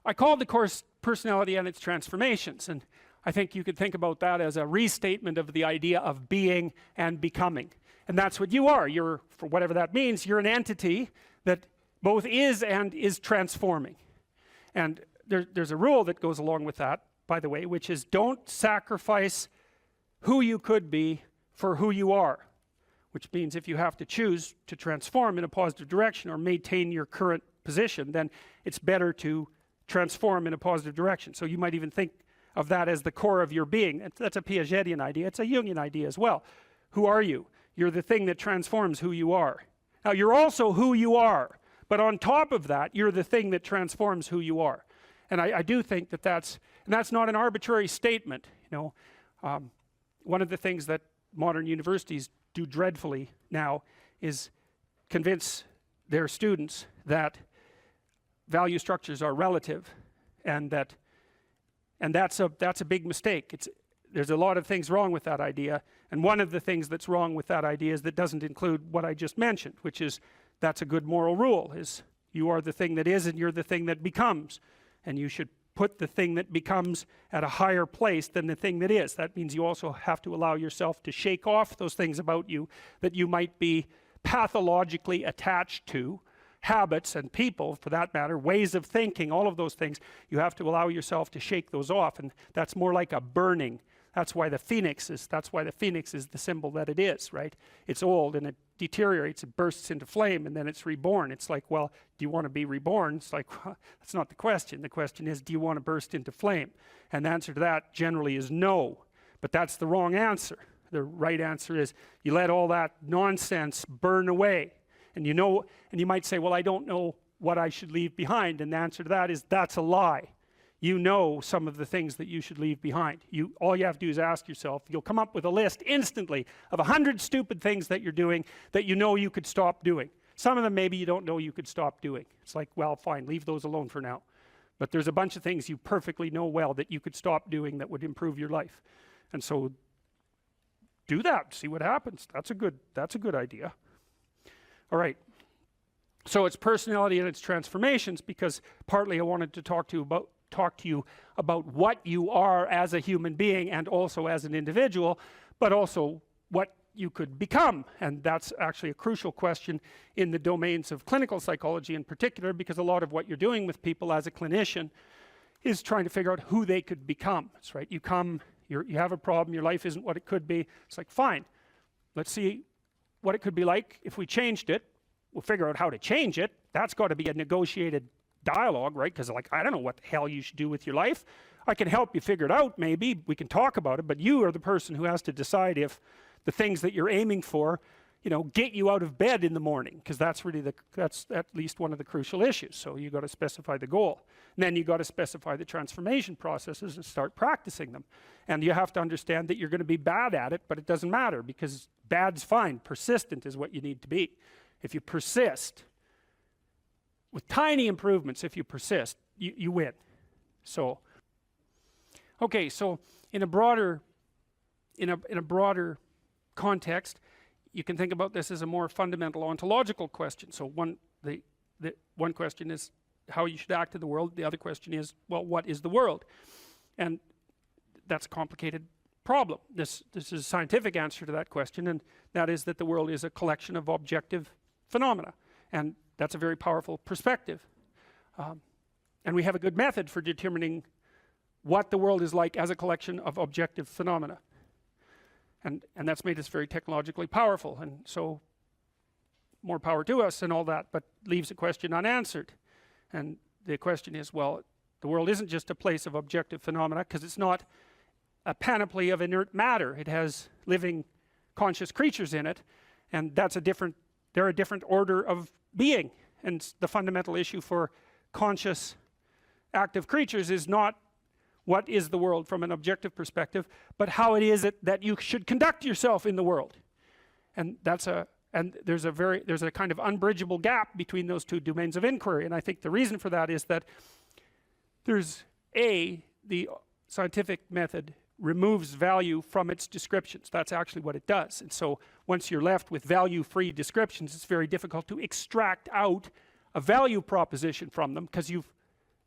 I called the course Personality and Its Transformations, and I think you could think about that as a restatement of the idea of being and becoming. And that's what you are. You're, for whatever that means, you're an entity that both is and is transforming. And there's a rule that goes along with that, by the way, which is don't sacrifice who you could be for who you are. Which means if you have to choose to transform in a positive direction or maintain your current position, then it's better to transform in a positive direction. So you might even think of that as the core of your being. That's a Piagetian idea. It's a Jungian idea as well. Who are you? You're the thing that transforms who you are. Now you're also who you are, but on top of that, you're the thing that transforms who you are. And I do think that that's not an arbitrary statement. You know, one of the things that modern universities do dreadfully now is convince their students that value structures are relative, and that's a big mistake. There's a lot of things wrong with that idea, and one of the things that's wrong with that idea is that doesn't include what I just mentioned, which is that's a good moral rule, is you are the thing that is and you're the thing that becomes, and you should put the thing that becomes at a higher place than the thing that is. That means you also have to allow yourself to shake off those things about you that you might be pathologically attached to, habits and people, for that matter, ways of thinking, all of those things. You have to allow yourself to shake those off, and that's more like a burning. That's why the phoenix is the symbol that it is, right? It's old and it deteriorates, it bursts into flame, and then it's reborn. It's like, well, do you want to be reborn? It's like, well, that's not the question. The question is, do you want to burst into flame? And the answer to that generally is no, but that's the wrong answer. The right answer is you let all that nonsense burn away. And you know, and you might say, well, I don't know what I should leave behind, and the answer to that is that's a lie. You know some of the things that you should leave behind. All you have to do is ask yourself. You'll come up with a list instantly of 100 stupid things that you're doing that you know you could stop doing. Some of them maybe you don't know you could stop doing. It's like, well, fine, leave those alone for now. But there's a bunch of things you perfectly know well that you could stop doing that would improve your life. And so do that, see what happens. That's a good idea. All right. So it's personality and its transformations, because partly I wanted to talk to you about what you are as a human being and also as an individual, but also what you could become. And that's actually a crucial question in the domains of clinical psychology in particular, because a lot of what you're doing with people as a clinician is trying to figure out who they could become. That's right. You have a problem, your life isn't what it could be. It's like, fine, let's see what it could be like if we changed it. We'll figure out how to change it. That's got to be a negotiated dialogue, right? Because like, I don't know what the hell you should do with your life. I can help you figure it out, maybe we can talk about it, but you are the person who has to decide if the things that you're aiming for, you know, get you out of bed in the morning, because that's really that's at least one of the crucial issues. So you got to specify the goal, and then you got to specify the transformation processes and start practicing them. And you have to understand that you're going to be bad at it, but it doesn't matter, because bad's fine. Persistent is what you need to be. If you persist with tiny improvements, if you persist, you win. So okay, so in a broader context, you can think about this as a more fundamental ontological question. So one question is how you should act in the world. The other question is, well, what is the world? And that's a complicated problem. This is a scientific answer to that question, and that is that the world is a collection of objective phenomena, and that's a very powerful perspective. And we have a good method for determining what the world is like as a collection of objective phenomena. And that's made us very technologically powerful, and so more power to us and all that, but leaves a question unanswered. And the question is, well, the world isn't just a place of objective phenomena, because it's not a panoply of inert matter. It has living conscious creatures in it, and they're a different order of being. And the fundamental issue for conscious active creatures is not what is the world from an objective perspective, but how it is that you should conduct yourself in the world. And there's a kind of unbridgeable gap between those two domains of inquiry. And I think the reason for that is that the scientific method removes value from its descriptions. That's actually what it does. And so once you're left with value-free descriptions, it's very difficult to extract out a value proposition from them, because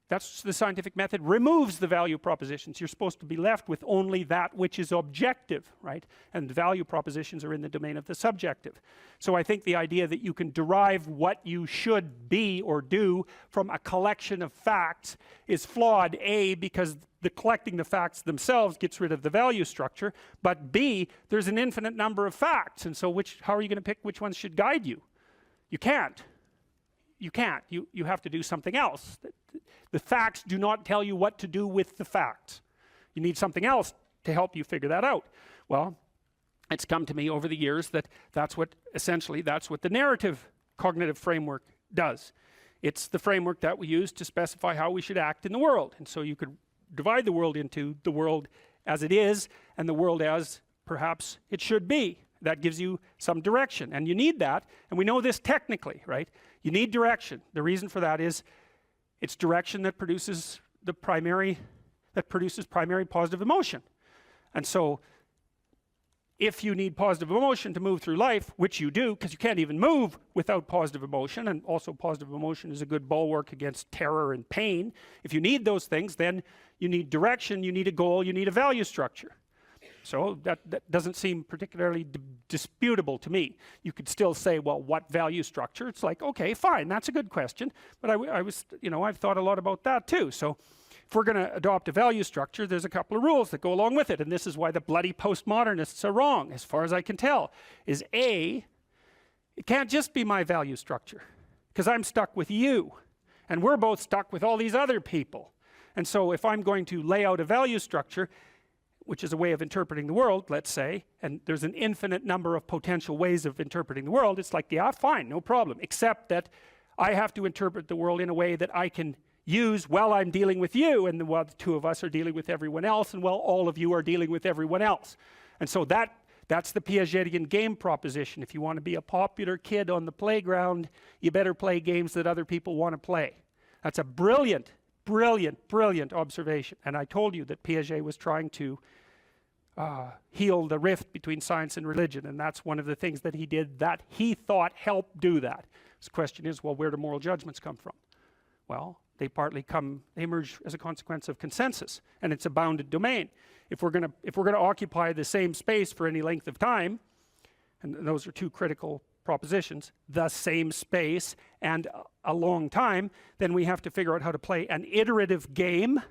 That's the scientific method, removes the value propositions. You're supposed to be left with only that which is objective, right? And value propositions are in the domain of the subjective. So I think the idea that you can derive what you should be or do from a collection of facts is flawed, A, because the collecting the facts themselves gets rid of the value structure, but B, there's an infinite number of facts, and so how are you going to pick which ones should guide you? You can't. You can't. You have to do something else. The facts do not tell you what to do with the facts. You need something else to help you figure that out. Well, it's come to me over the years that essentially that's what the narrative cognitive framework does. It's the framework that we use to specify how we should act in the world. And so you could divide the world into the world as it is and the world as perhaps it should be. That gives you some direction, and you need that, and we know this technically, right? You need direction. The reason for that is it's direction that produces primary positive emotion. And so if you need positive emotion to move through life, which you do, because you can't even move without positive emotion, and also positive emotion is a good bulwark against terror and pain. If you need those things, then you need direction, you need a goal, you need a value structure. So that doesn't seem particularly disputable to me. You could still say, well, what value structure? It's like, okay, fine, that's a good question. But I've thought a lot about that too. So if we're going to adopt a value structure, there's a couple of rules that go along with it. And this is why the bloody postmodernists are wrong, as far as I can tell, is A, it can't just be my value structure, because I'm stuck with you. And we're both stuck with all these other people. And so if I'm going to lay out a value structure, which is a way of interpreting the world, let's say, and there's an infinite number of potential ways of interpreting the world, it's like, yeah, fine, no problem, except that I have to interpret the world in a way that I can use while I'm dealing with you, and while the two of us are dealing with everyone else, and while all of you are dealing with everyone else. And so that's the Piagetian game proposition. If you want to be a popular kid on the playground, you better play games that other people want to play. That's a brilliant, brilliant, brilliant observation. And I told you that Piaget was trying to heal the rift between science and religion, and that's one of the things that he did that he thought helped do that. The question is, well, where do moral judgments come from? Well, they emerge as a consequence of consensus, and it's a bounded domain. If we're going to occupy the same space for any length of time, and those are two critical propositions, the same space and a long time, then we have to figure out how to play an iterative game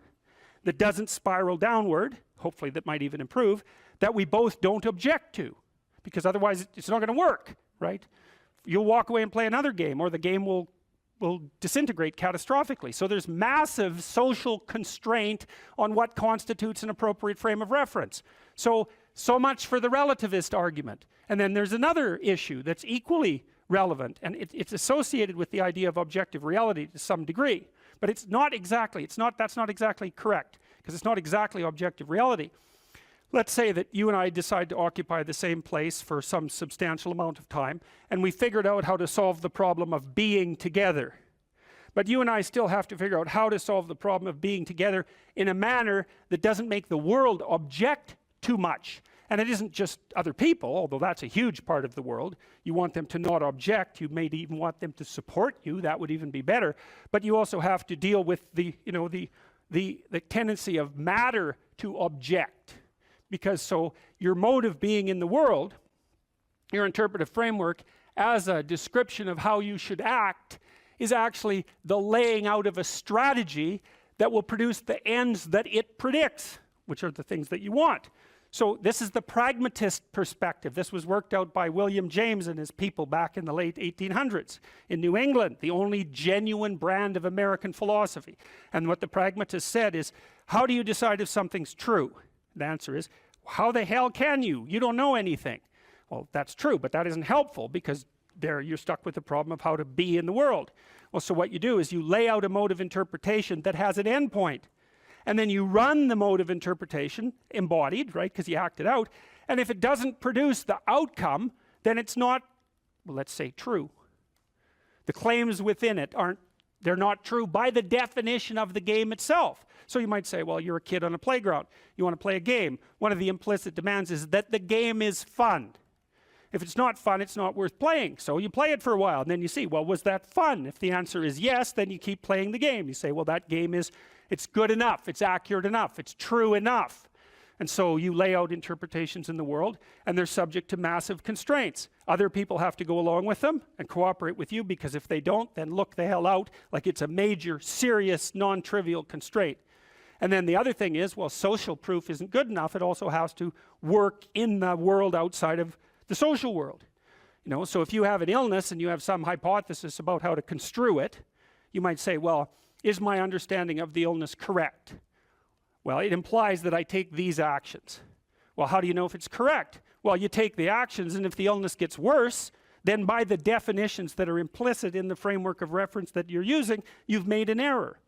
that doesn't spiral downward, hopefully that might even improve, that we both don't object to, because otherwise it's not going to work, right? You'll walk away and play another game, or the game will disintegrate catastrophically. So there's massive social constraint on what constitutes an appropriate frame of reference. So much for the relativist argument. And then there's another issue that's equally relevant, and it's associated with the idea of objective reality to some degree. But that's not exactly correct, because it's not exactly objective reality. Let's say that you and I decide to occupy the same place for some substantial amount of time, and we figured out how to solve the problem of being together. But you and I still have to figure out how to solve the problem of being together in a manner that doesn't make the world object too much. And it isn't just other people, although that's a huge part of the world. You want them to not object. You may even want them to support you. That would even be better. But you also have to deal with the tendency of matter to object. Because so your mode of being in the world, your interpretive framework, as a description of how you should act, is actually the laying out of a strategy that will produce the ends that it predicts, which are the things that you want. So this is the pragmatist perspective. This was worked out by William James and his people back in the late 1800s in New England, the only genuine brand of American philosophy. And what the pragmatist said is, how do you decide if something's true? The answer is, how the hell can you? You don't know anything. Well, that's true, but that isn't helpful, because there you're stuck with the problem of how to be in the world. Well, so what you do is you lay out a mode of interpretation that has an endpoint. And then you run the mode of interpretation, embodied, right, because you act it out. And if it doesn't produce the outcome, then it's not, well, let's say, true. The claims within it they're not true by the definition of the game itself. So you might say, well, you're a kid on a playground. You want to play a game. One of the implicit demands is that the game is fun. If it's not fun, it's not worth playing. So you play it for a while, and then you see, well, was that fun? If the answer is yes, then you keep playing the game. You say, well, that game it's good enough, it's accurate enough, it's true enough. And so you lay out interpretations in the world, and they're subject to massive constraints. Other people have to go along with them and cooperate with you, because if they don't, then look the hell out, like it's a major, serious, non-trivial constraint. And then the other thing is, well, social proof isn't good enough. It also has to work in the world outside of the social world. You know, so if you have an illness and you have some hypothesis about how to construe it, you might say, well, is my understanding of the illness correct? Well, it implies that I take these actions. Well, how do you know if it's correct? Well, you take the actions, and if the illness gets worse, then by the definitions that are implicit in the framework of reference that you're using, you've made an error.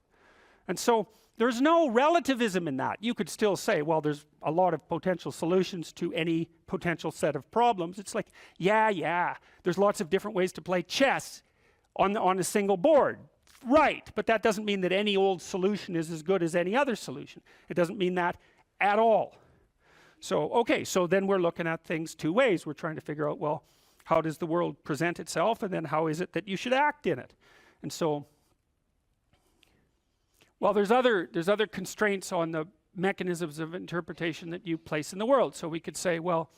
And so there's no relativism in that. You could still say, well, there's a lot of potential solutions to any potential set of problems. It's like, yeah, there's lots of different ways to play chess on a single board. Right, but that doesn't mean that any old solution is as good as any other solution. It doesn't mean that at all. So, okay, so then we're looking at things two ways. We're trying to figure out, well, how does the world present itself, and then how is it that you should act in it? And so, well, there's other constraints on the mechanisms of interpretation that you place in the world. So we could say, well,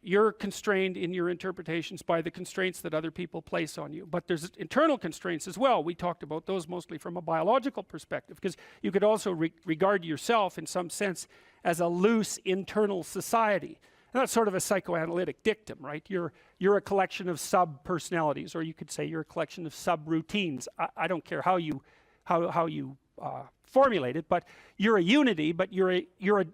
you're constrained in your interpretations by the constraints that other people place on you. But there's internal constraints as well. We talked about those mostly from a biological perspective, because you could also regard yourself in some sense as a loose internal society. And that's sort of a psychoanalytic dictum, right? You're a collection of sub-personalities, or you could say you're a collection of sub-routines. I don't care how you formulate it, but you're a unity, but you're a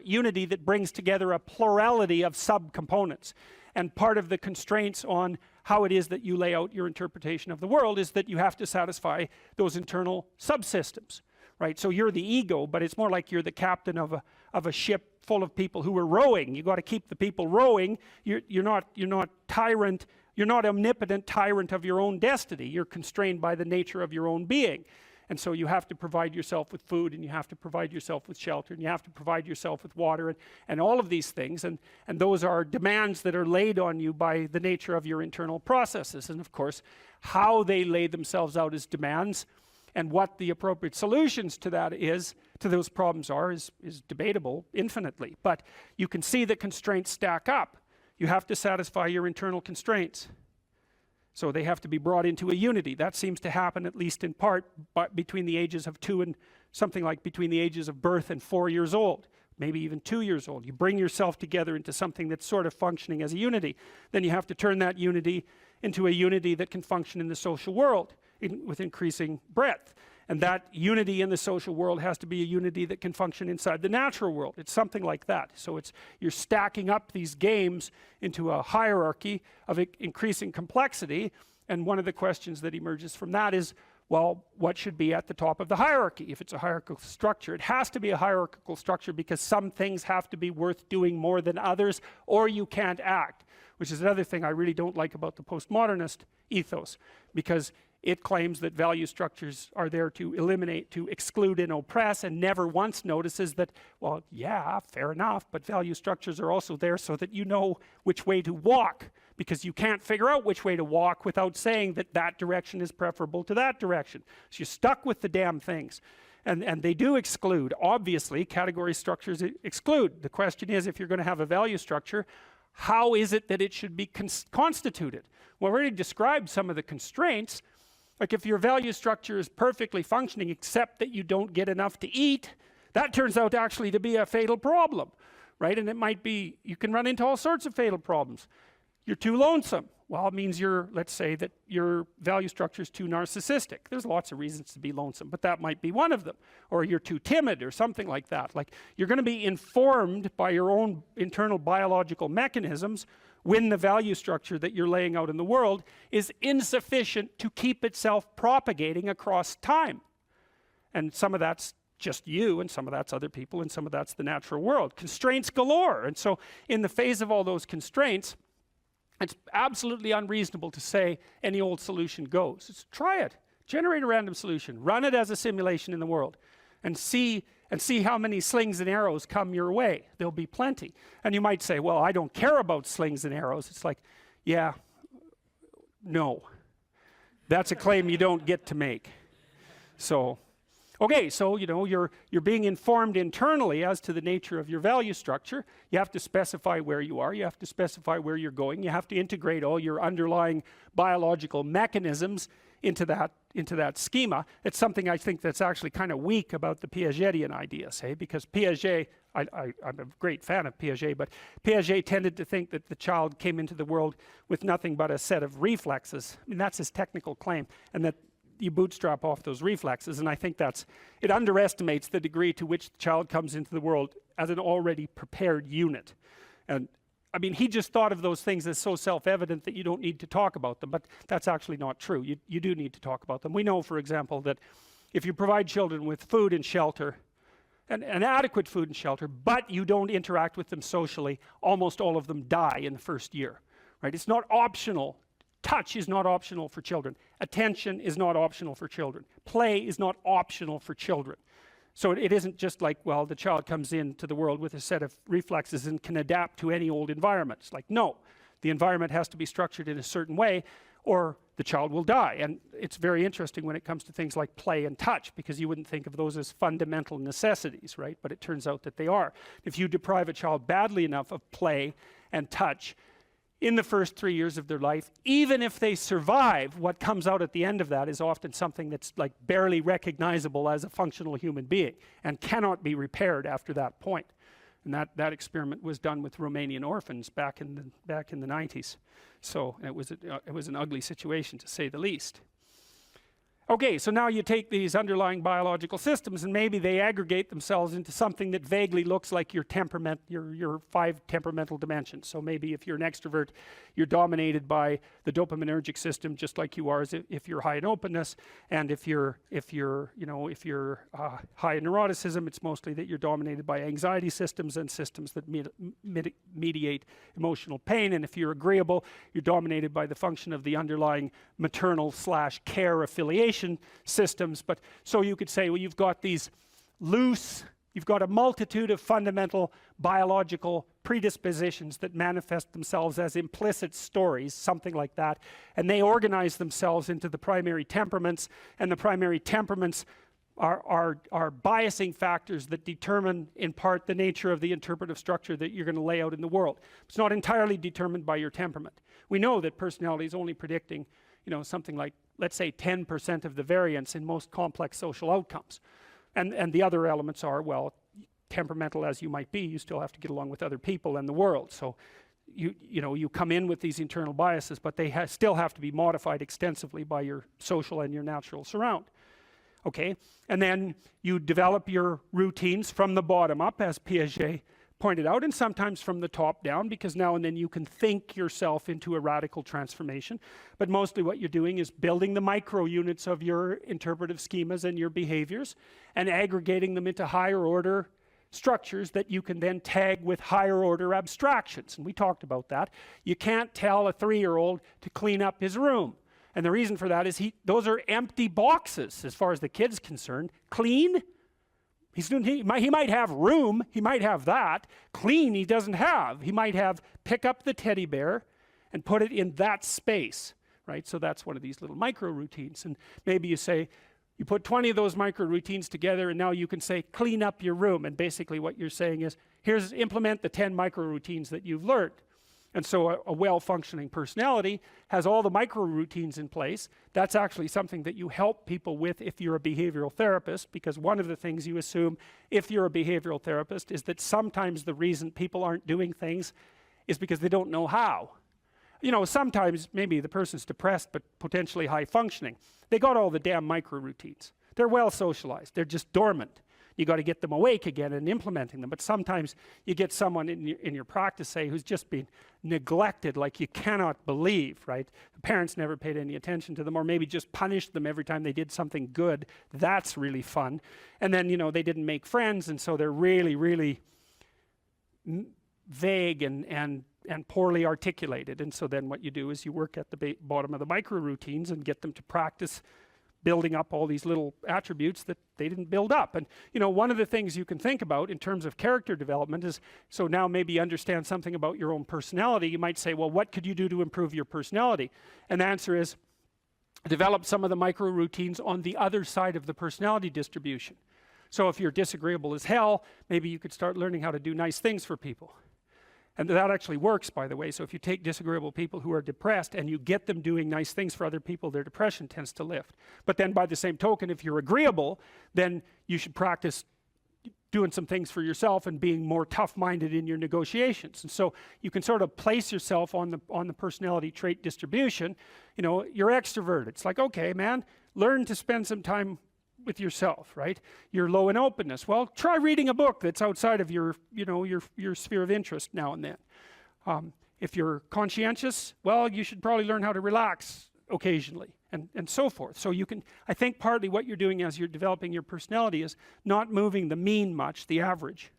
unity that brings together a plurality of subcomponents. And part of the constraints on how it is that you lay out your interpretation of the world is that you have to satisfy those internal subsystems, right? So you're the ego, but it's more like you're the captain of a ship full of people who are rowing. You got to keep the people rowing. You're not tyrant. You're not omnipotent tyrant of your own destiny. You're constrained by the nature of your own being. And so you have to provide yourself with food, and you have to provide yourself with shelter, and you have to provide yourself with water, and all of these things. And those are demands that are laid on you by the nature of your internal processes. And of course, how they lay themselves out as demands and what the appropriate solutions to that is, to those problems are, is debatable infinitely. But you can see the constraints stack up. You have to satisfy your internal constraints. So they have to be brought into a unity. That seems to happen, at least in part, between the ages of 2 and something like between the ages of birth and 4 years old, maybe even 2 years old. You bring yourself together into something that's sort of functioning as a unity. Then you have to turn that unity into a unity that can function in the social world with increasing breadth. And that unity in the social world has to be a unity that can function inside the natural world. It's something like that. So you're stacking up these games into a hierarchy of increasing complexity. And one of the questions that emerges from that is, well, what should be at the top of the hierarchy? If it's a hierarchical structure, it has to be a hierarchical structure, because some things have to be worth doing more than others, or you can't act, which is another thing I really don't like about the postmodernist ethos, because it claims that value structures are there to eliminate, to exclude and oppress, and never once notices that, well, yeah, fair enough, but value structures are also there so that you know which way to walk, because you can't figure out which way to walk without saying that that direction is preferable to that direction. So you're stuck with the damn things. And they do exclude. Obviously, category structures exclude. The question is, if you're going to have a value structure, how is it that it should be constituted? Well, I already described some of the constraints. Like if your value structure is perfectly functioning except that you don't get enough to eat, that turns out actually to be a fatal problem, right? And it might be, you can run into all sorts of fatal problems. You're too lonesome. Well, it means let's say that your value structure is too narcissistic. There's lots of reasons to be lonesome, but that might be one of them. Or you're too timid or something like that. Like you're going to be informed by your own internal biological mechanisms when the value structure that you're laying out in the world is insufficient to keep itself propagating across time. And some of that's just you, and some of that's other people, and some of that's the natural world. Constraints galore. And so in the face of all those constraints, it's absolutely unreasonable to say any old solution goes. Try it. Generate a random solution. Run it as a simulation in the world. And see and see how many slings and arrows come your way. There'll be plenty. And you might say, well, I don't care about slings and arrows. It's like, yeah, no. That's a claim you don't get to make. So, okay, so you're being informed internally as to the nature of your value structure. You have to specify where you are. You have to specify where you're going. You have to integrate all your underlying biological mechanisms into that schema. It's something I think that's actually kind of weak about the Piagetian ideas, hey? Because Piaget, I'm a great fan of Piaget, but Piaget tended to think that the child came into the world with nothing but a set of reflexes. I mean, that's his technical claim, and that you bootstrap off those reflexes, and I think it underestimates the degree to which the child comes into the world as an already prepared unit. And I mean, he just thought of those things as so self-evident that you don't need to talk about them, but that's actually not true. You do need to talk about them. We know, for example, that if you provide children with food and shelter, and adequate food and shelter, but you don't interact with them socially, almost all of them die in the first year, right? It's not optional. Touch is not optional for children. Attention is not optional for children. Play is not optional for children. So it isn't just like, well, the child comes into the world with a set of reflexes and can adapt to any old environment. It's like, no, the environment has to be structured in a certain way or the child will die. And it's very interesting when it comes to things like play and touch, because you wouldn't think of those as fundamental necessities, right? But it turns out that they are. If you deprive a child badly enough of play and touch in the first 3 years of their life, even if they survive, what comes out at the end of that is often something that's like barely recognizable as a functional human being and cannot be repaired after that point. And that experiment was done with Romanian orphans back in the 90s. So it was an ugly situation, to say the least. Okay, so now you take these underlying biological systems and maybe they aggregate themselves into something that vaguely looks like your temperament, your 5 temperamental dimensions. So maybe if you're an extrovert, you're dominated by the dopaminergic system, just like you are if you're high in openness. And if you're high in neuroticism, it's mostly that you're dominated by anxiety systems and systems that mediate emotional pain. And if you're agreeable, you're dominated by the function of the underlying maternal/care affiliation systems. But so you could say, well, you've got a multitude of fundamental biological predispositions that manifest themselves as implicit stories, something like that, and they organize themselves into the primary temperaments, and the primary temperaments are biasing factors that determine in part the nature of the interpretive structure that you're going to lay out in the world. It's not entirely determined by your temperament. We know that personality is only predicting something like, let's say, 10% of the variance in most complex social outcomes. And the other elements are, well, temperamental as you might be, you still have to get along with other people and the world. So you come in with these internal biases, but they still have to be modified extensively by your social and your natural surround. Okay, and then you develop your routines from the bottom up, as Piaget pointed out, and sometimes from the top down, because now and then you can think yourself into a radical transformation. But mostly what you're doing is building the micro units of your interpretive schemas and your behaviors and aggregating them into higher order structures that you can then tag with higher order abstractions. And we talked about that. You can't tell a 3-year-old to clean up his room. And the reason for that is those are empty boxes as far as the kid's concerned. Clean? He might have room, he might have that. Clean he doesn't have. He might have pick up the teddy bear and put it in that space, right? So that's one of these little micro routines. And maybe you say, you put 20 of those micro routines together and now you can say, clean up your room. And basically what you're saying is, implement the 10 micro routines that you've learned. And so a well-functioning personality has all the micro routines in place. That's actually something that you help people with if you're a behavioral therapist, because one of the things you assume if you're a behavioral therapist is that sometimes the reason people aren't doing things is because they don't know how. Sometimes maybe the person's depressed but potentially high functioning. They got all the damn micro routines. They're well socialized. They're just dormant. You got to get them awake again and implementing them. But sometimes you get someone in your practice, say, who's just been neglected like you cannot believe, right? The parents never paid any attention to them, or maybe just punished them every time they did something good. That's really fun. And then, they didn't make friends, and so they're really, really vague and poorly articulated. And so then what you do is you work at the bottom of the micro routines and get them to practice building up all these little attributes that they didn't build up. And you know, one of the things you can think about in terms of character development is, so now maybe you understand something about your own personality. You might say, well, what could you do to improve your personality? And the answer is, develop some of the micro routines on the other side of the personality distribution. So if you're disagreeable as hell, maybe you could start learning how to do nice things for people. And that actually works, by the way. So if you take disagreeable people who are depressed and you get them doing nice things for other people, their depression tends to lift. But then by the same token, if you're agreeable, then you should practice doing some things for yourself and being more tough-minded in your negotiations. And so you can sort of place yourself on the personality trait distribution. You know, you're extroverted. It's like, okay, man, learn to spend some time with yourself, right? You're low in openness. Well, try reading a book that's outside of your, you know, your sphere of interest now and then. If you're conscientious, well, you should probably learn how to relax occasionally, and so forth. So you can, I think partly what you're doing as you're developing your personality is not moving the mean much, the average,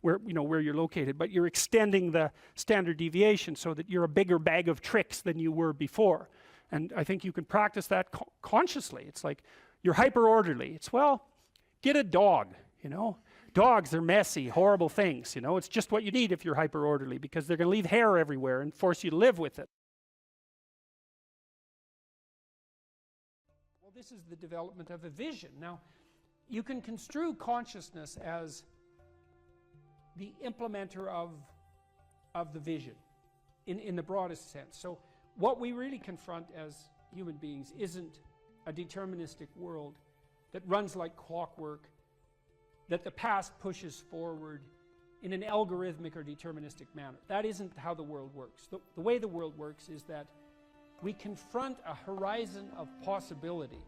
where, you know, where you're located, but you're extending the standard deviation so that you're a bigger bag of tricks than you were before. And I think you can practice that consciously. It's like, you're hyper orderly. It's, well, get a dog, you know. Dogs are messy, horrible things, you know. It's just what you need if you're hyper orderly, because they're going to leave hair everywhere and force you to live with it. Well, this is the development of a vision. Now, you can construe consciousness as the implementer of the vision in the broadest sense. So what we really confront as human beings isn't a deterministic world that runs like clockwork, that the past pushes forward in an algorithmic or deterministic manner. That isn't how the world works. The way the world works is that we confront a horizon of possibility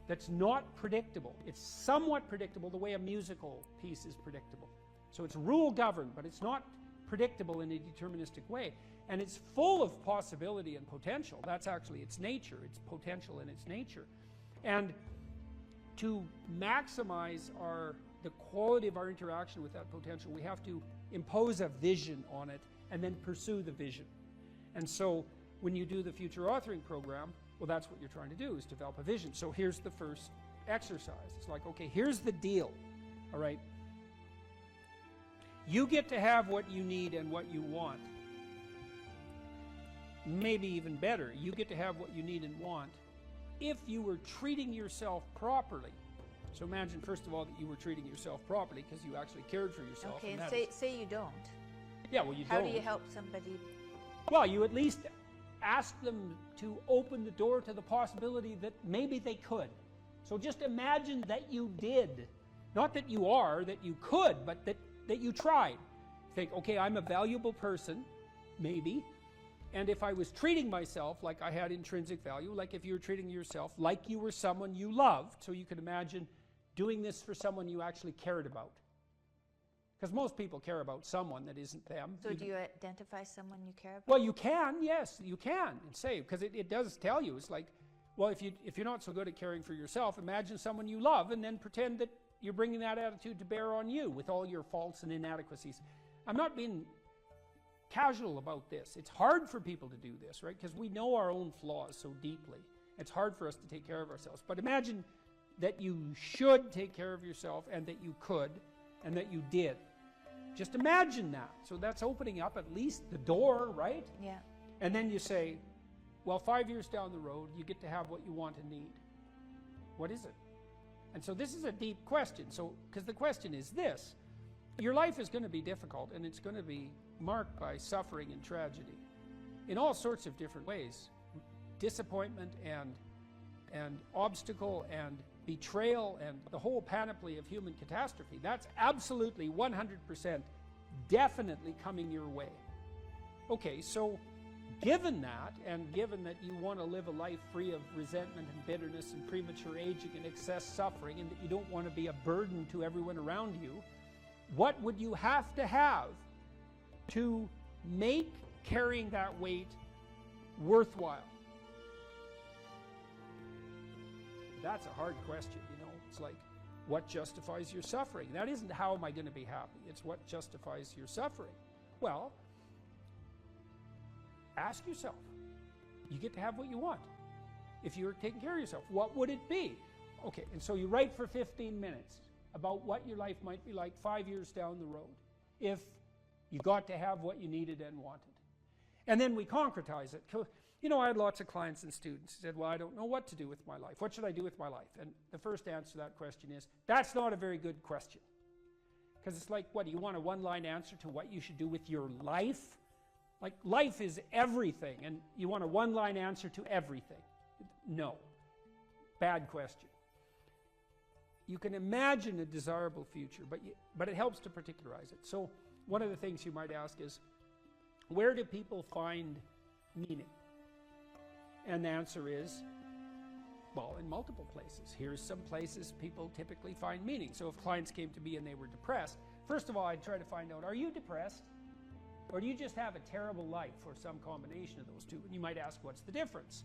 that's not predictable. It's somewhat predictable the way a musical piece is predictable. So it's rule governed, but it's not predictable in a deterministic way. And it's full of possibility and potential. That's actually its nature. It's potential in its nature. And to maximize the quality of our interaction with that potential, we have to impose a vision on it and then pursue the vision. And so when you do the future authoring program, well, that's what you're trying to do, is develop a vision. So here's the first exercise. It's like, okay, here's the deal, all right? You get to have what you need and what you want. Maybe even better, you get to have what you need and want if you were treating yourself properly. So imagine, first of all, that you were treating yourself properly because you actually cared for yourself. Okay, and say you don't. Yeah, well, you don't. How do you help somebody? Well, you at least ask them to open the door to the possibility that maybe they could. So just imagine that you did. Not that you are, that you could, but that you tried. Think, okay, I'm a valuable person, maybe. And if I was treating myself like I had intrinsic value, like if you were treating yourself like you were someone you loved, so you can imagine doing this for someone you actually cared about. Because most people care about someone that isn't them. So do you identify someone you care about? Well, you can, yes, you can, and say, because it does tell you, it's like, well, if you're not so good at caring for yourself, imagine someone you love and then pretend that you're bringing that attitude to bear on you with all your faults and inadequacies. I'm not being casual about this. It's hard for people to do this, right? Because we know our own flaws so deeply. It's hard for us to take care of ourselves. But imagine that you should take care of yourself and that you could and that you did. Just imagine that. So that's opening up at least the door, right? Yeah. And then you say, well, 5 years down the road, you get to have what you want and need. What is it? And so this is a deep question. So, because the question is this: your life is going to be difficult, and it's going to be marked by suffering and tragedy in all sorts of different ways. Disappointment and obstacle and betrayal and the whole panoply of human catastrophe. That's absolutely 100% definitely coming your way. Okay, so given that, and given that you want to live a life free of resentment and bitterness and premature aging and excess suffering, and that you don't want to be a burden to everyone around you, what would you have to make carrying that weight worthwhile? That's a hard question, you know. It's like, what justifies your suffering? That isn't how am I going to be happy. It's what justifies your suffering. Well, ask yourself. You get to have what you want. if you were taking care of yourself? What would it be? Okay, and so you write for 15 minutes about what your life might be like 5 years down the road if you got to have what you needed and wanted. And then we concretize it. You know, I had lots of clients and students who said, well, I don't know what to do with my life. What should I do with my life? And the first answer to that question is, that's not a very good question. Because it's like, what, do you want a one-line answer to what you should do with your life? Like, life is everything, and you want a one-line answer to everything. No. Bad question. You can imagine a desirable future, but it helps to particularize it. So one of the things you might ask is, where do people find meaning? And the answer is, well, in multiple places. Here's some places people typically find meaning. So if clients came to me and they were depressed, first of all, I'd try to find out, are you depressed? Or do you just have a terrible life, or some combination of those two? And you might ask, what's the difference?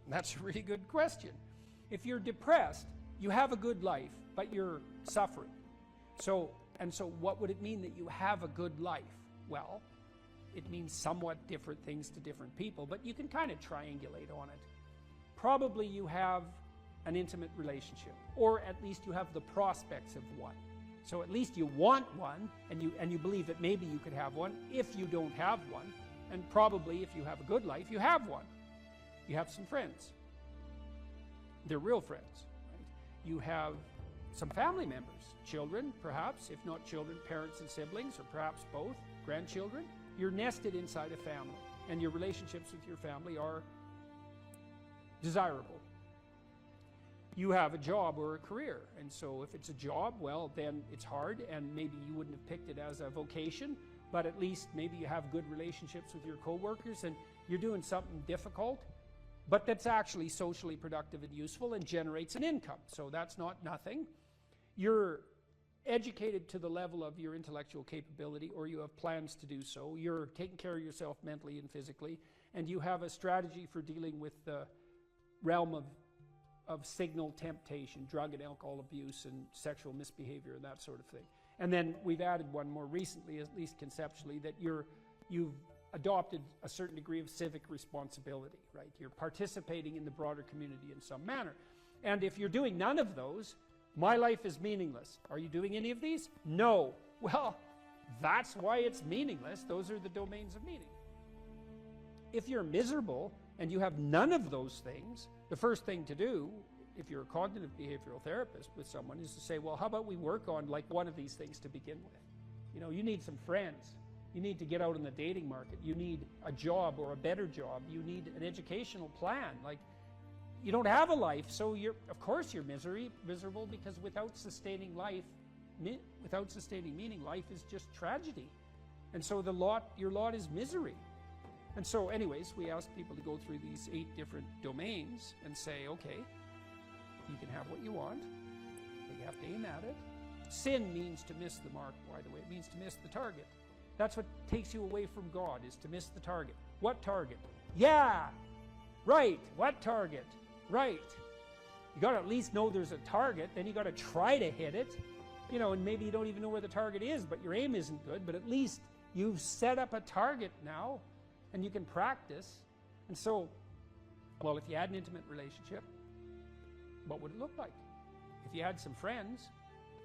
And that's a really good question. If you're depressed, you have a good life, but you're suffering. So what would it mean that you have a good life? Well, it means somewhat different things to different people, but you can kind of triangulate on it. Probably you have an intimate relationship, or at least you have the prospects of one. So at least you want one, and you believe that maybe you could have one if you don't have one, and probably if you have a good life, you have one. You have some friends. They're real friends. Right? You have some family members, children perhaps, if not children, parents and siblings, or perhaps both, grandchildren. You're nested inside a family, and your relationships with your family are desirable. You have a job or a career, and so if it's a job, well, then it's hard, and maybe you wouldn't have picked it as a vocation, but at least maybe you have good relationships with your coworkers, and you're doing something difficult, but that's actually socially productive and useful and generates an income, so that's not nothing. You're educated to the level of your intellectual capability, or you have plans to do so. You're taking care of yourself mentally and physically, and you have a strategy for dealing with the realm of signal temptation, drug and alcohol abuse and sexual misbehavior and that sort of thing. And then we've added one more recently, at least conceptually, that you've adopted a certain degree of civic responsibility, right? You're participating in the broader community in some manner. And if you're doing none of those, my life is meaningless. Are you doing any of these? No. Well, that's why it's meaningless. Those are the domains of meaning. If you're miserable and you have none of those things, the first thing to do, if you're a cognitive behavioral therapist with someone, is to say, well, how about we work on like one of these things to begin with? You know, you need some friends. You need to get out in the dating market. You need a job or a better job. You need an educational plan. Like, you don't have a life, so of course you're miserable, because without sustaining life, without sustaining meaning, life is just tragedy. And so your lot is misery. And so anyways, we ask people to go through these 8 different domains and say, okay, you can have what you want, but you have to aim at it. Sin means to miss the mark, by the way. It means to miss the target. That's what takes you away from God, is to miss the target. What target? Yeah, right. What target? Right. You got to at least know there's a target, then you got to try to hit it. You know, and maybe you don't even know where the target is, but your aim isn't good, but at least you've set up a target now, and you can practice. And so, well, if you had an intimate relationship, what would it look like? If you had some friends,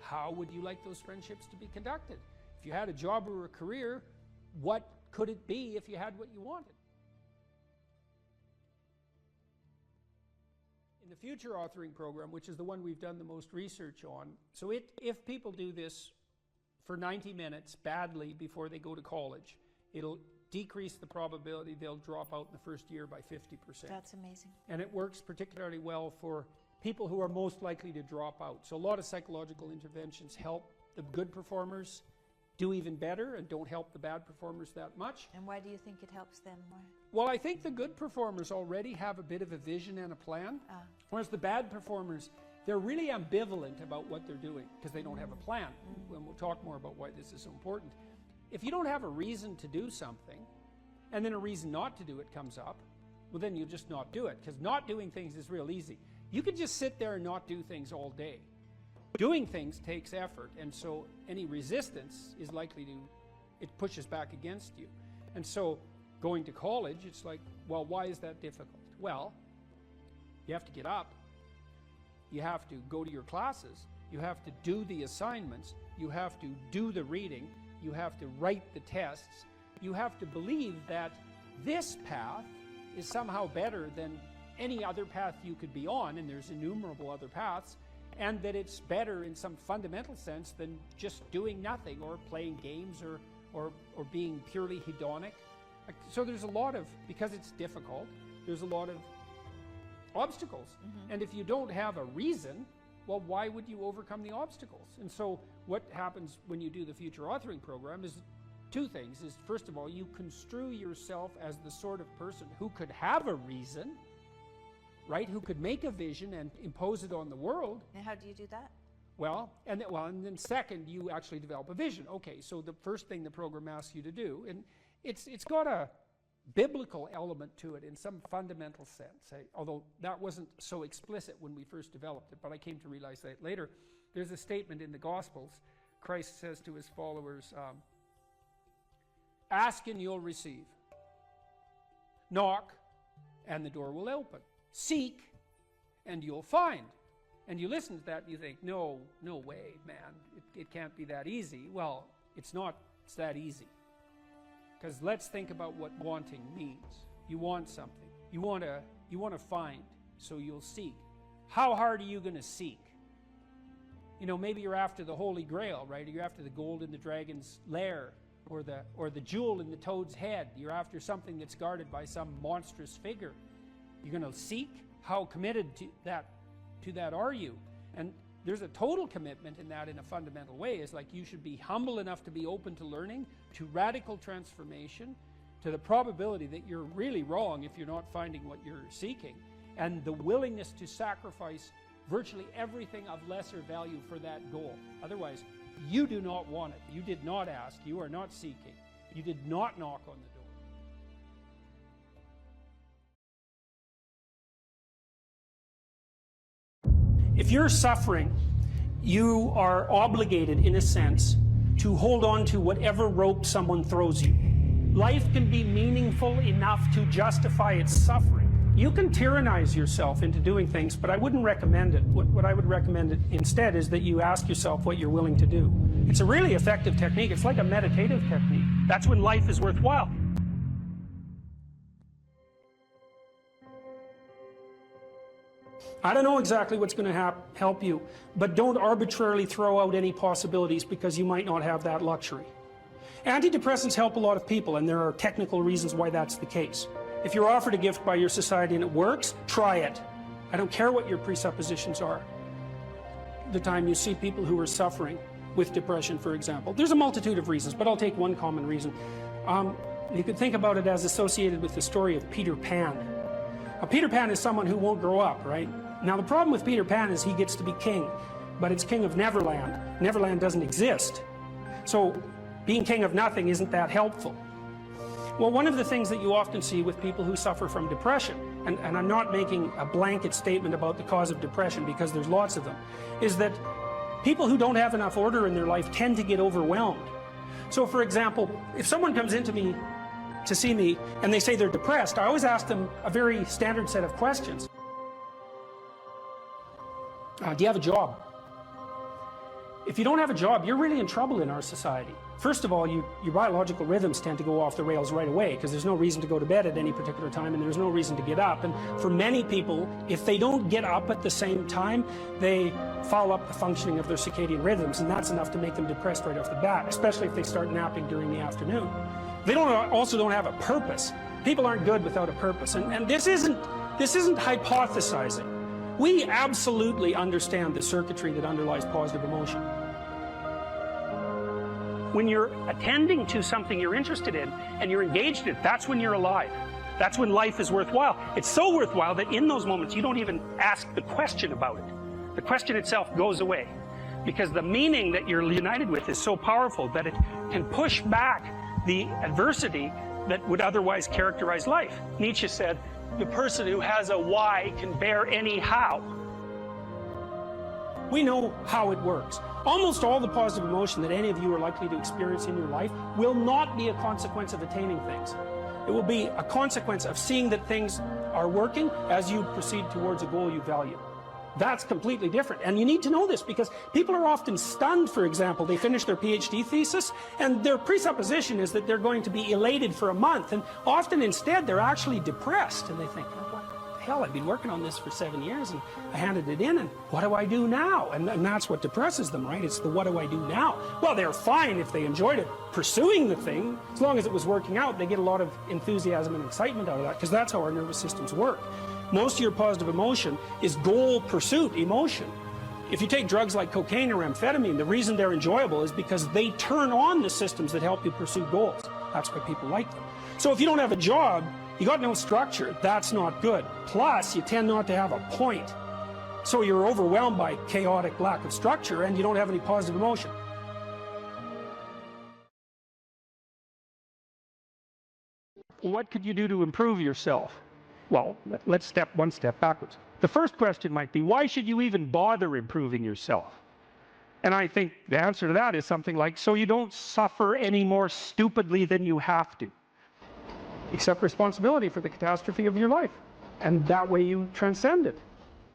how would you like those friendships to be conducted? If you had a job or a career, what could it be if you had what you wanted? In the future authoring program, which is the one we've done the most research on, so if people do this for 90 minutes badly before they go to college, it'll decrease the probability they'll drop out in the first year by 50%. That's amazing. And it works particularly well for people who are most likely to drop out. So a lot of psychological interventions help the good performers do even better and don't help the bad performers that much. And why do you think it helps them more? Well, I think the good performers already have a bit of a vision and a plan, whereas the bad performers, they're really ambivalent about what they're doing because they don't have a plan. And we'll talk more about why this is so important. If you don't have a reason to do something, and then a reason not to do it comes up, well, then you'll just not do it, because not doing things is real easy. You can just sit there and not do things all day. Doing things takes effort, and so any resistance is likely to, it pushes back against you. And so going to college, it's like, well, why is that difficult? Well, You have to get up. You have to go to your classes. You have to do the assignments. You have to do the reading. You have to write the tests. You have to believe that this path is somehow better than any other path you could be on, and there's innumerable other paths, and that it's better in some fundamental sense than just doing nothing or playing games or being purely hedonic. So there's a lot of, because it's difficult, there's a lot of obstacles. And if you don't have a reason, well, why would you overcome the obstacles? And so what happens when you do the future authoring program is two things. Is first of all, you construe yourself as the sort of person who could have a reason, right? Who could make a vision and impose it on the world. And how do you do that? Well, and then second, you actually develop a vision. Okay, so the first thing the program asks you to do, and it's got a biblical element to it in some fundamental sense, although that wasn't so explicit when we first developed it, but I came to realize that later. There's a statement in the Gospels. Christ says to his followers, ask and you'll receive. Knock and the door will open. Seek and you'll find. And you listen to that and you think, no way, man, it can't be that easy. Well, it's not, it's that easy. Because let's think about what wanting means. You want something. You want to find, so you'll seek. How hard are you going to seek? You know, maybe you're after the Holy Grail, right? Or you're after the gold in the dragon's lair, or the jewel in the toad's head. You're after something that's guarded by some monstrous figure. You're going to seek? How committed to that are you? And there's a total commitment in that in a fundamental way. It's like you should be humble enough to be open to learning, to radical transformation, to the probability that you're really wrong if you're not finding what you're seeking, and the willingness to sacrifice virtually everything of lesser value for that goal. Otherwise, you do not want it. You did not ask. You are not seeking. You did not knock on the door. If you're suffering, you are obligated, in a sense, to hold on to whatever rope someone throws you. Life can be meaningful enough to justify its suffering. You can tyrannize yourself into doing things, but I wouldn't recommend it. What I would recommend instead is that you ask yourself what you're willing to do. It's a really effective technique. It's like a meditative technique. That's when life is worthwhile. I don't know exactly what's going to help you, but don't arbitrarily throw out any possibilities because you might not have that luxury. Antidepressants help a lot of people, and there are technical reasons why that's the case. If you're offered a gift by your society and it works, try it. I don't care what your presuppositions are. The time you see people who are suffering with depression, for example, there's a multitude of reasons, but I'll take one common reason. You could think about it as associated with the story of Peter Pan. Now, Peter Pan is someone who won't grow up, right? Now, the problem with Peter Pan is he gets to be king, but it's king of Neverland. Neverland doesn't exist. So being king of nothing isn't that helpful. Well, one of the things that you often see with people who suffer from depression, and I'm not making a blanket statement about the cause of depression because there's lots of them, is that people who don't have enough order in their life tend to get overwhelmed. So, for example, if someone comes into me to see me and they say they're depressed, I always ask them a very standard set of questions. Do you have a job? If you don't have a job, you're really in trouble in our society. First of all, your biological rhythms tend to go off the rails right away because there's no reason to go to bed at any particular time and there's no reason to get up. And for many people, if they don't get up at the same time, they foul up the functioning of their circadian rhythms, and that's enough to make them depressed right off the bat, especially if they start napping during the afternoon. They also don't have a purpose. People aren't good without a purpose, and this isn't hypothesizing. We absolutely understand the circuitry that underlies positive emotion. When you're attending to something you're interested in and you're engaged in it, that's when you're alive. That's when life is worthwhile. It's so worthwhile that in those moments you don't even ask the question about it. The question itself goes away because the meaning that you're united with is so powerful that it can push back the adversity that would otherwise characterize life. Nietzsche said, the person who has a why can bear any how. We know how it works. Almost all the positive emotion that any of you are likely to experience in your life will not be a consequence of attaining things. It will be a consequence of seeing that things are working as you proceed towards a goal you value. That's completely different. And you need to know this because people are often stunned, for example, they finish their PhD thesis and their presupposition is that they're going to be elated for a month. And often instead they're actually depressed and they think, oh, what the hell, I've been working on this for 7 years and I handed it in and what do I do now? And that's what depresses them, right? It's the what do I do now? Well, they're fine if they enjoyed it pursuing the thing. As long as it was working out, they get a lot of enthusiasm and excitement out of that because that's how our nervous systems work. Most of your positive emotion is goal pursuit emotion. If you take drugs like cocaine or amphetamine, the reason they're enjoyable is because they turn on the systems that help you pursue goals. That's why people like them. So if you don't have a job, you got no structure, that's not good. Plus, you tend not to have a point. So you're overwhelmed by chaotic lack of structure and you don't have any positive emotion. What could you do to improve yourself? Well, let's step one step backwards. The first question might be, why should you even bother improving yourself? And I think the answer to that is something like, so you don't suffer any more stupidly than you have to. Accept responsibility for the catastrophe of your life. And that way you transcend it.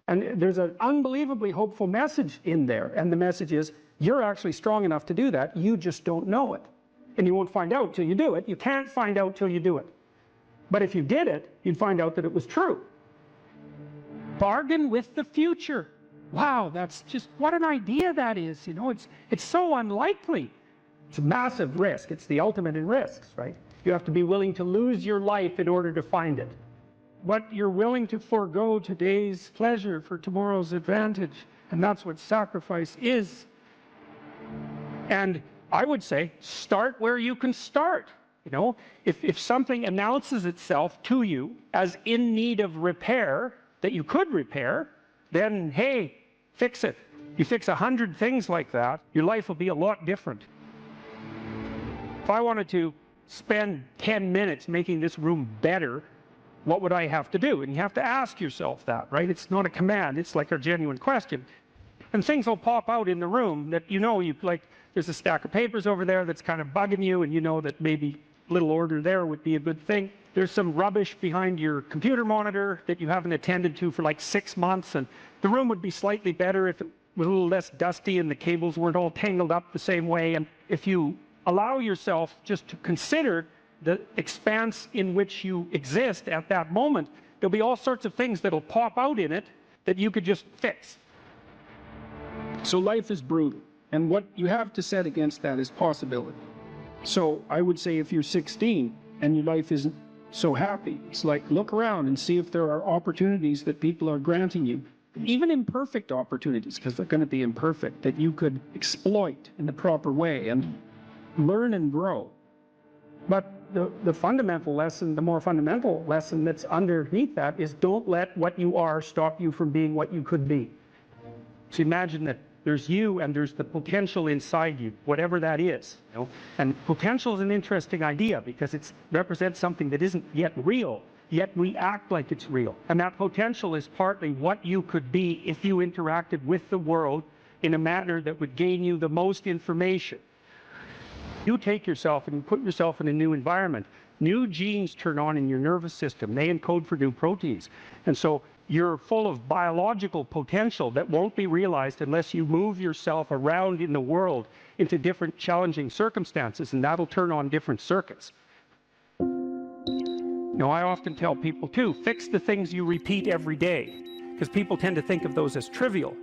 And there's an unbelievably hopeful message in there. And the message is, you're actually strong enough to do that. You just don't know it. And you won't find out till you do it. You can't find out till you do it. But if you did it, you'd find out that it was true. Bargain with the future. Wow, that's just, what an idea that is. You know, it's so unlikely. It's a massive risk. It's the ultimate in risks, right? You have to be willing to lose your life in order to find it. What you're willing to forego today's pleasure for tomorrow's advantage. And that's what sacrifice is. And I would say, start where you can start. You know, if something announces itself to you as in need of repair, that you could repair, then, hey, fix it. You fix 100 things like that, your life will be a lot different. If I wanted to spend 10 minutes making this room better, what would I have to do? And you have to ask yourself that, right? It's not a command, it's like a genuine question. And things will pop out in the room that you know, there's a stack of papers over there that's kind of bugging you, and you know that maybe little order there would be a good thing. There's some rubbish behind your computer monitor that you haven't attended to for like 6 months, and the room would be slightly better if it was a little less dusty and the cables weren't all tangled up the same way. And if you allow yourself just to consider the expanse in which you exist at that moment, there'll be all sorts of things that'll pop out in it that you could just fix. So life is brutal, and what you have to set against that is possibility. So I would say if you're 16 and your life isn't so happy, it's like look around and see if there are opportunities that people are granting you, even imperfect opportunities, because they're going to be imperfect, that you could exploit in the proper way and learn and grow. But the fundamental lesson, the more fundamental lesson that's underneath that is don't let what you are stop you from being what you could be. So imagine that there's you and there's the potential inside you, whatever that is. You know? And potential is an interesting idea because it represents something that isn't yet real, yet we act like it's real. And that potential is partly what you could be if you interacted with the world in a manner that would gain you the most information. You take yourself and you put yourself in a new environment. New genes turn on in your nervous system. They encode for new proteins. And so you're full of biological potential that won't be realized unless you move yourself around in the world into different challenging circumstances, and that'll turn on different circuits. Now, I often tell people too, fix the things you repeat every day, because people tend to think of those as trivial.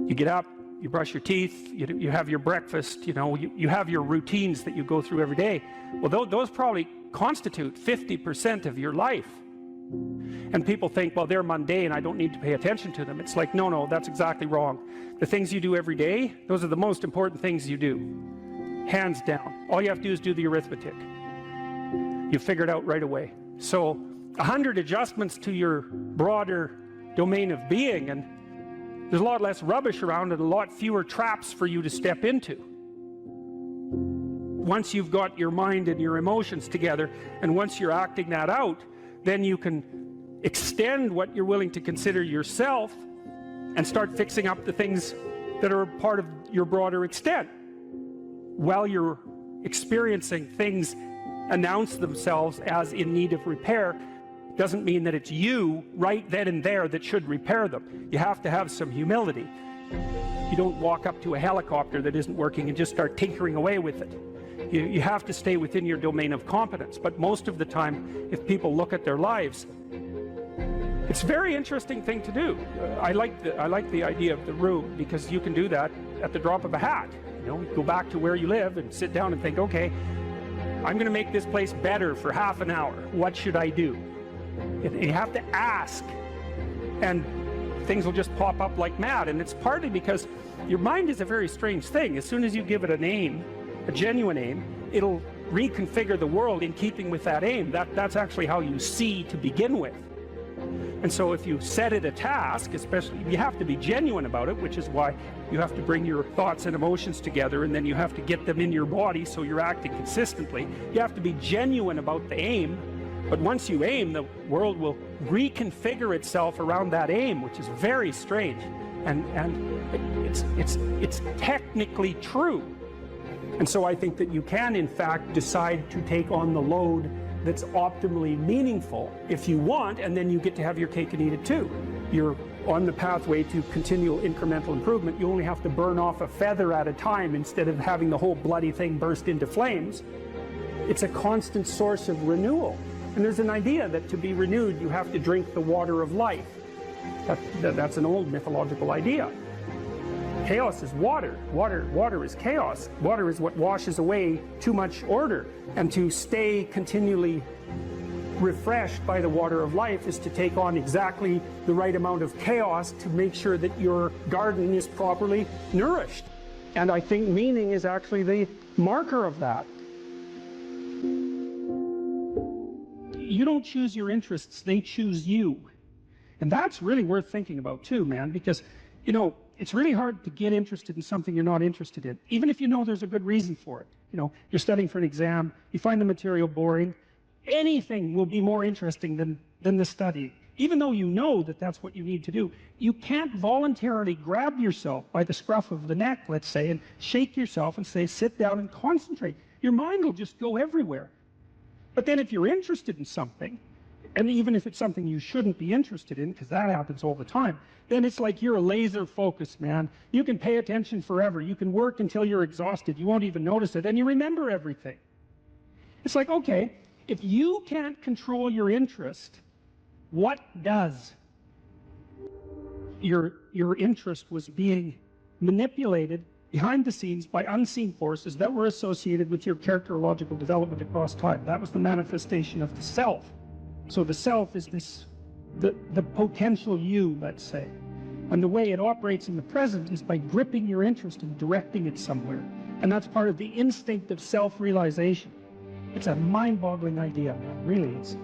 You get up, you brush your teeth, you have your breakfast, you have your routines that you go through every day. Well, those probably constitute 50% of your life. And people think, well, they're mundane, I don't need to pay attention to them. It's like, no, that's exactly wrong. The things you do every day, those are the most important things you do. Hands down. All you have to do is do the arithmetic. You figure it out right away. So 100 adjustments to your broader domain of being, and there's a lot less rubbish around and a lot fewer traps for you to step into. Once you've got your mind and your emotions together, and once you're acting that out, then you can extend what you're willing to consider yourself and start fixing up the things that are part of your broader extent while you're experiencing things announce themselves as in need of repair doesn't mean that it's you right then and there that should repair them. You have to have some humility. You don't walk up to a helicopter that isn't working and just start tinkering away with it. You have to stay within your domain of competence. But most of the time, if people look at their lives, it's a very interesting thing to do. I like the idea of the room, because you can do that at the drop of a hat. You know, go back to where you live and sit down and think, okay, I'm going to make this place better for half an hour. What should I do? And you have to ask, and things will just pop up like mad. And it's partly because your mind is a very strange thing. As soon as you give it a name, a genuine aim, it'll reconfigure the world in keeping with that aim. That's actually how you see to begin with. And so if you set it a task, especially, you have to be genuine about it, which is why you have to bring your thoughts and emotions together, and then you have to get them in your body so you're acting consistently. You have to be genuine about the aim, but once you aim, the world will reconfigure itself around that aim, which is very strange. And it's technically true. And so I think that you can, in fact, decide to take on the load that's optimally meaningful if you want, and then you get to have your cake and eat it too. You're on the pathway to continual incremental improvement. You only have to burn off a feather at a time instead of having the whole bloody thing burst into flames. It's a constant source of renewal. And there's an idea that to be renewed, you have to drink the water of life. That's an old mythological idea. Chaos is water. Water is chaos. Water is what washes away too much order. And to stay continually refreshed by the water of life is to take on exactly the right amount of chaos to make sure that your garden is properly nourished. And I think meaning is actually the marker of that. You don't choose your interests, they choose you. And that's really worth thinking about too, man, because, you know, it's really hard to get interested in something you're not interested in, even if you know there's a good reason for it. You know, you're studying for an exam, you find the material boring, anything will be more interesting than the study. Even though you know that that's what you need to do, you can't voluntarily grab yourself by the scruff of the neck, let's say, and shake yourself and say, sit down and concentrate. Your mind will just go everywhere. But then if you're interested in something, and even if it's something you shouldn't be interested in, because that happens all the time, then it's like you're a laser focused, man. You can pay attention forever. You can work until you're exhausted. You won't even notice it, and you remember everything. It's like, okay, if you can't control your interest, what does? Your interest was being manipulated behind the scenes by unseen forces that were associated with your characterological development across time. That was the manifestation of the self. So the self is this, the potential you, let's say. And the way it operates in the present is by gripping your interest and directing it somewhere. And that's part of the instinct of self-realization. It's a mind-boggling idea, really. It's,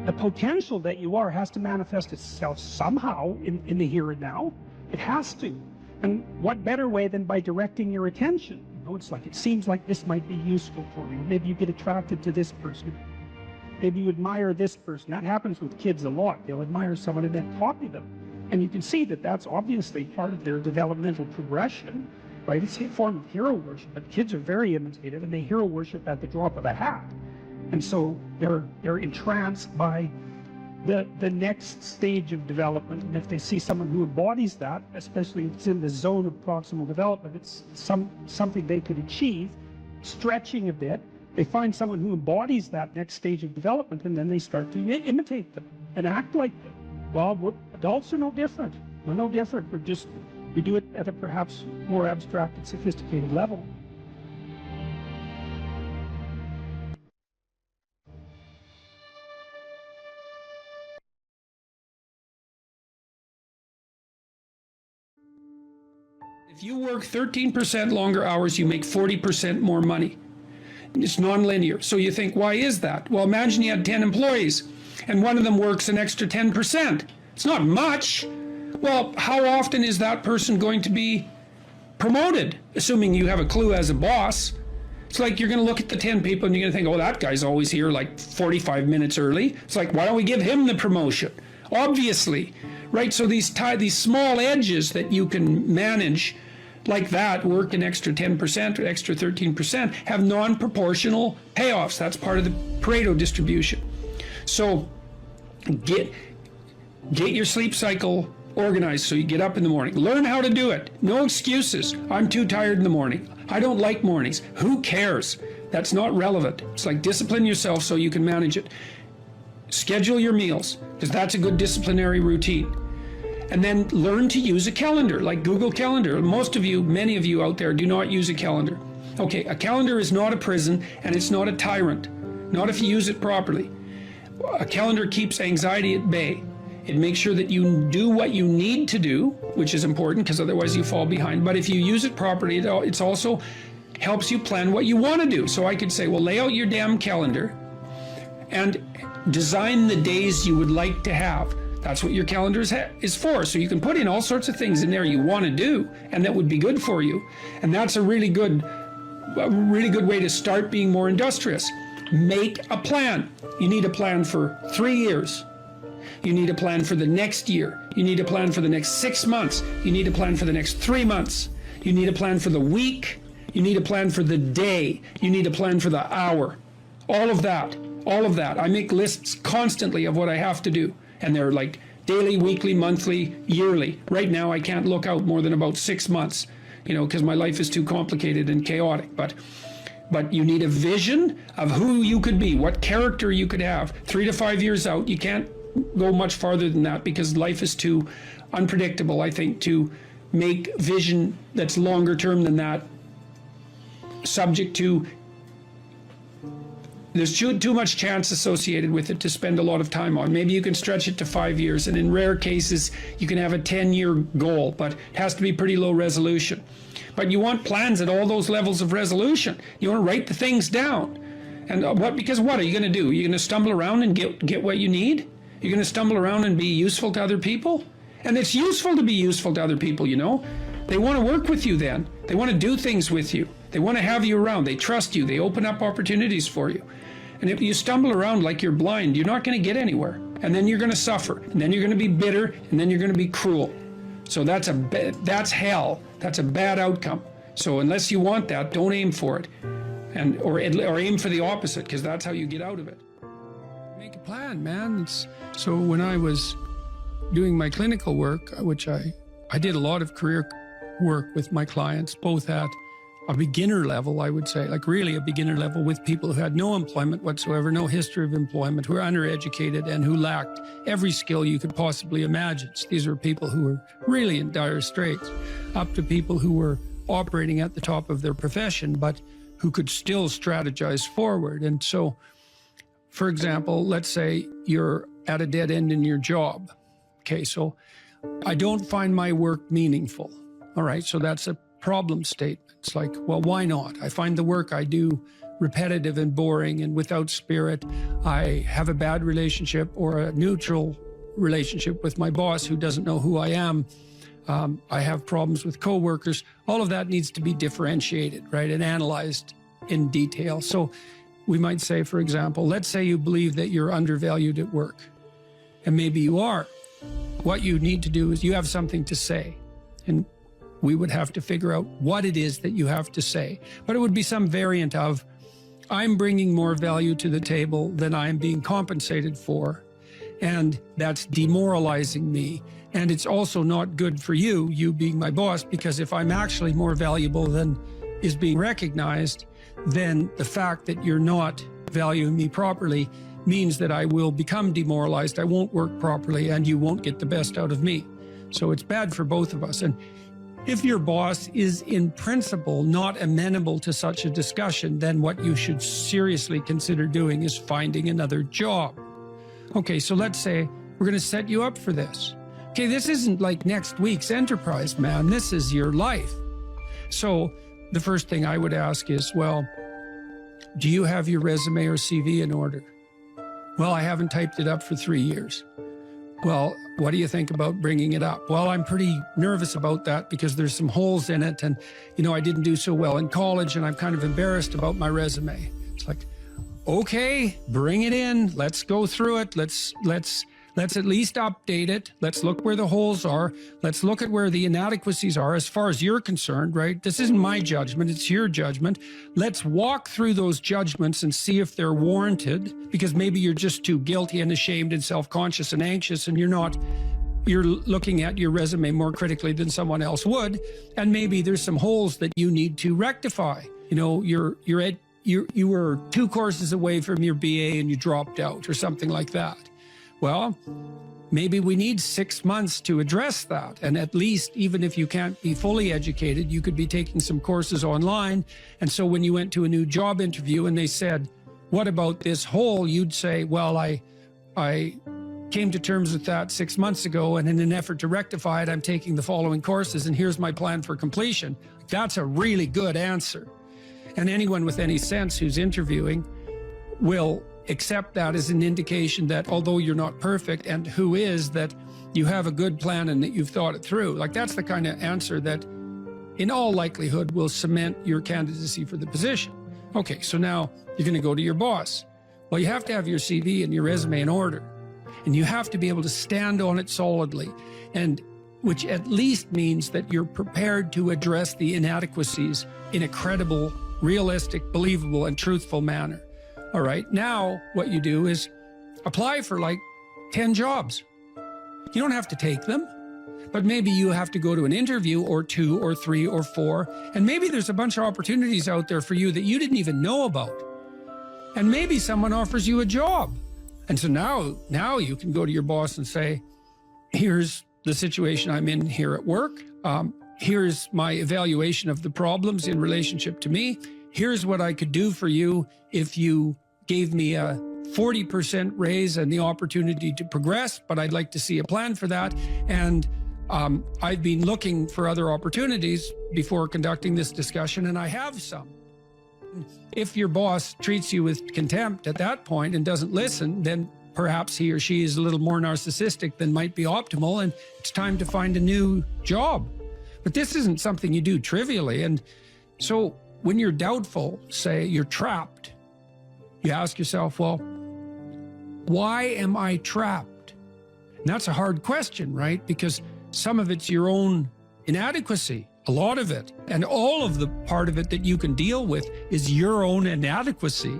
the potential that you are has to manifest itself somehow in the here and now. It has to. And what better way than by directing your attention? You know, it's like, it seems like this might be useful for you. Maybe you get attracted to this person. Maybe you admire this person. That happens with kids a lot. They'll admire someone and then copy them. And you can see that that's obviously part of their developmental progression, right? It's a form of hero worship, but kids are very imitative and they hero worship at the drop of a hat. And so they're entranced by the next stage of development. And if they see someone who embodies that, especially if it's in the zone of proximal development, it's something they could achieve, stretching a bit. They find someone who embodies that next stage of development, and then they start to imitate them and act like them. Well, adults are no different. We're no different. We do it at a perhaps more abstract and sophisticated level. If you work 13% longer hours, you make 40% more money. It's non-linear. So you think, why is that? Well, imagine you had 10 employees and one of them works an extra 10%. It's not much. Well, how often is that person going to be promoted, assuming you have a clue as a boss? It's like you're going to look at the 10 people and you're going to think, oh, that guy's always here like 45 minutes early. It's like, why don't we give him the promotion? Obviously, right? So these small edges that you can manage like that work an extra 10% or extra 13% have non-proportional payoffs. That's part of the Pareto distribution. So get your sleep cycle organized so you get up in the morning. Learn how to do it. No excuses. I'm too tired in the morning. I don't like mornings. Who cares? That's not relevant. It's like discipline yourself so you can manage it. Schedule your meals, because that's a good disciplinary routine. And then learn to use a calendar, like Google Calendar. Most of you, many of you out there, do not use a calendar. Okay, a calendar is not a prison, and it's not a tyrant. Not if you use it properly. A calendar keeps anxiety at bay. It makes sure that you do what you need to do, which is important, because otherwise you fall behind. But if you use it properly, it's also helps you plan what you want to do. So I could say, well, lay out your damn calendar and design the days you would like to have. That's what your calendar is for. So you can put in all sorts of things in there you want to do, and that would be good for you. And that's a really good way to start being more industrious. Make a plan. You need a plan for 3 years. You need a plan for the next year. You need a plan for the next 6 months. You need a plan for the next 3 months. You need a plan for the week. You need a plan for the day. You need a plan for the hour. All of that. All of that. I make lists constantly of what I have to do. And they're like daily, weekly, monthly, yearly. Right now, I can't look out more than about 6 months, because my life is too complicated and chaotic. But you need a vision of who you could be, what character you could have. 3 to 5 years out, you can't go much farther than that because life is too unpredictable, I think, to make vision that's longer term than that subject to. There's too much chance associated with it to spend a lot of time on. Maybe you can stretch it to 5 years, and in rare cases, you can have a 10-year goal, but it has to be pretty low resolution. But you want plans at all those levels of resolution. You want to write the things down. And because what are you going to do? You're going to stumble around and get what you need? You're going to stumble around and be useful to other people? And it's useful to be useful to other people, They want to work with you then. They want to do things with you. They want to have you around. They trust you. They open up opportunities for you. And if you stumble around like you're blind, you're not going to get anywhere. And then you're going to suffer. And then you're going to be bitter. And then you're going to be cruel. So that's hell. That's a bad outcome. So unless you want that, don't aim for it. Or aim for the opposite, because that's how you get out of it. Make a plan, man. So when I was doing my clinical work, which I did a lot of career work with my clients, both at a beginner level, I would say, like really a beginner level, with people who had no employment whatsoever, no history of employment, who were undereducated and who lacked every skill you could possibly imagine. So these were people who were really in dire straits, up to people who were operating at the top of their profession, but who could still strategize forward. And so, for example, let's say you're at a dead end in your job. Okay, so I don't find my work meaningful. All right, so that's a problem statement. It's like, well, why not? I find the work I do repetitive and boring and without spirit. I have a bad relationship or a neutral relationship with my boss who doesn't know who I am. I have problems with coworkers. All of that needs to be differentiated, right, and analyzed in detail. So we might say, for example, let's say you believe that you're undervalued at work, and maybe you are. What you need to do is you have something to say, and we would have to figure out what it is that you have to say. But it would be some variant of, I'm bringing more value to the table than I'm being compensated for, and that's demoralizing me. And it's also not good for you being my boss, because if I'm actually more valuable than is being recognized, then the fact that you're not valuing me properly means that I will become demoralized, I won't work properly, and you won't get the best out of me. So it's bad for both of us. And if your boss is in principle not amenable to such a discussion, then what you should seriously consider doing is finding another job. Okay, so let's say we're going to set you up for this. Okay, this isn't like next week's enterprise, man. This is your life. So the first thing I would ask is, well, do you have your resume or CV in order? Well, I haven't typed it up for 3 years. Well, what do you think about bringing it up? Well, I'm pretty nervous about that because there's some holes in it, and, I didn't do so well in college, and I'm kind of embarrassed about my resume. It's like, okay, bring it in. Let's go through it. Let's Let's at least update it. Let's look where the holes are. Let's look at where the inadequacies are as far as you're concerned, right? This isn't my judgment, it's your judgment. Let's walk through those judgments and see if they're warranted, because maybe you're just too guilty and ashamed and self-conscious and anxious, and you're looking at your resume more critically than someone else would, and maybe there's some holes that you need to rectify. You know, you were 2 courses away from your BA and you dropped out or something like that. Well, maybe we need 6 months to address that. And at least, even if you can't be fully educated, you could be taking some courses online. And so when you went to a new job interview and they said, what about this hole? You'd say, well, I came to terms with that 6 months ago, and in an effort to rectify it, I'm taking the following courses, and here's my plan for completion. That's a really good answer. And anyone with any sense who's interviewing will accept that as an indication that although you're not perfect, and who is, that you have a good plan and that you've thought it through. Like, that's the kind of answer that in all likelihood will cement your candidacy for the position. Okay, so now you're going to go to your boss. Well, you have to have your CV and your resume in order, and you have to be able to stand on it solidly, and which at least means that you're prepared to address the inadequacies in a credible, realistic, believable, and truthful manner. All right, now what you do is apply for like 10 jobs. You don't have to take them, but maybe you have to go to an interview or 2 or 3 or 4, and maybe there's a bunch of opportunities out there for you that you didn't even know about. And maybe someone offers you a job. And so now you can go to your boss and say, here's the situation I'm in here at work. Here's my evaluation of the problems in relationship to me. Here's what I could do for you if you gave me a 40% raise and the opportunity to progress, but I'd like to see a plan for that. And I've been looking for other opportunities before conducting this discussion, and I have some. If your boss treats you with contempt at that point and doesn't listen, then perhaps he or she is a little more narcissistic than might be optimal, and it's time to find a new job. But this isn't something you do trivially. And so when you're doubtful, say you're trapped, you ask yourself, well, why am I trapped? And that's a hard question, right? Because some of it's your own inadequacy, a lot of it. And all of the part of it that you can deal with is your own inadequacy.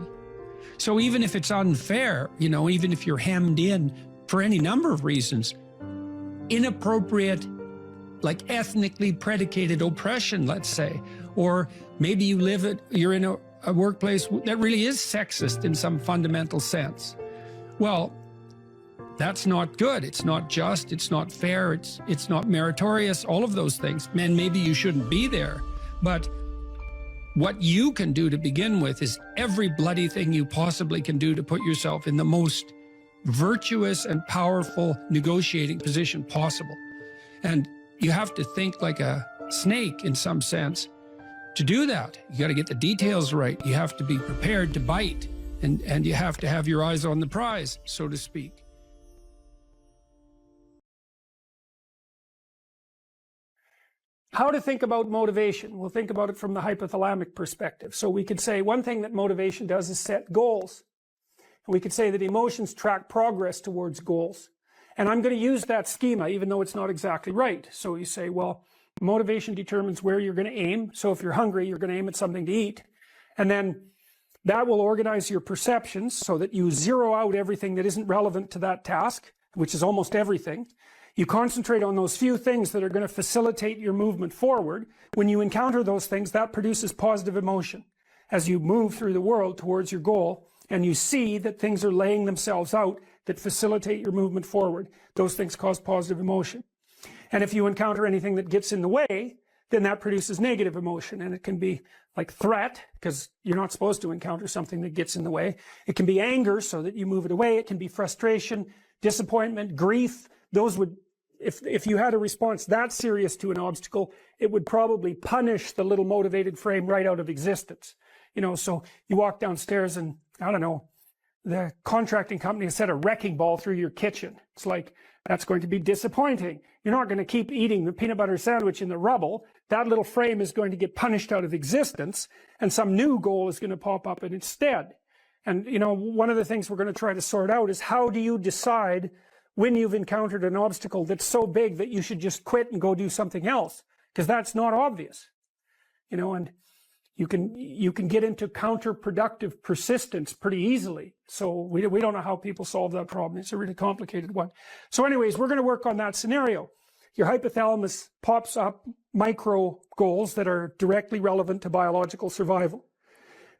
So even if it's unfair, you know, even if you're hemmed in for any number of reasons, inappropriate, like ethnically predicated oppression, let's say, or maybe you're in a workplace that really is sexist in some fundamental sense. Well, that's not good. It's not just, it's not fair, it's not meritorious, all of those things. And maybe you shouldn't be there. But what you can do to begin with is every bloody thing you possibly can do to put yourself in the most virtuous and powerful negotiating position possible. And you have to think like a snake in some sense. To do that, you got to get the details right. You have to be prepared to bite, and you have to have your eyes on the prize, so to speak. How to think about motivation? We'll think about it from the hypothalamic perspective. So we could say one thing that motivation does is set goals. And we could say that emotions track progress towards goals. And I'm going to use that schema, even though it's not exactly right. So you say, well, motivation determines where you're going to aim. So if you're hungry, you're going to aim at something to eat. And then that will organize your perceptions so that you zero out everything that isn't relevant to that task, which is almost everything. You concentrate on those few things that are going to facilitate your movement forward. When you encounter those things, that produces positive emotion as you move through the world towards your goal, and you see that things are laying themselves out that facilitate your movement forward. Those things cause positive emotion. And if you encounter anything that gets in the way, then that produces negative emotion. And it can be like threat, because you're not supposed to encounter something that gets in the way. It can be anger, so that you move it away. It can be frustration, disappointment, grief. Those would, if you had a response that serious to an obstacle, it would probably punish the little motivated frame right out of existence. You know, so you walk downstairs and, I don't know, the contracting company has set a wrecking ball through your kitchen. It's like, that's going to be disappointing. You're not going to keep eating the peanut butter sandwich in the rubble. That little frame is going to get punished out of existence, and some new goal is going to pop up instead. And, you know, one of the things we're going to try to sort out is, how do you decide when you've encountered an obstacle that's so big that you should just quit and go do something else, because that's not obvious, you know. And you can get into counterproductive persistence pretty easily. So we don't know how people solve that problem. It's a really complicated one. So anyways, we're going to work on that scenario. Your hypothalamus pops up micro goals that are directly relevant to biological survival.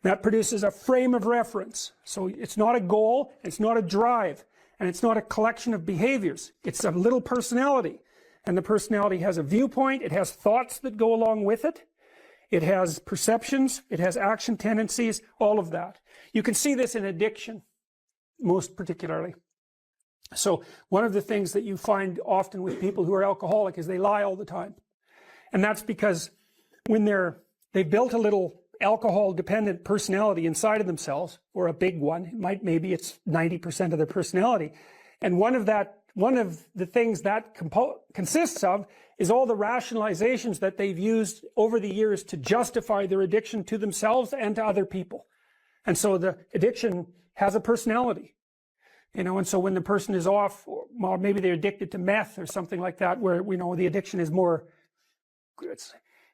That produces a frame of reference. So it's not a goal, it's not a drive, and it's not a collection of behaviors. It's a little personality. And the personality has a viewpoint, it has thoughts that go along with it, it has perceptions, it has action tendencies, all of that. You can see this in addiction, most particularly. So one of the things that you find often with people who are alcoholic is they lie all the time. And that's because when they've built a little alcohol-dependent personality inside of themselves, or a big one, maybe it's 90% of their personality, and one of the things that consists of is all the rationalizations that they've used over the years to justify their addiction to themselves and to other people. And so the addiction has a personality, you know. And so when the person is off, or maybe they're addicted to meth or something like that, where, you know, the addiction is more,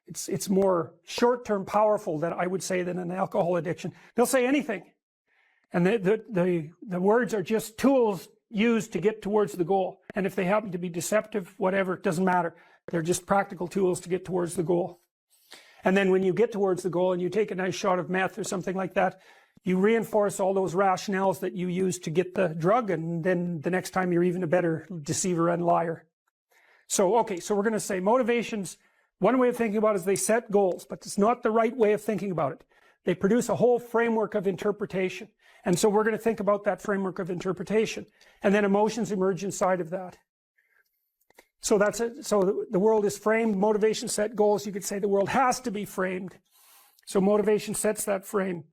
it's more short-term powerful, than I would say, than an alcohol addiction. They'll say anything, and the words are just tools used to get towards the goal. And if they happen to be deceptive, whatever, it doesn't matter. They're just practical tools to get towards the goal. And then when you get towards the goal and you take a nice shot of meth or something like that, you reinforce all those rationales that you used to get the drug, and then the next time you're even a better deceiver and liar. So, okay, so we're going to say motivations, one way of thinking about it is they set goals, but it's not the right way of thinking about it. They produce a whole framework of interpretation. And so we're going to think about that framework of interpretation. And then emotions emerge inside of that. So that's it. So the world is framed, motivation set goals. You could say the world has to be framed. So motivation sets that frame,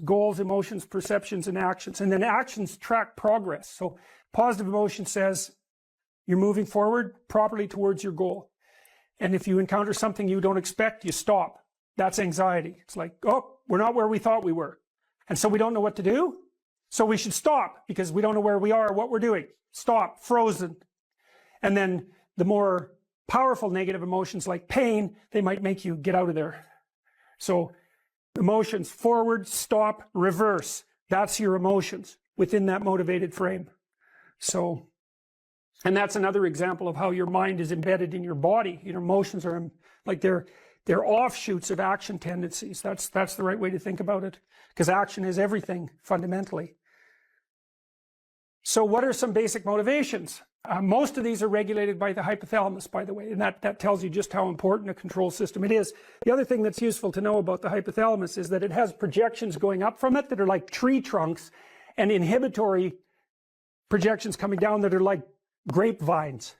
goals, emotions, perceptions, and actions. And then actions track progress. So positive emotion says you're moving forward properly towards your goal. And if you encounter something you don't expect, you stop. That's anxiety. It's like, oh, we're not where we thought we were. And so we don't know what to do. So we should stop, because we don't know where we are or what we're doing. Stop, frozen. And then the more powerful negative emotions like pain, they might make you get out of there. So emotions, forward, stop, reverse. That's your emotions within that motivated frame. So, and that's another example of how your mind is embedded in your body. Your emotions are like they're offshoots of action tendencies. That's the right way to think about it, because action is everything fundamentally. So what are some basic motivations? Most of these are regulated by the hypothalamus, by the way, and that tells you just how important a control system it is. The other thing that's useful to know about the hypothalamus is that it has projections going up from it that are like tree trunks, and inhibitory projections coming down that are like grapevines.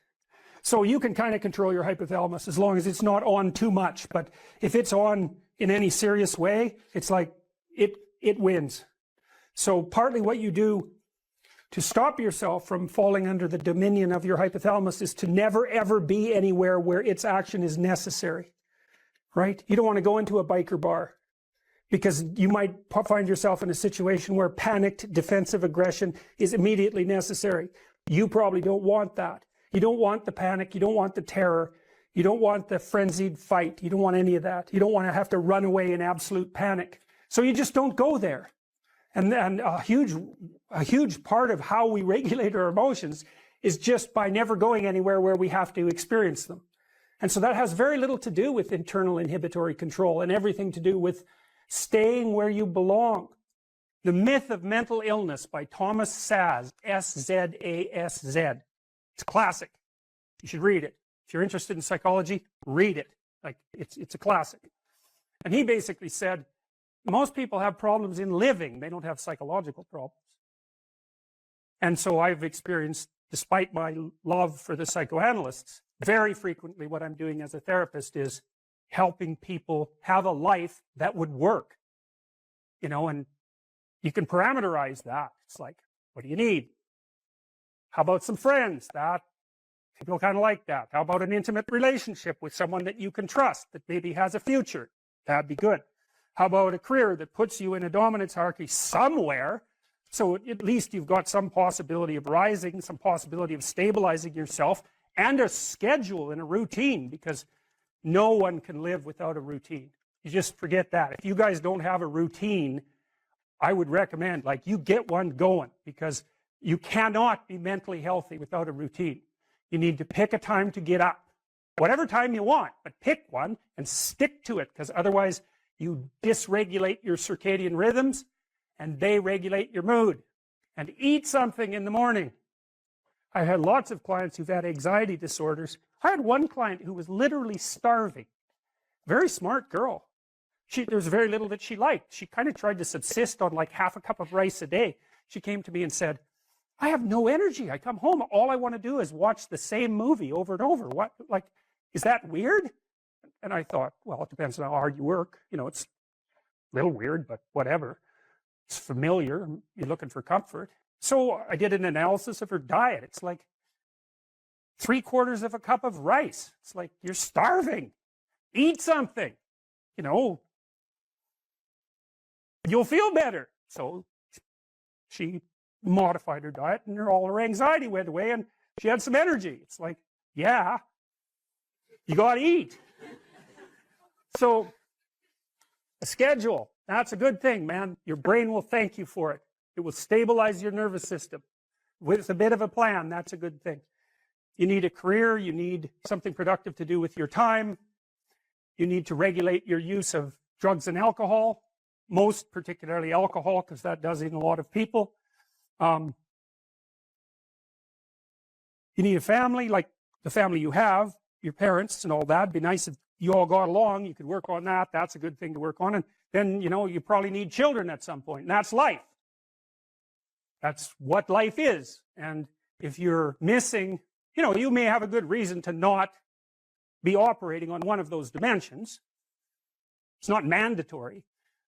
So you can kind of control your hypothalamus as long as it's not on too much. But if it's on in any serious way, it's like it wins. So partly what you do to stop yourself from falling under the dominion of your hypothalamus is to never ever be anywhere where its action is necessary, right? You don't want to go into a biker bar, because you might find yourself in a situation where panicked defensive aggression is immediately necessary. You probably don't want that. You don't want the panic, you don't want the terror, you don't want the frenzied fight, you don't want any of that. You don't want to have to run away in absolute panic. So you just don't go there. And a huge part of how we regulate our emotions is just by never going anywhere where we have to experience them. And so that has very little to do with internal inhibitory control and everything to do with staying where you belong. The Myth of Mental Illness by Thomas Szasz, S-Z-A-S-Z. It's a classic. You should read it. If you're interested in psychology, read it. Like, it's a classic. And he basically said, most people have problems in living. They don't have psychological problems. And so I've experienced, despite my love for the psychoanalysts, very frequently what I'm doing as a therapist is helping people have a life that would work. You know, and you can parameterize that. It's like, what do you need? How about some friends? That people kind of like that. How about an intimate relationship with someone that you can trust, that maybe has a future? That'd be good. How about a career that puts you in a dominance hierarchy somewhere So at least you've got some possibility of rising, some possibility of stabilizing yourself, and a schedule and a routine, because no one can live without a routine. You just forget that. If you guys don't have a routine, I would recommend, like, you get one going, because you cannot be mentally healthy without a routine. You need to pick a time to get up, whatever time you want, but pick one and stick to it, because otherwise you dysregulate your circadian rhythms and they regulate your mood. And eat something in the morning. I've had lots of clients who've had anxiety disorders. I had one client who was literally starving. Very smart girl. There was very little that she liked. She kind of tried to subsist on like half a cup of rice a day. She came to me and said, I have no energy. I come home, all I want to do is watch the same movie over and over. What, like, is that weird? And I thought, well, it depends on how hard you work. You know, it's a little weird, but whatever. It's familiar. You're looking for comfort. So I did an analysis of her diet. It's like 3/4 of a cup of rice. It's like, you're starving. Eat something. You know, you'll feel better. So she modified her diet, and all her anxiety went away, and she had some energy. It's like, yeah, you got to eat. So a schedule, that's a good thing, man. Your brain will thank you for it. It will stabilize your nervous system. With a bit of a plan, that's a good thing. You need a career. You need something productive to do with your time. You need to regulate your use of drugs and alcohol, most particularly alcohol, because that does in a lot of people. You need a family, like the family you have, your parents and all that. It'd be nice if you all got along. You could work on that. That's a good thing to work on. And then, you know, you probably need children at some point. And that's life. That's what life is. And if you're missing, you know, you may have a good reason to not be operating on one of those dimensions. It's not mandatory.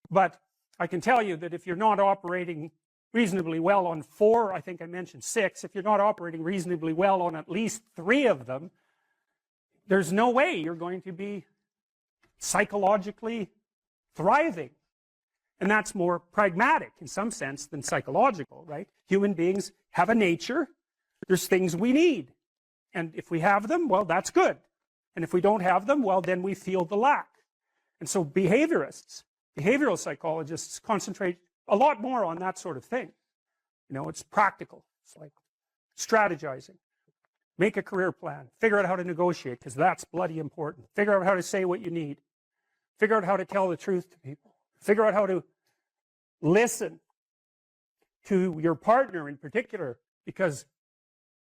But I can tell you that if you're not operating reasonably well on 4, I think I mentioned 6, if you're not operating reasonably well on at least 3 of them, there's no way you're going to be psychologically thriving. And that's more pragmatic in some sense than psychological, right? Human beings have a nature. There's things we need. And if we have them, well, that's good. And if we don't have them, well, then we feel the lack. And so behaviorists, behavioral psychologists concentrate a lot more on that sort of thing. You know, it's practical. It's like strategizing. Make a career plan. Figure out how to negotiate, because that's bloody important. Figure out how to say what you need. Figure out how to tell the truth to people. Figure out how to listen to your partner in particular, because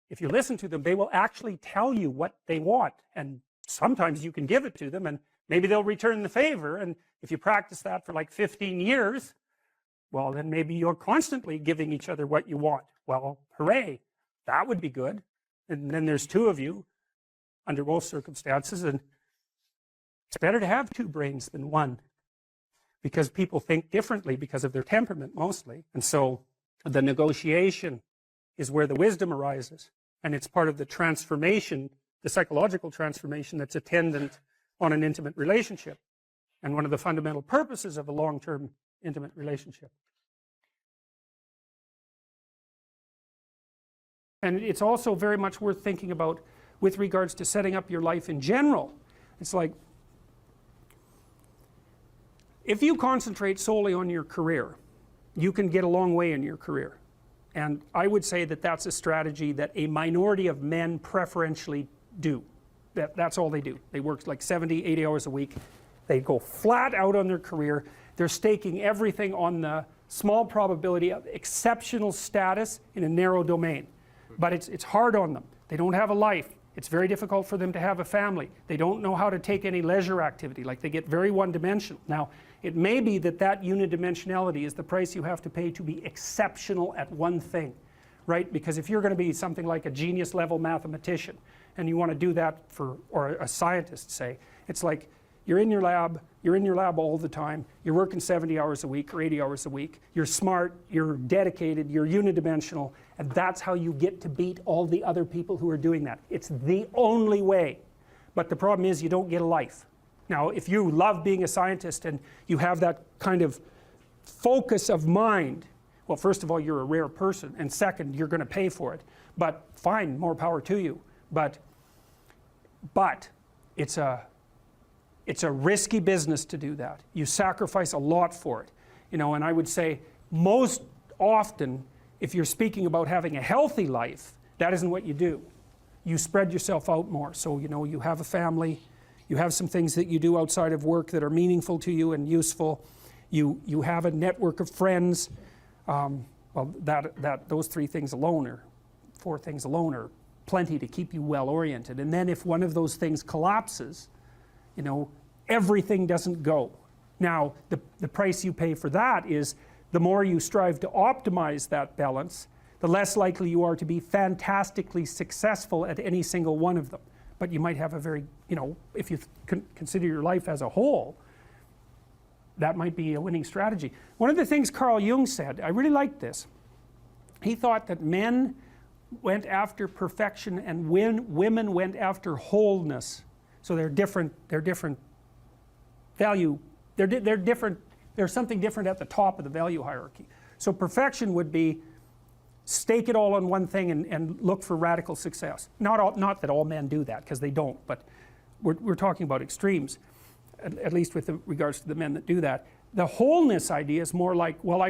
if you listen to them, they will actually tell you what they want. And sometimes you can give it to them, and maybe they'll return the favor. And if you practice that for like 15 years, well, then maybe you're constantly giving each other what you want. Well, hooray, that would be good. And then there's 2 of you under most circumstances, and it's better to have 2 brains than 1, because people think differently because of their temperament mostly. And so the negotiation is where the wisdom arises, and it's part of the transformation, the psychological transformation that's attendant on an intimate relationship, and one of the fundamental purposes of a long-term intimate relationship. And it's also very much worth thinking about with regards to setting up your life in general. It's like, if you concentrate solely on your career, you can get a long way in your career. And I would say that that's a strategy that a minority of men preferentially do. That's all they do. They work like 70, 80 hours a week. They go flat out on their career. They're staking everything on the small probability of exceptional status in a narrow domain. But it's hard on them. They don't have a life. It's very difficult for them to have a family. They don't know how to take any leisure activity. Like, they get very one-dimensional. Now, it may be that that unidimensionality is the price you have to pay to be exceptional at one thing, right? Because if you're going to be something like a genius-level mathematician, and you want to do that for, or a scientist, say, it's like, you're in your lab all the time, you're working 70 hours a week or 80 hours a week, you're smart, you're dedicated, you're unidimensional, and that's how you get to beat all the other people who are doing that. It's the only way. But the problem is you don't get a life. Now, if you love being a scientist and you have that kind of focus of mind well, first of all, you're a rare person, and second, you're going to pay for it. But fine, more power to you. But it's a risky business to do that. You sacrifice a lot for it. You know, and I would say most often, if you're speaking about having a healthy life, that isn't what you do. You spread yourself out more. So, you know, you have a family, you have some things that you do outside of work that are meaningful to you and useful. You have a network of friends. Well, those 3 things alone, or 4 things alone, are plenty to keep you well oriented. And then if one of those things collapses, you know, everything doesn't go. Now, the price you pay for that is the more you strive to optimize that balance, the less likely you are to be fantastically successful at any single one of them. But you might have a very, you know, if you consider your life as a whole, that might be a winning strategy. One of the things Carl Jung said, I really liked this. He thought that men went after perfection and women went after wholeness. So they're different value, they're different, there's something different at the top of the value hierarchy. So perfection would be stake it all on one thing and look for radical success. Not that all men do that, because they don't, but we're talking about extremes, at least with regards to the men that do that. The wholeness idea is more like, well,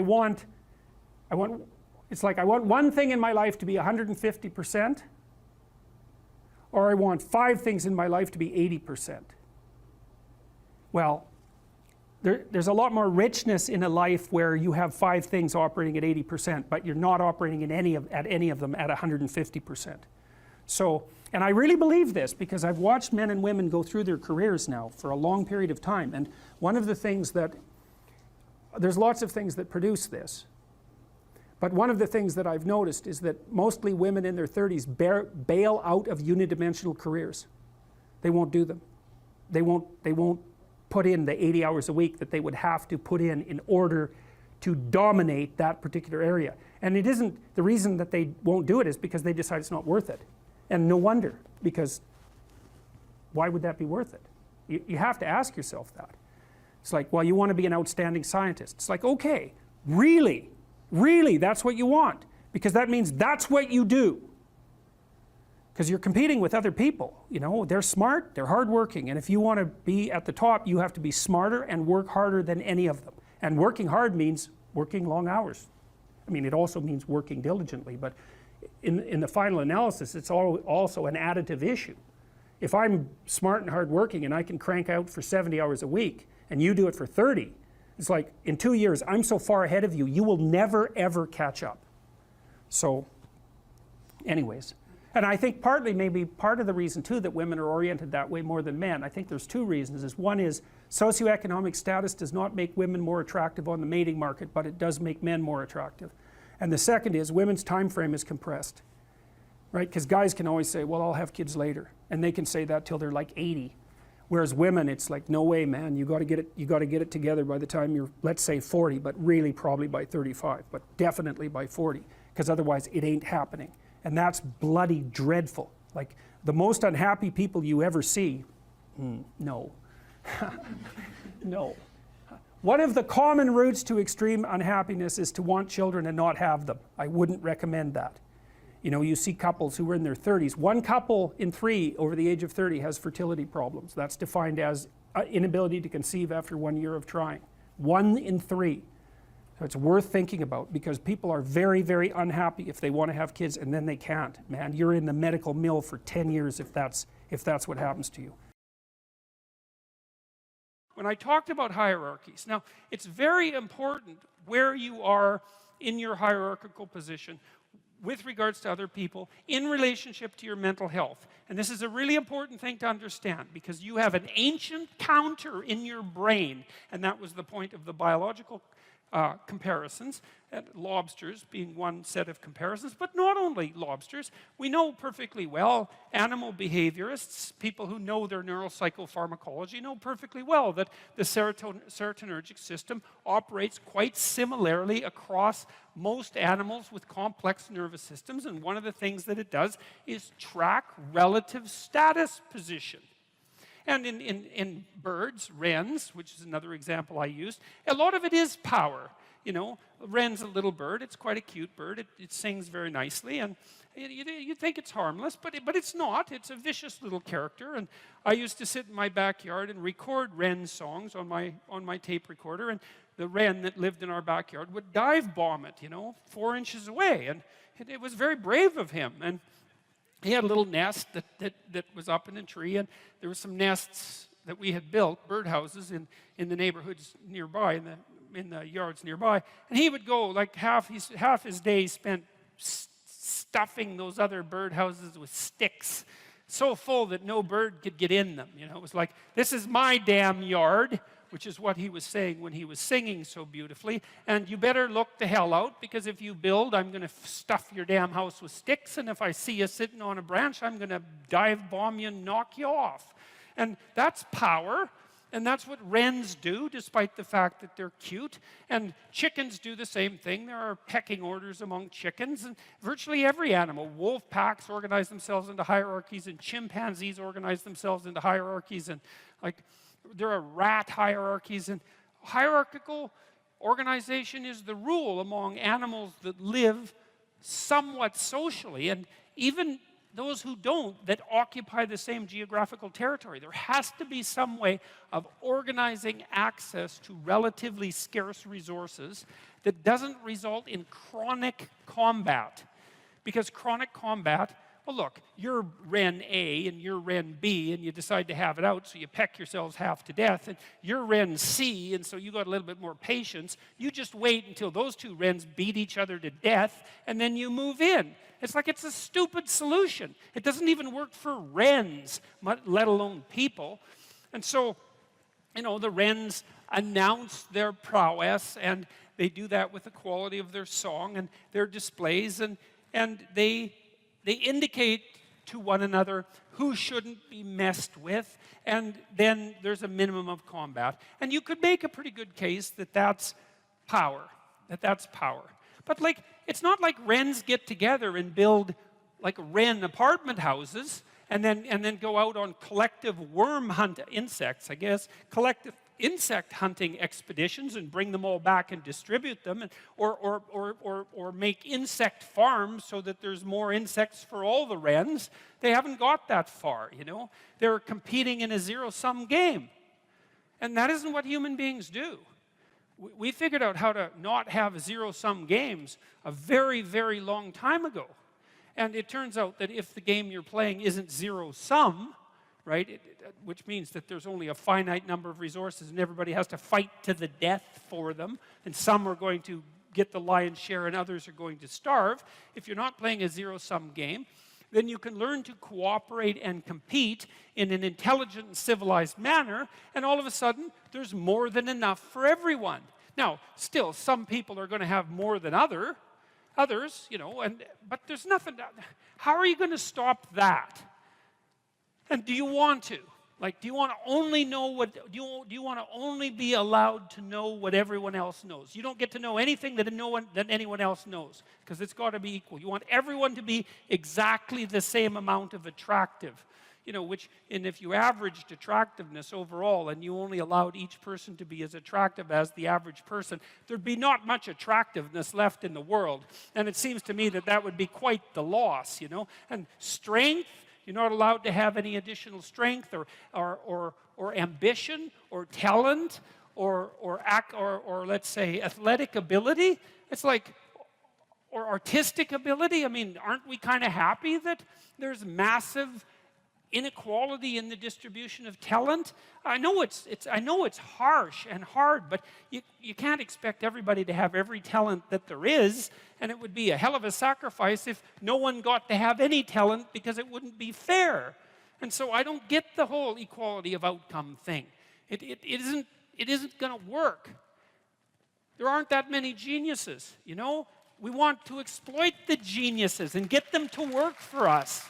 it's like I want one thing in my life to be 150%, or I want 5 things in my life to be 80%. Well, there's a lot more richness in a life where you have 5 things operating at 80%, but you're not operating at any of them at 150%. So, and I really believe this because I've watched men and women go through their careers now for a long period of time, and one of the things that, there's lots of things that produce this, but one of the things that I've noticed is that mostly women in their 30s bail out of unidimensional careers. They won't do them. They won't put in the 80 hours a week that they would have to put in order to dominate that particular area. And it isn't, the reason that they won't do it is because they decide it's not worth it. And no wonder, because why would that be worth it? You have to ask yourself that. It's like, well, you want to be an outstanding scientist. It's like, okay, really, that's what you want, because that means that's what you do. Because you're competing with other people, you know, they're smart, they're hardworking, and if you want to be at the top, you have to be smarter and work harder than any of them. And working hard means working long hours. I mean, it also means working diligently, but in the final analysis, it's also an additive issue. If I'm smart and hardworking and I can crank out for 70 hours a week, and you do it for 30, it's like, in 2 years, I'm so far ahead of you, you will never ever catch up. So, anyways. And I think partly, maybe part of the reason too that women are oriented that way more than men, I think there's 2 reasons. One is socioeconomic status does not make women more attractive on the mating market, but it does make men more attractive. And the second is women's time frame is compressed, right? Because guys can always say, well, I'll have kids later, and they can say that till they're like 80. Whereas women, it's like, no way, man, you got to get it together by the time you're, let's say 40, but really probably by 35, but definitely by 40, because otherwise it ain't happening. And that's bloody dreadful. Like, the most unhappy people you ever see, no. No. One of the common routes to extreme unhappiness is to want children and not have them. I wouldn't recommend that. You know, you see couples who are in their 30s. 1 couple in 3 over the age of 30 has fertility problems. That's defined as inability to conceive after 1 year of trying. 1 in 3. So it's worth thinking about, because people are very, very unhappy if they want to have kids and then they can't. Man, you're in the medical mill for 10 years if that's what happens to you. When I talked about hierarchies, now it's very important where you are in your hierarchical position with regards to other people in relationship to your mental health. And this is a really important thing to understand, because you have an ancient counter in your brain, and that was the point of the biological comparisons, lobsters being one set of comparisons, but not only lobsters. We know perfectly well, animal behaviorists, people who know their neuropsychopharmacology, know perfectly well that the serotonergic system operates quite similarly across most animals with complex nervous systems, and one of the things that it does is track relative status position. And in birds, wrens, which is another example I used, a lot of it is power. You know, wren's a little bird. It's quite a cute bird. It sings very nicely, and you think it's harmless, but it's not. It's a vicious little character. And I used to sit in my backyard and record wren songs on my tape recorder, and the wren that lived in our backyard would dive bomb it, 4 inches away, and it was very brave of him. And he had a little nest that was up in a tree, and there were some nests that we had built, birdhouses, in the neighborhoods nearby, in the yards nearby. And he would go, like half his day spent stuffing those other birdhouses with sticks, so full that no bird could get in them. It was like, this is my damn yard, which is what he was saying when he was singing so beautifully. And you better look the hell out, because if you build, I'm going to stuff your damn house with sticks, and if I see you sitting on a branch, I'm going to dive bomb you and knock you off. And that's power, and that's what wrens do, despite the fact that they're cute. And chickens do the same thing. There are pecking orders among chickens, and virtually every animal. Wolf packs organize themselves into hierarchies, and chimpanzees organize themselves into hierarchies, and there are rat hierarchies, and hierarchical organization is the rule among animals that live somewhat socially, and even those who don't, that occupy the same geographical territory. There has to be some way of organizing access to relatively scarce resources that doesn't result in chronic combat. Because chronic combat, well, look, you're Wren A and you're Wren B, and you decide to have it out, so you peck yourselves half to death, and you're Wren C, and so you got a little bit more patience. You just wait until those two wrens beat each other to death, and then you move in. It's like it's a stupid solution. It doesn't even work for wrens, let alone people. And so, the wrens announce their prowess, and they do that with the quality of their song and their displays, and they indicate to one another who shouldn't be messed with, and then there's a minimum of combat. And you could make a pretty good case that that's power, But it's not like wrens get together and build like wren apartment houses and then go out on collective worm hunt insects, collective insect hunting expeditions and bring them all back and distribute them, or make insect farms so that there's more insects for all the wrens. They haven't got that far, They're competing in a zero-sum game. And that isn't what human beings do. We figured out how to not have zero-sum games a very, very long time ago. And it turns out that if the game you're playing isn't zero-sum, right, which means that there's only a finite number of resources and everybody has to fight to the death for them, and some are going to get the lion's share and others are going to starve. If you're not playing a zero-sum game, then you can learn to cooperate and compete in an intelligent and civilized manner, and all of a sudden, there's more than enough for everyone. Now, still, some people are going to have more than others, but there's nothing. How are you going to stop that? And do you want to? Do you want to only know what? Do you want to only be allowed to know what everyone else knows? You don't get to know anything that anyone else knows, because it's got to be equal. You want everyone to be exactly the same amount of attractive, and if you averaged attractiveness overall and you only allowed each person to be as attractive as the average person, there'd be not much attractiveness left in the world. And it seems to me that would be quite the loss, And strength. You're not allowed to have any additional strength or ambition or talent or let's say athletic ability. It's like, or artistic ability. I mean, aren't we kind of happy that there's massive inequality in the distribution of talent? I know it's harsh and hard, but you can't expect everybody to have every talent that there is, and it would be a hell of a sacrifice if no one got to have any talent, because it wouldn't be fair. And so I don't get the whole equality of outcome thing. It isn't going to work. There aren't that many geniuses, We want to exploit the geniuses and get them to work for us.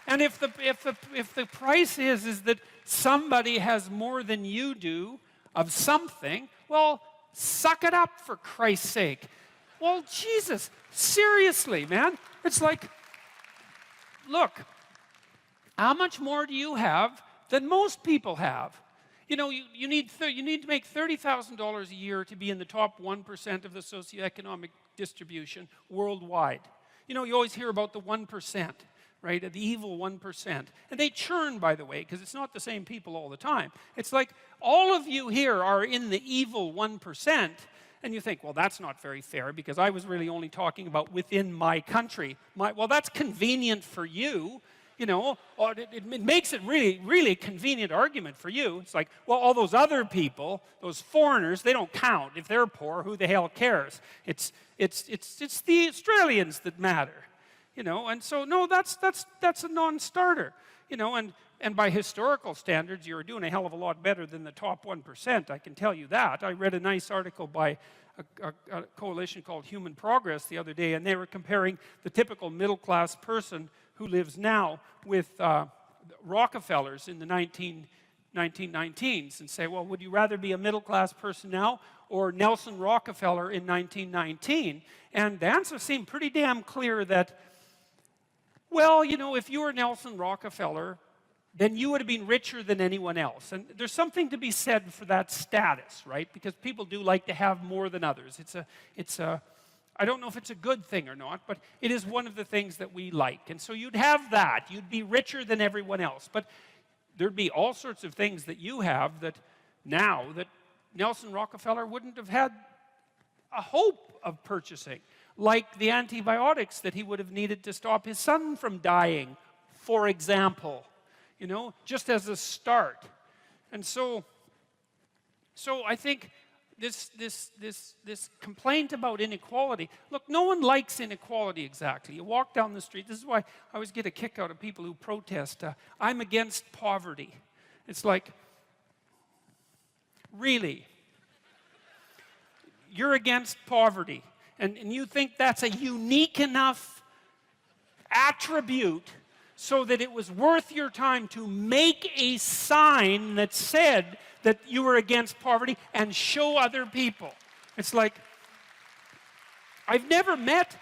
And if the price is that somebody has more than you do of something, well, suck it up, for Christ's sake. Well, Jesus, seriously, man. It's like, look, How much more do you have than most people have? You know, you need to make $30,000 a year to be in the top 1% of the socioeconomic distribution worldwide. You know, you always hear about the 1%, right? The evil 1%. And they churn, by the way, because it's not the same people all the time. It's like all of you here are in the evil 1%, and you think, well, that's not very fair because I was really only talking about within my country. Well, that's convenient for you. You know, it makes it really, really convenient argument for you. It's like, well, all those other people, those foreigners, they don't count. If they're poor, who the hell cares? It's the Australians that matter. You know, and so no, that's a non-starter. You know, and by historical standards, you're doing a hell of a lot better than the top 1%. I can tell you that. I read a nice article by a coalition called Human Progress the other day, and they were comparing the typical middle-class person who lives now with Rockefellers in the 1919s, and say, well, would you rather be a middle-class person now or Nelson Rockefeller in 1919? And the answer seemed pretty damn clear that, well, you know, if you were Nelson Rockefeller, then you would have been richer than anyone else. And there's something to be said for that status, right? Because people do like to have more than others. I don't know if it's a good thing or not, but it is one of the things that we like. And so you'd have that. You'd be richer than everyone else. But there'd be all sorts of things that you have that now that Nelson Rockefeller wouldn't have had a hope of purchasing, like the antibiotics that he would have needed to stop his son from dying, for example, you know, just as a start. And so I think this complaint about inequality, look, no one likes inequality exactly. You walk down the street, this is why I always get a kick out of people who protest, I'm against poverty. It's like, really? You're against poverty, and you think that's a unique enough attribute so that it was worth your time to make a sign that said that you were against poverty and show other people. It's like, I've never met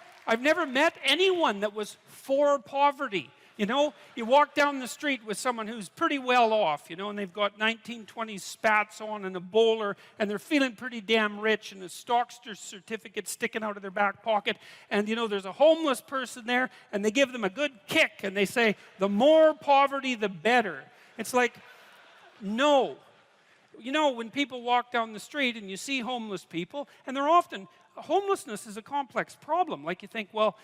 anyone that was for poverty. You know, you walk down the street with someone who's pretty well off, you know, and they've got 1920s spats on and a bowler, and they're feeling pretty damn rich, and a Stockster certificate sticking out of their back pocket, and, you know, there's a homeless person there, and they give them a good kick, and they say, the more poverty, the better. It's like, no. You know, when people walk down the street and you see homeless people, and they're often, homelessness is a complex problem. Like you think, well,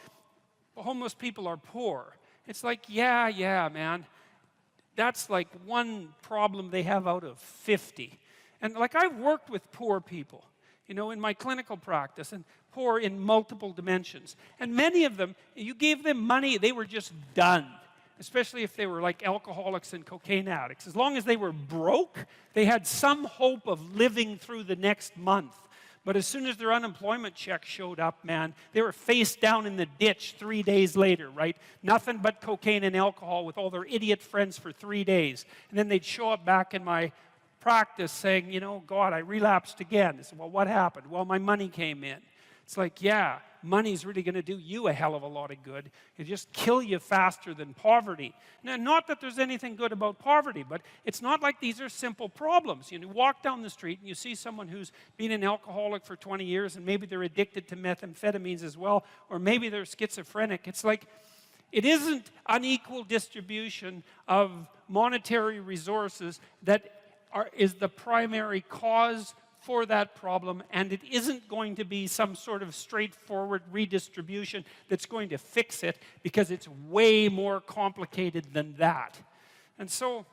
homeless people are poor. It's like, yeah, man. That's like one problem they have out of 50. And like I've worked with poor people, you know, in my clinical practice, and poor in multiple dimensions. And many of them, you gave them money, they were just done. Especially if they were like alcoholics and cocaine addicts. As long as they were broke, they had some hope of living through the next month. But as soon as their unemployment check showed up, man, they were face down in the ditch 3 days later, right? Nothing but cocaine and alcohol with all their idiot friends for 3 days. And then they'd show up back in my practice saying, you know, God, I relapsed again. I said, well, what happened? Well, my money came in. It's like, yeah, money's really going to do you a hell of a lot of good. It'll just kill you faster than poverty. Now, not that there's anything good about poverty, but it's not like these are simple problems. You know, you walk down the street and you see someone who's been an alcoholic for 20 years and maybe they're addicted to methamphetamines as well, or maybe they're schizophrenic. It's like, it isn't unequal distribution of monetary resources that is the primary cause for that problem, and it isn't going to be some sort of straightforward redistribution that's going to fix it, because it's way more complicated than that. And so,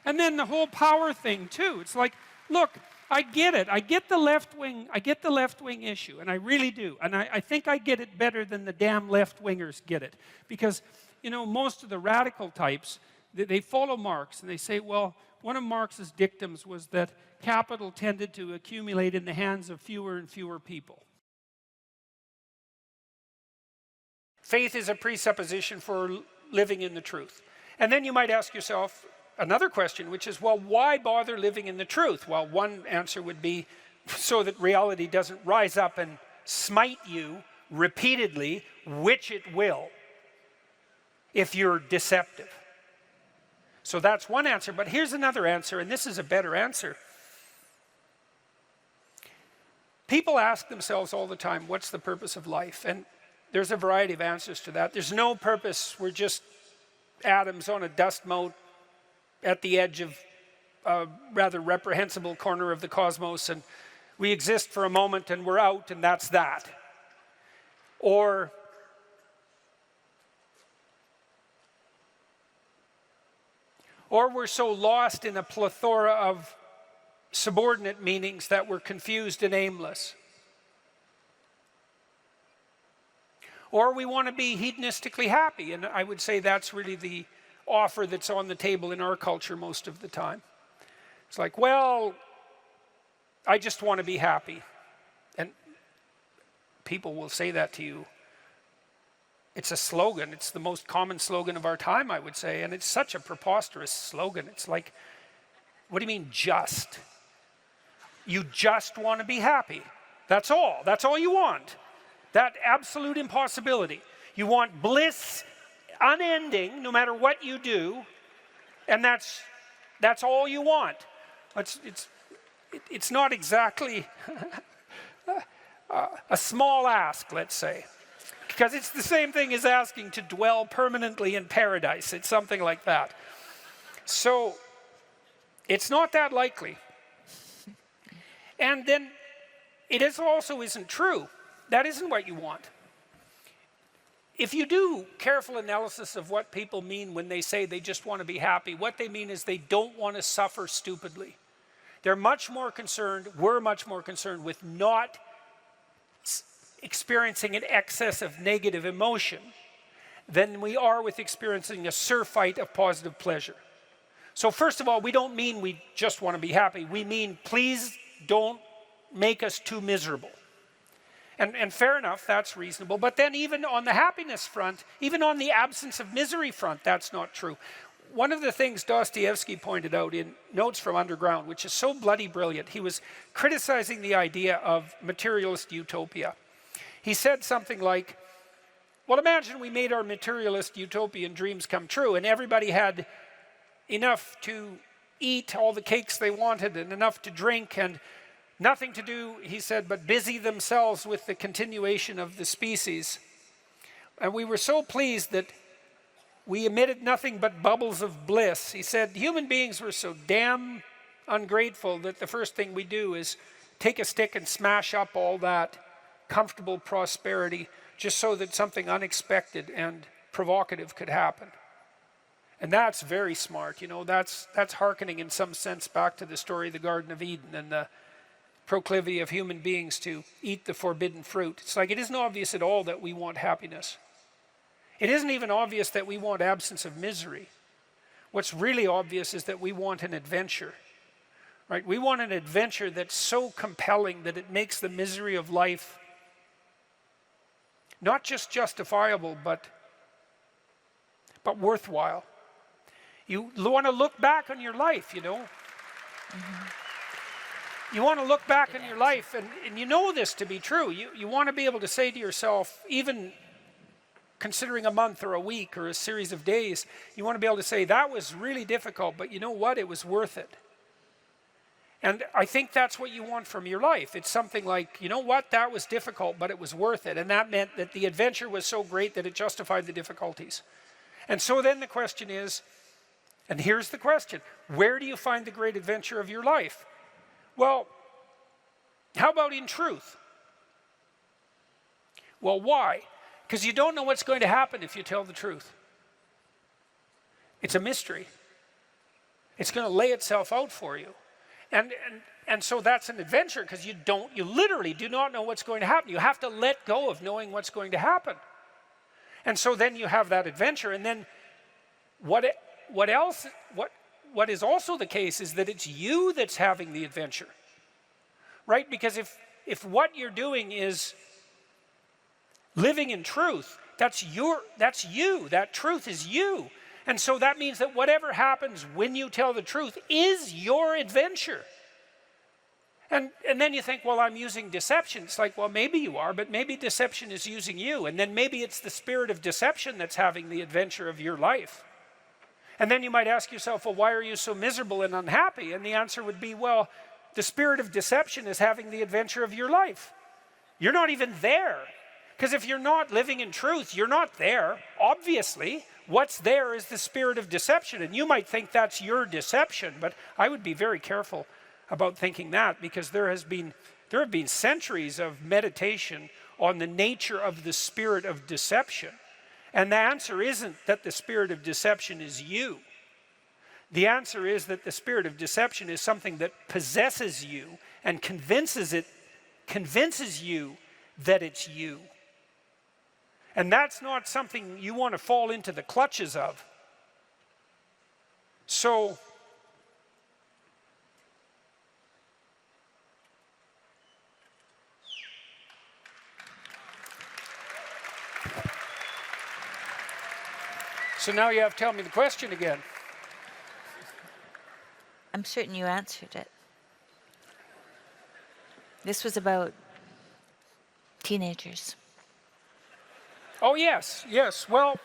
and then the whole power thing too. It's like, look, I get it. I get the left wing issue, and I really do. And I think I get it better than the damn left-wingers get it. Because, you know, most of the radical types, they follow Marx, and they say, well, one of Marx's dictums was that capital tended to accumulate in the hands of fewer and fewer people. Faith is a presupposition for living in the truth. And then you might ask yourself another question, which is, well, why bother living in the truth? Well, one answer would be so that reality doesn't rise up and smite you repeatedly, which it will, if you're deceptive. So that's one answer, but here's another answer, and this is a better answer. People ask themselves all the time, what's the purpose of life? And there's a variety of answers to that. There's no purpose. We're just atoms on a dust mote at the edge of a rather reprehensible corner of the cosmos, and we exist for a moment and we're out, and that's that. Or we're so lost in a plethora of subordinate meanings that we're confused and aimless. Or we want to be hedonistically happy, and I would say that's really the offer that's on the table in our culture most of the time. It's like, well, I just want to be happy. And people will say that to you. It's a slogan. It's the most common slogan of our time, I would say, and it's such a preposterous slogan. It's like, what do you mean just? You just want to be happy. That's all. That's all you want. That absolute impossibility. You want bliss unending, no matter what you do, and that's all you want. It's not exactly a small ask, let's say, because it's the same thing as asking to dwell permanently in paradise. It's something like that. So it's not that likely. And then it also isn't true. That isn't what you want. If you do careful analysis of what people mean when they say they just want to be happy, what they mean is they don't want to suffer stupidly. They're much more concerned, we're much more concerned with not experiencing an excess of negative emotion than we are with experiencing a surfeit of positive pleasure. So first of all, we don't mean we just want to be happy. We mean, please don't make us too miserable. And fair enough, that's reasonable. But then even on the happiness front, even on the absence of misery front, that's not true. One of the things Dostoevsky pointed out in Notes from Underground, which is so bloody brilliant, he was criticizing the idea of materialist utopia. He said something like, well, imagine we made our materialist utopian dreams come true and everybody had enough to eat all the cakes they wanted and enough to drink and nothing to do, he said, but busy themselves with the continuation of the species. And we were so pleased that we emitted nothing but bubbles of bliss. He said, human beings were so damn ungrateful that the first thing we do is take a stick and smash up all that comfortable prosperity just so that something unexpected and provocative could happen. And that's very smart. You know, that's hearkening in some sense back to the story of the Garden of Eden and the proclivity of human beings to eat the forbidden fruit. It's like it isn't obvious at all that we want happiness. It isn't even obvious that we want absence of misery. What's really obvious is that we want an adventure, right? We want an adventure that's so compelling that it makes the misery of life not just justifiable, but worthwhile. You want to look back on your life, you know. Mm-hmm. You want to look back on your life, and you know this to be true. You want to be able to say to yourself, even considering a month or a week or a series of days, you want to be able to say, that was really difficult, but you know what? It was worth it. And I think that's what you want from your life. It's something like, you know what? That was difficult, but it was worth it. And that meant that the adventure was so great that it justified the difficulties. And so then the question is, and here's the question, where do you find the great adventure of your life? Well, how about in truth? Well, why? Because you don't know what's going to happen if you tell the truth. It's a mystery. It's going to lay itself out for you. And so that's an adventure because you literally do not know what's going to happen. You have to let go of knowing what's going to happen. And so then you have that adventure, and then what is also the case is that it's you that's having the adventure, right? Because if what you're doing is living in truth, that's you, that truth is you. And so that means that whatever happens when you tell the truth is your adventure. And then you think, well, I'm using deception. It's like, well, maybe you are, but maybe deception is using you. And then maybe it's the spirit of deception that's having the adventure of your life. And then you might ask yourself, well, why are you so miserable and unhappy? And the answer would be, well, the spirit of deception is having the adventure of your life. You're not even there. Because if you're not living in truth, you're not there. Obviously, what's there is the spirit of deception. And you might think that's your deception, but I would be very careful about thinking that, because there have been centuries of meditation on the nature of the spirit of deception. And the answer isn't that the spirit of deception is you. The answer is that the spirit of deception is something that possesses you and convinces you that it's you. And that's not something you want to fall into the clutches of. So now you have to tell me the question again. I'm certain you answered it. This was about teenagers. Oh, yes, yes. Well,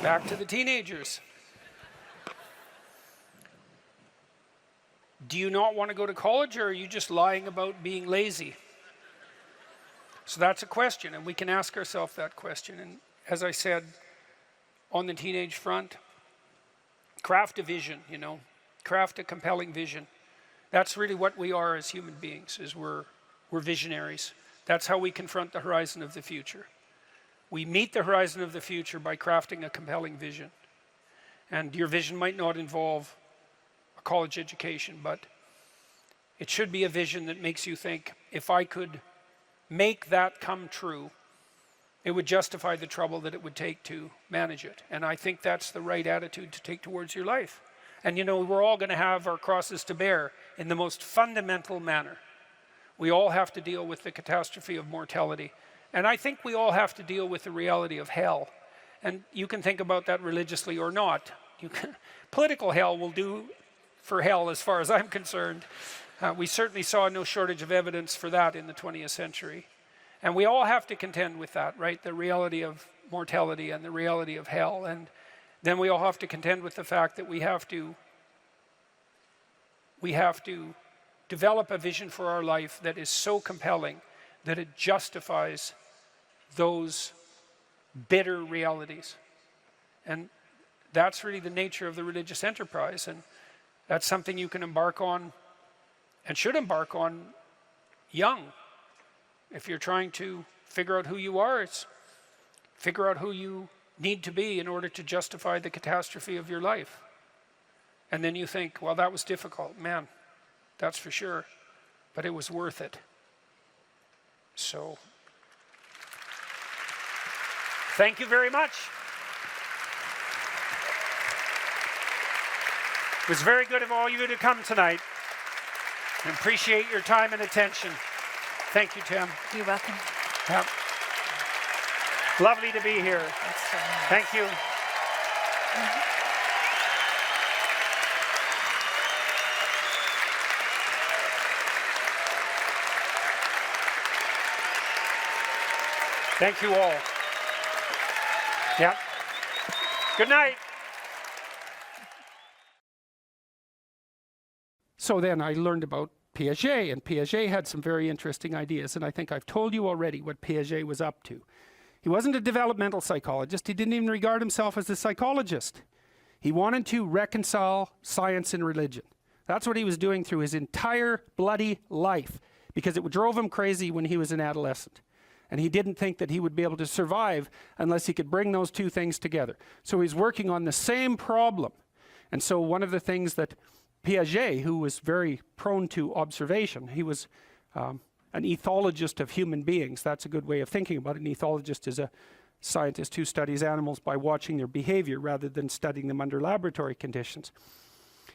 back to the teenagers. Do you not want to go to college, or are you just lying about being lazy? So that's a question, and we can ask ourselves that question. And as I said, on the teenage front, craft a vision, craft a compelling vision. That's really what we are as human beings, is we're visionaries. That's how we confront the horizon of the future. We meet the horizon of the future by crafting a compelling vision. And your vision might not involve a college education, but it should be a vision that makes you think, if I could make that come true, it would justify the trouble that it would take to manage it. And I think that's the right attitude to take towards your life. And we're all going to have our crosses to bear in the most fundamental manner. We all have to deal with the catastrophe of mortality. And I think we all have to deal with the reality of hell. And you can think about that religiously or not. Political hell will do for hell as far as I'm concerned. We certainly saw no shortage of evidence for that in the 20th century. And we all have to contend with that, right? The reality of mortality and the reality of hell. And then we all have to contend with the fact that we have to develop a vision for our life that is so compelling that it justifies those bitter realities. And that's really the nature of the religious enterprise. And that's something you can embark on and should embark on young. If you're trying to figure out who you are, it's figure out who you need to be in order to justify the catastrophe of your life. And then you think, well, that was difficult. Man, that's for sure. But it was worth it. So, thank you very much. It was very good of all you to come tonight. I appreciate your time and attention. Thank you, Tim. You're welcome. Yep. Lovely to be here. That's so nice. Thank you. Thank you all. Yeah. Good night. So then I learned about Piaget, and Piaget had some very interesting ideas, and I think I've told you already what Piaget was up to. He wasn't a developmental psychologist. He didn't even regard himself as a psychologist. He wanted to reconcile science and religion. That's what he was doing through his entire bloody life, because it drove him crazy when he was an adolescent. And he didn't think that he would be able to survive unless he could bring those two things together. So he's working on the same problem. And so one of the things that Piaget, who was very prone to observation, he was an ethologist of human beings. That's a good way of thinking about it. An ethologist is a scientist who studies animals by watching their behavior rather than studying them under laboratory conditions.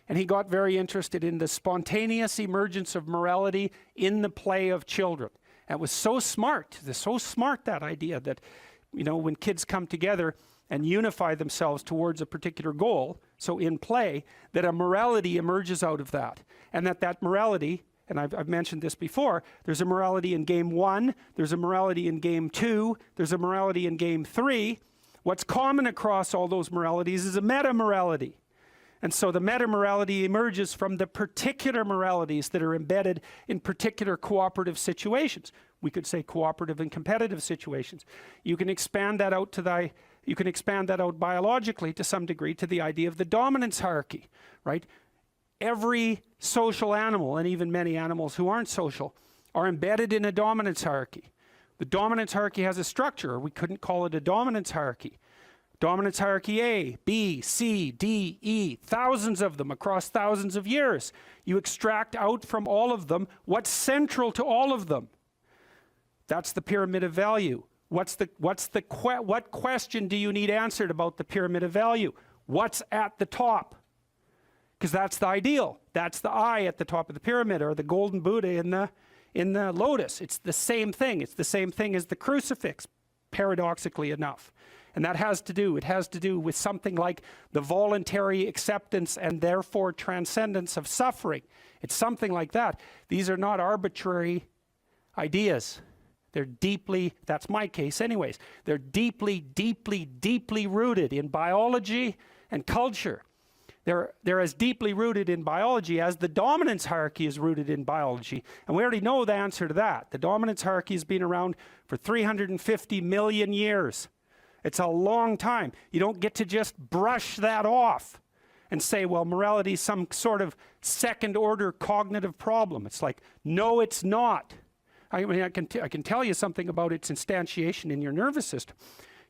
And he got very interested in the spontaneous emergence of morality in the play of children. And it was so smart, that idea that, when kids come together and unify themselves towards a particular goal, so in play, that a morality emerges out of that. And that morality and I've mentioned this before, there's a morality in game 1, there's a morality in game 2, there's a morality in game 3. What's common across all those moralities is a meta-morality. And so the meta-morality emerges from the particular moralities that are embedded in particular cooperative situations. We could say cooperative and competitive situations. You can expand that out biologically to some degree to the idea of the dominance hierarchy, right? Every social animal, and even many animals who aren't social, are embedded in a dominance hierarchy. The dominance hierarchy has a structure, or we couldn't call it a dominance hierarchy. Dominance hierarchy A, B, C, D, E, thousands of them across thousands of years. You extract out from all of them what's central to all of them. That's the pyramid of value. What question do you need answered about the pyramid of value? What's at the top? Because that's the ideal. That's the eye at the top of the pyramid, or the golden Buddha in the lotus. It's the same thing. It's the same thing as the crucifix, paradoxically enough. And it has to do with something like the voluntary acceptance and therefore transcendence of suffering. It's something like that. These are not arbitrary ideas. They're deeply, that's my case anyways, they're deeply, deeply, deeply rooted in biology and culture. They're as deeply rooted in biology as the dominance hierarchy is rooted in biology. And we already know the answer to that. The dominance hierarchy has been around for 350 million years. It's a long time. You don't get to just brush that off and say, well, morality is some sort of second order cognitive problem. It's like, no, it's not. I mean, I can tell you something about its instantiation in your nervous system.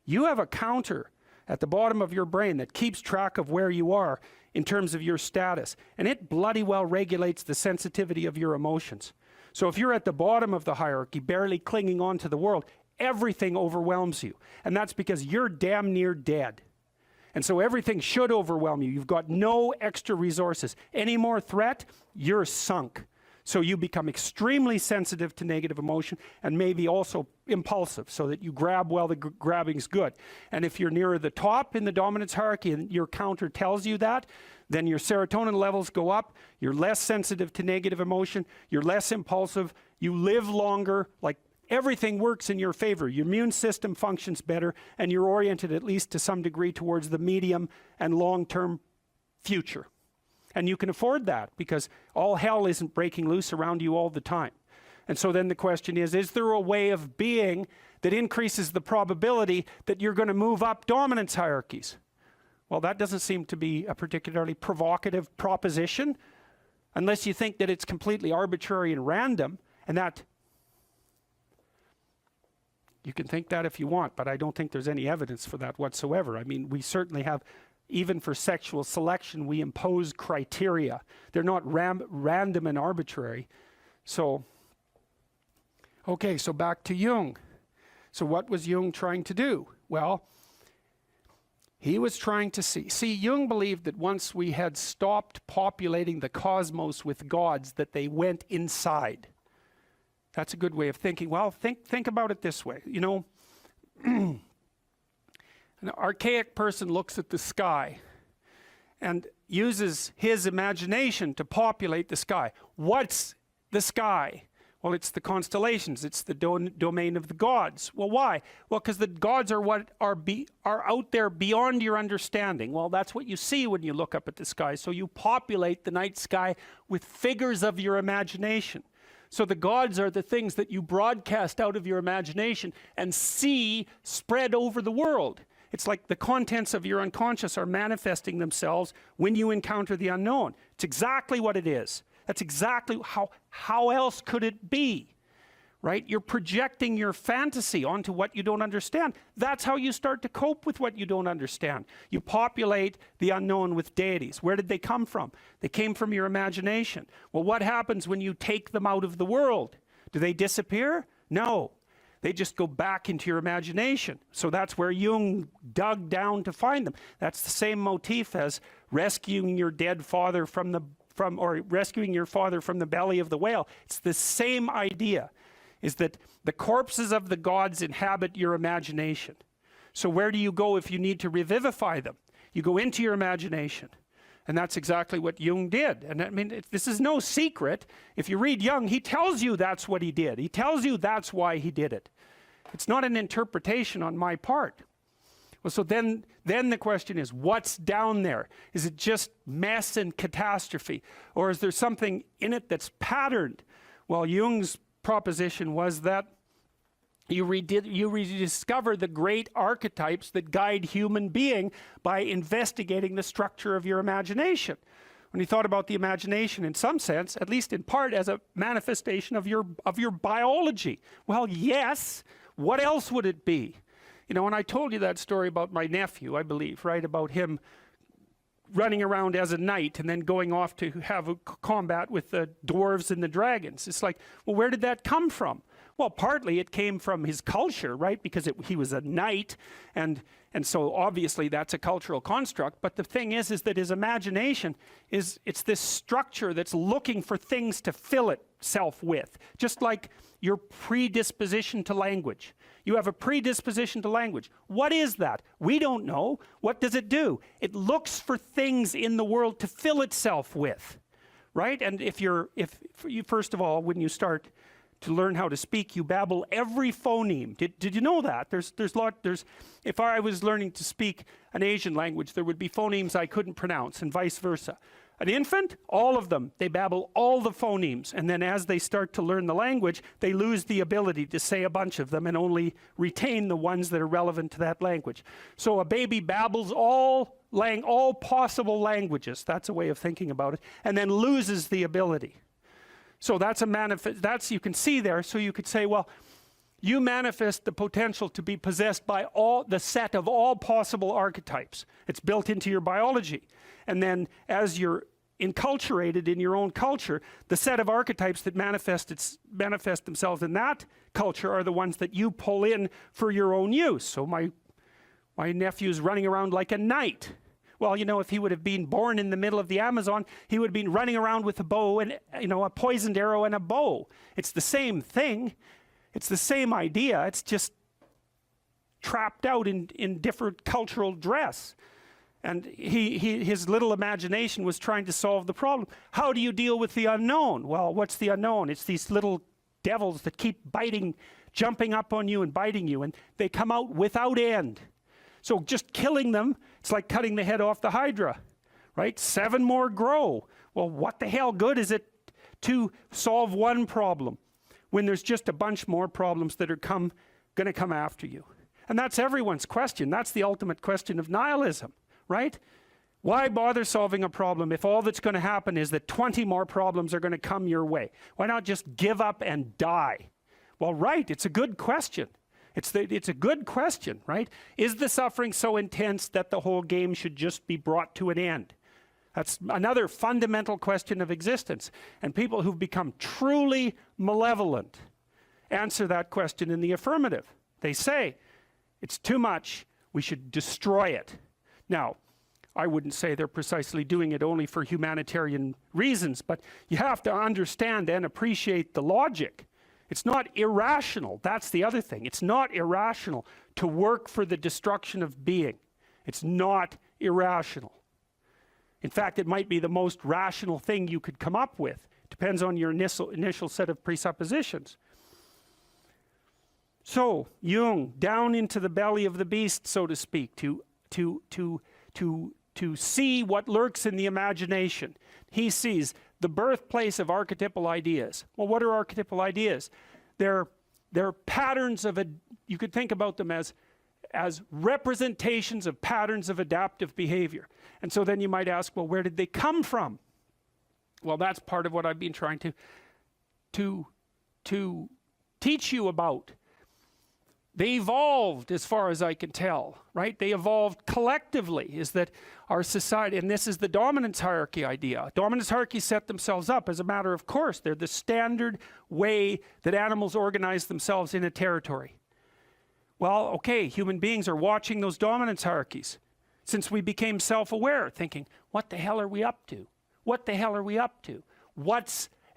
You have a counter at the bottom of your brain that keeps track of where you are in terms of your status. And it bloody well regulates the sensitivity of your emotions. So if you're at the bottom of the hierarchy, barely clinging on to the world, everything overwhelms you. And that's because you're damn near dead. And so everything should overwhelm you. You've got no extra resources. Any more threat, you're sunk. So you become extremely sensitive to negative emotion and maybe also impulsive, so that you grab while the grabbing's good. And if you're nearer the top in the dominance hierarchy and your counter tells you that, then your serotonin levels go up, you're less sensitive to negative emotion, you're less impulsive, you live longer, like everything works in your favor. Your immune system functions better, and you're oriented at least to some degree towards the medium and long-term future. And you can afford that because all hell isn't breaking loose around you all the time. And so then the question is there a way of being that increases the probability that you're going to move up dominance hierarchies? Well, that doesn't seem to be a particularly provocative proposition, unless you think that it's completely arbitrary and random, and that you can think that if you want, but I don't think there's any evidence for that whatsoever. I mean, we certainly have, even for sexual selection, we impose criteria. They're not random and arbitrary. So, okay, so back to Jung. So what was Jung trying to do? Well, he was trying to see, Jung believed that once we had stopped populating the cosmos with gods, that they went inside. That's a good way of thinking. Well, think about it this way. You know, an archaic person looks at the sky and uses his imagination to populate the sky. What's the sky? Well, it's the constellations. It's the domain of the gods. Well, why? Well, because the gods are what are out there beyond your understanding. Well, that's what you see when you look up at the sky. So you populate the night sky with figures of your imagination. So the gods are the things that you broadcast out of your imagination and see spread over the world. It's like the contents of your unconscious are manifesting themselves when you encounter the unknown. It's exactly what it is. That's exactly how else could it be, right? You're projecting your fantasy onto what you don't understand. That's how you start to cope with what you don't understand. You populate the unknown with deities. Where did they come from? They came from your imagination. Well, what happens when you take them out of the world? Do they disappear? No. They just go back into your imagination. So that's where Jung dug down to find them. That's the same motif as rescuing your dead father or rescuing your father from the belly of the whale. It's the same idea, is that the corpses of the gods inhabit your imagination. So where do you go if you need to revivify them? You go into your imagination. And that's exactly what Jung did. And I mean, this is no secret. If you read Jung, he tells you that's what he did. He tells you that's why he did it. It's not an interpretation on my part. Well, so then the question is, what's down there? Is it just mess and catastrophe? Or is there something in it that's patterned? Well, Jung's proposition was that you rediscover the great archetypes that guide human being by investigating the structure of your imagination. When he thought about the imagination, in some sense, at least in part, as a manifestation of your biology. Well, yes. What else would it be? You know, when I told you that story about my nephew, I believe, right, about him running around as a knight and then going off to have a combat with the dwarves and the dragons. It's like, well, where did that come from? Well, partly it came from his culture, right? Because he was a knight, and so obviously that's a cultural construct. But the thing is that his imagination it's this structure that's looking for things to fill itself with, just like your predisposition to language. You have a predisposition to language. What is that? We don't know. What does it do? It looks for things in the world to fill itself with, right? And if you first of all, when you start to learn how to speak, you babble every phoneme. Did you know that? If I was learning to speak an Asian language, there would be phonemes I couldn't pronounce, and vice versa. An infant, all of them, they babble all the phonemes, and then as they start to learn the language, they lose the ability to say a bunch of them and only retain the ones that are relevant to that language. So a baby babbles all possible languages, that's a way of thinking about it, and then loses the ability. So that's you can see there. So you could say, well, you manifest the potential to be possessed by the set of all possible archetypes. It's built into your biology. And then as you're enculturated in your own culture, the set of archetypes that manifest themselves in that culture are the ones that you pull in for your own use. So my nephew's running around like a knight. Well, you know, if he would have been born in the middle of the Amazon, he would have been running around with a bow and, you know, a poisoned arrow and a bow. It's the same thing. It's the same idea. It's just trapped out in different cultural dress. And his little imagination was trying to solve the problem. How do you deal with the unknown? Well, what's the unknown? It's these little devils that keep jumping up on you and biting you, and they come out without end. So just killing them, it's like cutting the head off the Hydra, right? 7 more grow. Well, what the hell good is it to solve one problem when there's just a bunch more problems that are going to come after you? And that's everyone's question. That's the ultimate question of nihilism, right? Why bother solving a problem if all that's going to happen is that 20 more problems are going to come your way? Why not just give up and die? Well, right, it's a good question. It's a good question, right? Is the suffering so intense that the whole game should just be brought to an end? That's another fundamental question of existence. And people who've become truly malevolent answer that question in the affirmative. They say, it's too much, we should destroy it. Now, I wouldn't say they're precisely doing it only for humanitarian reasons, but you have to understand and appreciate the logic. It's not irrational. That's the other thing. It's not irrational to work for the destruction of being. It's not irrational. In fact, it might be the most rational thing you could come up with. Depends on your initial set of presuppositions. So, Jung, down into the belly of the beast, so to speak, to see what lurks in the imagination. He sees the birthplace of archetypal ideas. Well, what are archetypal ideas? They're patterns of you could think about them as representations of patterns of adaptive behavior. And so then you might ask, well, where did they come from? Well, that's part of what I've been trying to teach you about. They evolved, as far as I can tell, right? They evolved collectively, is that our society, and this is the dominance hierarchy idea. Dominance hierarchies set themselves up as a matter of course. They're the standard way that animals organize themselves in a territory. Well, okay, human beings are watching those dominance hierarchies since we became self-aware, thinking, what the hell are we up to? What the hell are we up to?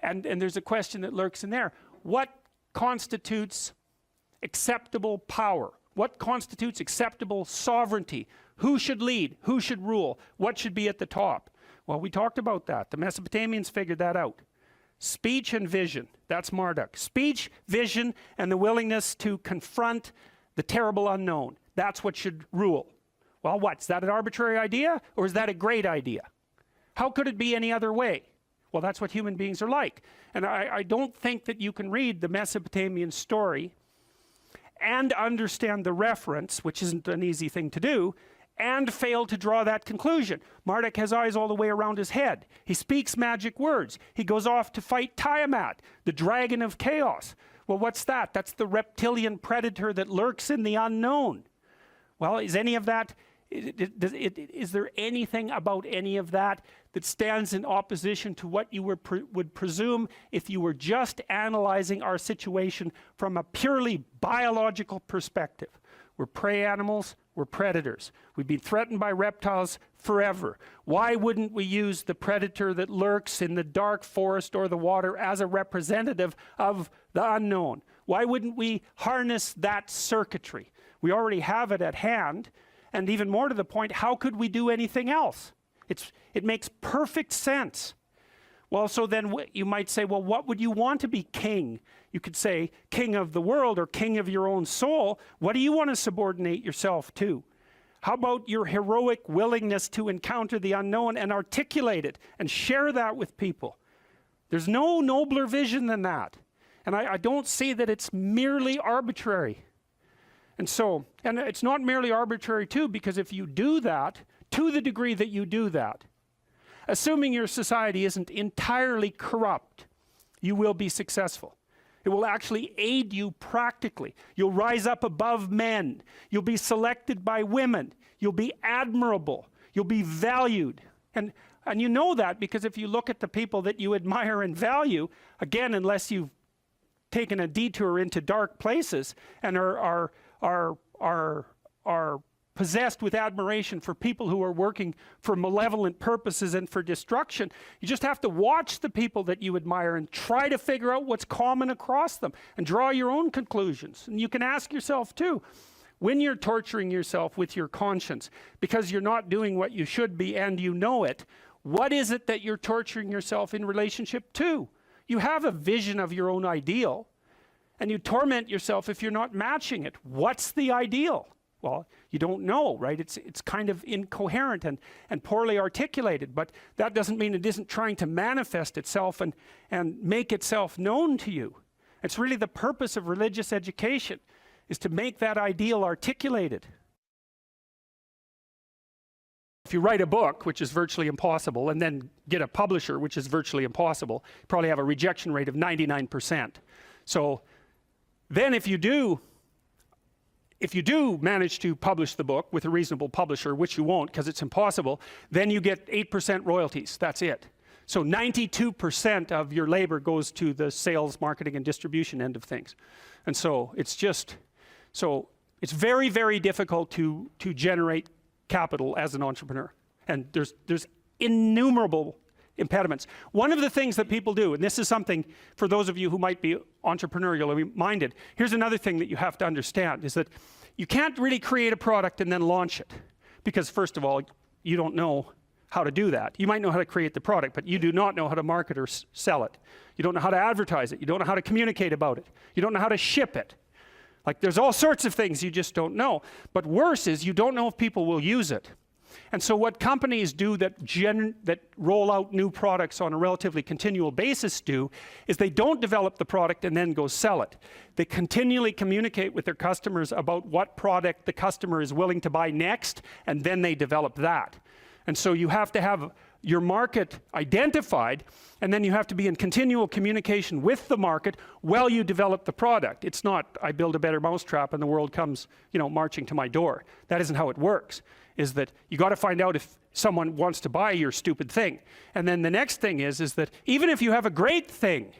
And there's a question that lurks in there. What constitutes acceptable power? What constitutes acceptable sovereignty? Who should lead? Who should rule? What should be at the top? Well, we talked about that. The Mesopotamians figured that out. Speech and vision, that's Marduk. Speech, vision, and the willingness to confront the terrible unknown. That's what should rule. Well, what? Is that an arbitrary idea, or is that a great idea? How could it be any other way? Well, that's what human beings are like. And I don't think that you can read the Mesopotamian story and understand the reference, which isn't an easy thing to do, and fail to draw that conclusion. Marduk has eyes all the way around his head. He speaks magic words. He goes off to fight Tiamat, the dragon of chaos. Well, what's that? That's the reptilian predator that lurks in the unknown. Well, is any of that, is there anything about any of that that stands in opposition to what you would presume if you were just analyzing our situation from a purely biological perspective? We're prey animals, we're predators. We've been threatened by reptiles forever. Why wouldn't we use the predator that lurks in the dark forest or the water as a representative of the unknown? Why wouldn't we harness that circuitry? We already have it at hand, and even more to the point, how could we do anything else? It makes perfect sense. Well, so then you might say, well, what would you want to be king? You could say king of the world or king of your own soul. What do you want to subordinate yourself to? How about your heroic willingness to encounter the unknown and articulate it and share that with people? There's no nobler vision than that. And I don't see that it's merely arbitrary. And it's not merely arbitrary too, because if you do that, to the degree that you do that, assuming your society isn't entirely corrupt, you will be successful. It will actually aid you practically. You'll rise up above men. You'll be selected by women. You'll be admirable. You'll be valued. And you know that because if you look at the people that you admire and value, again, unless you've taken a detour into dark places and are possessed with admiration for people who are working for malevolent purposes and for destruction, you just have to watch the people that you admire and try to figure out what's common across them and draw your own conclusions. And you can ask yourself too, when you're torturing yourself with your conscience because you're not doing what you should be and you know it, what is it that you're torturing yourself in relationship to? You have a vision of your own ideal and you torment yourself if you're not matching it. What's the ideal? Well, you don't know, right? It's kind of incoherent and poorly articulated, but that doesn't mean it isn't trying to manifest itself and make itself known to you. It's really the purpose of religious education, is to make that ideal articulated. If you write a book, which is virtually impossible, and then get a publisher, which is virtually impossible, you probably have a rejection rate of 99%. So then if you do manage to publish the book with a reasonable publisher, which you won't because it's impossible, then you get 8% royalties. That's it. So 92% of your labor goes to the sales, marketing, and distribution end of things. And so it's very, very difficult to generate capital as an entrepreneur. And there's innumerable impediments. One of the things that people do, and this is something for those of you who might be entrepreneurially minded, here's another thing that you have to understand, is that you can't really create a product and then launch it. Because first of all, you don't know how to do that. You might know how to create the product, but you do not know how to market or sell it. You don't know how to advertise it. You don't know how to communicate about it. You don't know how to ship it. Like there's all sorts of things you just don't know. But worse is you don't know if people will use it. And so what companies do that roll out new products on a relatively continual basis do is they don't develop the product and then go sell it. They continually communicate with their customers about what product the customer is willing to buy next, and then they develop that. And so you have to have your market identified, and then you have to be in continual communication with the market while you develop the product. It's not, I build a better mousetrap and the world comes, marching to my door. That isn't how it works. Is that you got to find out if someone wants to buy your stupid thing. And then the next thing is that even if you have a great thing,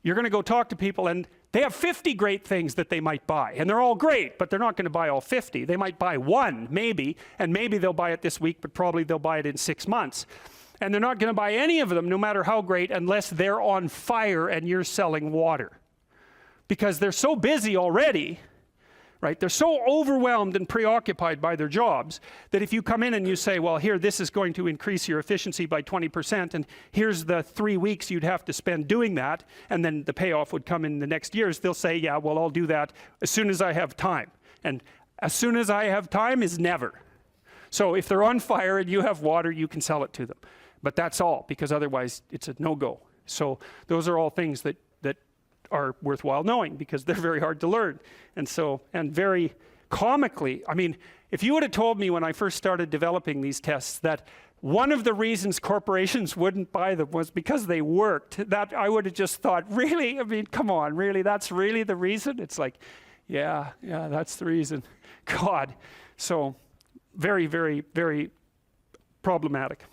you're going to go talk to people and they have 50 great things that they might buy. And they're all great, but they're not going to buy all 50. They might buy one, maybe, and maybe they'll buy it this week, but probably they'll buy it in 6 months. And they're not going to buy any of them, no matter how great, unless they're on fire and you're selling water. Because they're so busy already, right? They're so overwhelmed and preoccupied by their jobs that if you come in and you say, well, here, this is going to increase your efficiency by 20%, and here's the 3 weeks you'd have to spend doing that, and then the payoff would come in the next years, they'll say, yeah, well, I'll do that as soon as I have time. And as soon as I have time is never. So if they're on fire and you have water, you can sell it to them. But that's all, because otherwise it's a no-go. So those are all things that are worthwhile knowing, because they're very hard to learn. And so, and very comically, I mean, if you would have told me when I first started developing these tests that one of the reasons corporations wouldn't buy them was because they worked, that I would have just thought, really? I mean, come on, really? That's really the reason? It's like, yeah, that's the reason. God. So very, very, very problematic.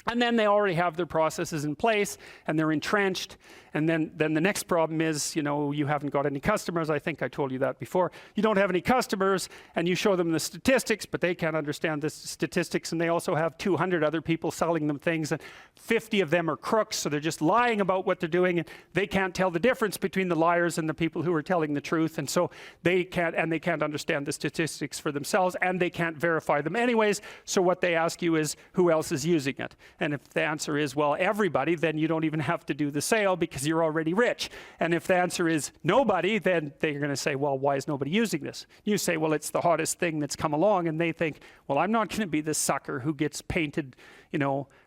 And then they already have their processes in place and they're entrenched. And then the next problem is, you haven't got any customers. I think I told you that before. You don't have any customers and you show them the statistics, but they can't understand the statistics. And they also have 200 other people selling them things, and 50 of them are crooks. So they're just lying about what they're doing, and they can't tell the difference between the liars and the people who are telling the truth. And so they can't understand the statistics for themselves, and they can't verify them anyways. So what they ask you is, who else is using it? And if the answer is, well, everybody, then you don't even have to do the sale because you're already rich. And if the answer is nobody, then they're going to say, well, why is nobody using this? You say, well, it's the hottest thing that's come along. And they think, well, I'm not going to be the sucker who gets painted,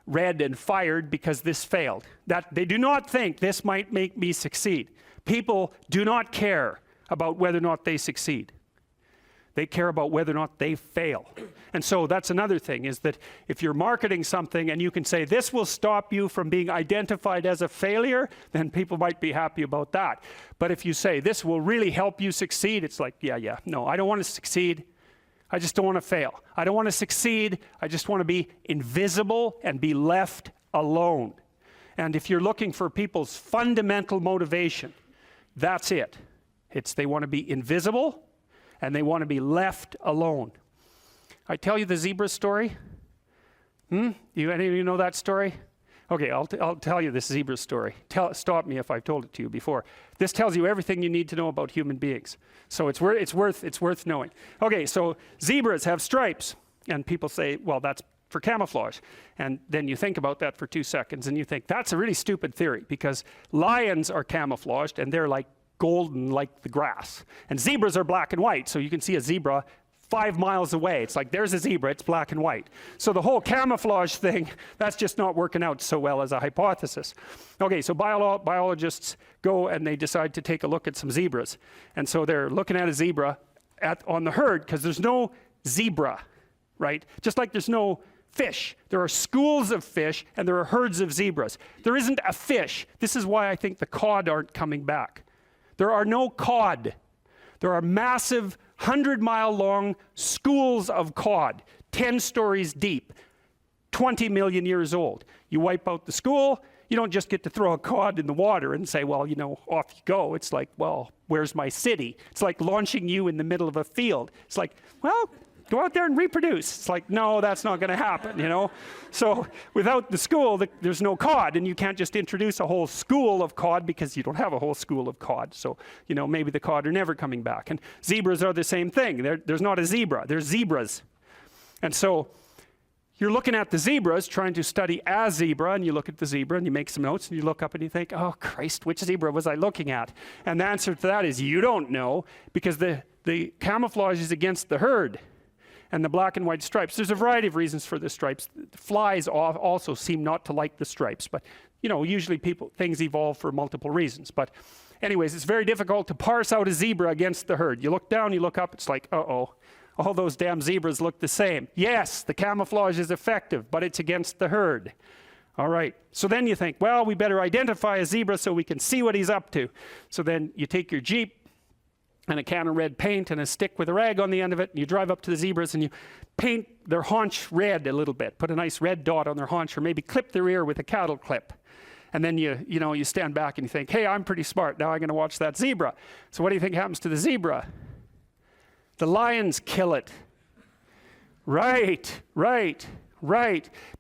red and fired because this failed. That they do not think this might make me succeed. People do not care about whether or not they succeed. They care about whether or not they fail. And so that's another thing, is that if you're marketing something and you can say this will stop you from being identified as a failure, then people might be happy about that. But if you say this will really help you succeed, it's like, yeah, no, I don't want to succeed. I just don't want to fail. I don't want to succeed. I just want to be invisible and be left alone. And if you're looking for people's fundamental motivation, that's it. It's they want to be invisible and they want to be left alone. I tell you the zebra story? Any of you know that story? Okay, I'll tell you this zebra story. Stop me if I've told it to you before. This tells you everything you need to know about human beings. So it's worth knowing. Okay, so zebras have stripes, and people say, well, that's for camouflage. And then you think about that for 2 seconds, and you think, that's a really stupid theory, because lions are camouflaged, and they're like golden like the grass. And zebras are black and white, so you can see a zebra 5 miles away. It's like, there's a zebra, it's black and white. So the whole camouflage thing, that's just not working out so well as a hypothesis. Okay, so biologists go and they decide to take a look at some zebras. And so they're looking at a zebra on the herd, because there's no zebra, right? Just like there's no fish. There are schools of fish and there are herds of zebras. There isn't a fish. This is why I think the cod aren't coming back. There are no cod. There are massive 100-mile-long schools of cod, 10 stories deep, 20 million years old. You wipe out the school, you don't just get to throw a cod in the water and say, well, off you go. It's like, well, where's my city? It's like launching you in the middle of a field. It's like, well, go out there and reproduce. It's like, no, that's not going to happen, So without the school, there's no cod, and you can't just introduce a whole school of cod because you don't have a whole school of cod. So, maybe the cod are never coming back. And zebras are the same thing. There's not a zebra. There's zebras. And so you're looking at the zebras, trying to study a zebra, and you look at the zebra and you make some notes and you look up and you think, oh, Christ, which zebra was I looking at? And the answer to that is you don't know, because the camouflage is against the herd. And the black and white stripes. There's a variety of reasons for the stripes. Flies also seem not to like the stripes, but usually things evolve for multiple reasons. But anyways, it's very difficult to parse out a zebra against the herd. You look down, you look up, it's like, uh-oh, all those damn zebras look the same. Yes, the camouflage is effective, but it's against the herd. All right, so then you think, well, we better identify a zebra so we can see what he's up to. So then you take your Jeep and a can of red paint and a stick with a rag on the end of it, and you drive up to the zebras and you paint their haunch red a little bit, put a nice red dot on their haunch, or maybe clip their ear with a cattle clip. And then you stand back and you think, hey, I'm pretty smart, now I'm going to watch that zebra. So what do you think happens to the zebra? The lions kill it. Right.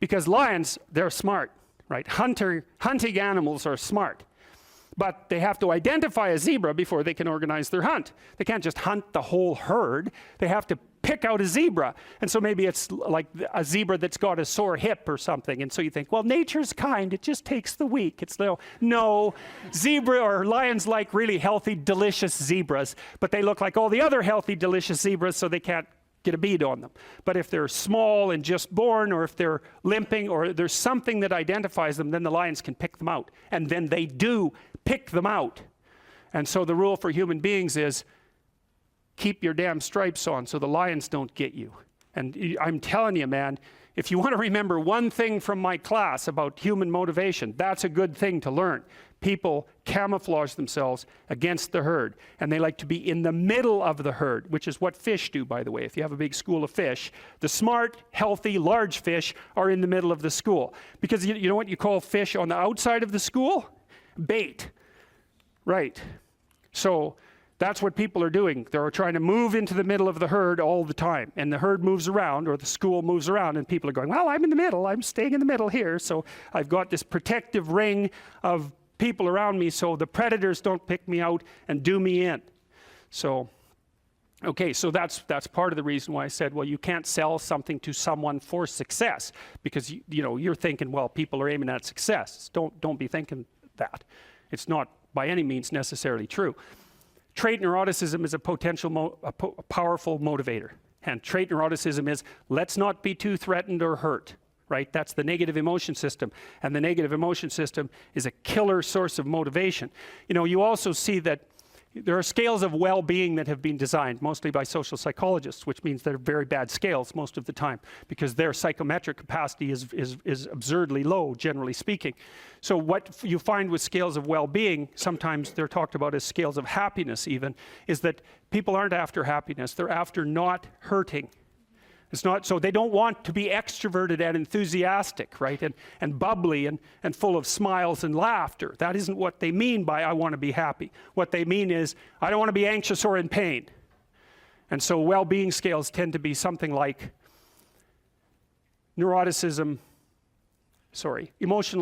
Because lions, they're smart, right? Hunting animals are smart. But they have to identify a zebra before they can organize their hunt. They can't just hunt the whole herd. They have to pick out a zebra. And so maybe it's like a zebra that's got a sore hip or something. And so you think, well, nature's kind. It just takes the weak. It's no, zebra or lions like really healthy, delicious zebras. But they look like all the other healthy, delicious zebras, so they can't get a bead on them. But if they're small and just born, or if they're limping, or there's something that identifies them, then the lions can pick them out. And then they do pick them out. And so the rule for human beings is keep your damn stripes on so the lions don't get you. And I'm telling you, man, if you want to remember one thing from my class about human motivation, that's a good thing to learn. People camouflage themselves against the herd, and they like to be in the middle of the herd, which is what fish do, by the way. If you have a big school of fish, the smart, healthy, large fish are in the middle of the school. Because you know what you call fish on the outside of the school? Bait. Right. So that's what people are doing. They're trying to move into the middle of the herd all the time. And the herd moves around, or the school moves around, and people are going, well, I'm in the middle. I'm staying in the middle here. So I've got this protective ring of people around me so the predators don't pick me out and do me in. So, okay, so that's part of the reason why I said, well, you can't sell something to someone for success. Because, you know, you're thinking, well, people are aiming at success. Don't be thinking that. It's not by any means necessarily true. Trait neuroticism is a powerful motivator. And trait neuroticism is, let's not be too threatened or hurt, right? That's the negative emotion system. And the negative emotion system is a killer source of motivation. You know, you also see that there are scales of well-being that have been designed, mostly by social psychologists, which means they're very bad scales most of the time, because their psychometric capacity is absurdly low, generally speaking. So what you find with scales of well-being, sometimes they're talked about as scales of happiness even, is that people aren't after happiness, they're after not hurting. It's not, so they don't want to be extroverted and enthusiastic, right? And bubbly and full of smiles and laughter. That isn't what they mean by I want to be happy. What they mean is I don't want to be anxious or in pain. And so well-being scales tend to be something like emotional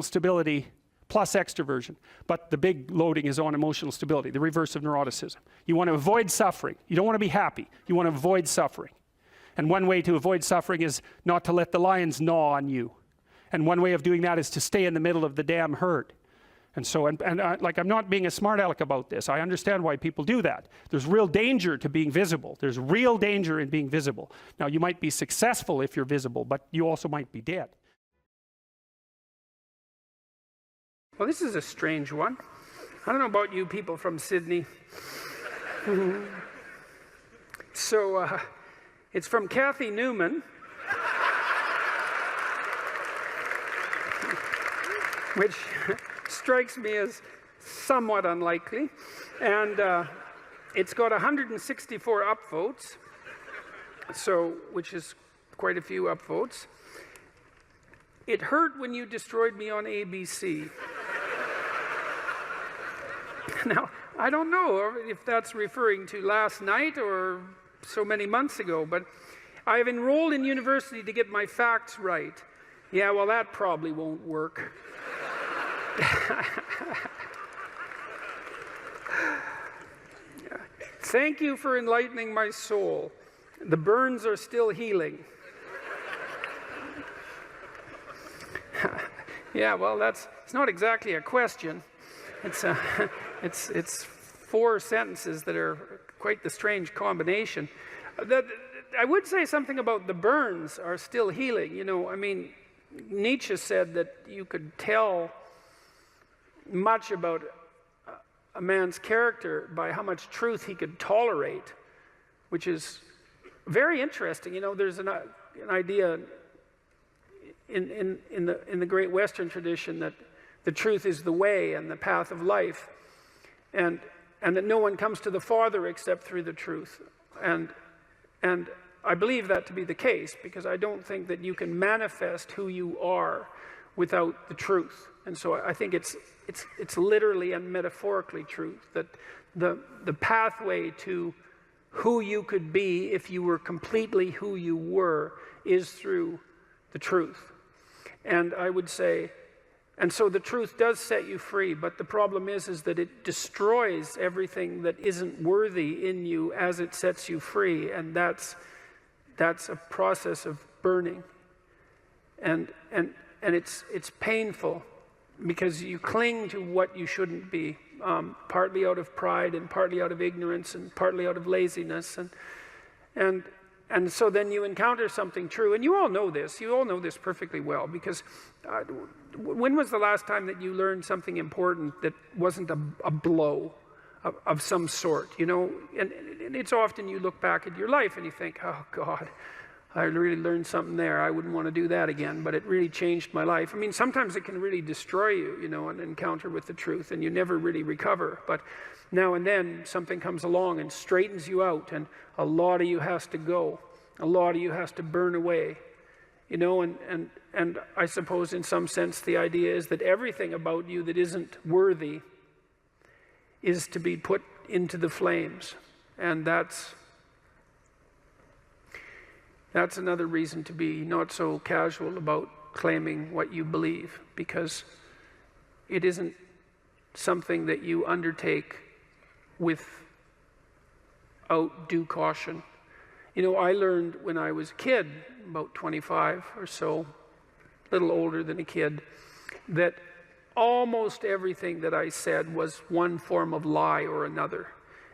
stability plus extroversion. But the big loading is on emotional stability, the reverse of neuroticism. You want to avoid suffering. You don't want to be happy. You want to avoid suffering. And one way to avoid suffering is not to let the lions gnaw on you. And one way of doing that is to stay in the middle of the damn herd. And so, like, I'm not being a smart aleck about this. I understand why people do that. There's real danger to being visible. There's real danger in being visible. Now, you might be successful if you're visible, but you also might be dead. Well, this is a strange one. I don't know about you people from Sydney. So, it's from Kathy Newman, which strikes me as somewhat unlikely. And it's got 164 upvotes, which is quite a few upvotes. It hurt when you destroyed me on ABC. Now, I don't know if that's referring to last night or so many months ago, but I have enrolled in university to get my facts right. Yeah, well, that probably won't work. Thank you for enlightening my soul. The burns are still healing. Yeah, well, it's not exactly a question. It's four sentences that are quite the strange combination. I would say something about the burns are still healing. You know, I mean, Nietzsche said that you could tell much about a man's character by how much truth he could tolerate, which is very interesting. You know, there's an idea in the great Western tradition that the truth is the way and the path of life, and that no one comes to the Father except through the truth. And I believe that to be the case, because I don't think that you can manifest who you are without the truth. And so I think it's literally and metaphorically truth, that the pathway to who you could be if you were completely who you were is through the truth. And I would say And so the truth does set you free, but the problem is that it destroys everything that isn't worthy in you as it sets you free, and that's a process of burning. And it's painful because you cling to what you shouldn't be, partly out of pride and partly out of ignorance and partly out of laziness, and so then you encounter something true, and you all know this perfectly well, because when was the last time that you learned something important that wasn't a blow of some sort, you know? And it's often you look back at your life and you think, oh God, I really learned something there. I wouldn't want to do that again, but it really changed my life. I mean, sometimes it can really destroy you, you know, an encounter with the truth, and you never really recover. But now and then something comes along and straightens you out, and a lot of you has to go. A lot of you has to burn away, you know, and I suppose in some sense the idea is that everything about you that isn't worthy is to be put into the flames. And that's another reason to be not so casual about claiming what you believe, because it isn't something that you undertake without due caution. You know, I learned when I was a kid, about 25 or so, a little older than a kid, that almost everything that I said was one form of lie or another.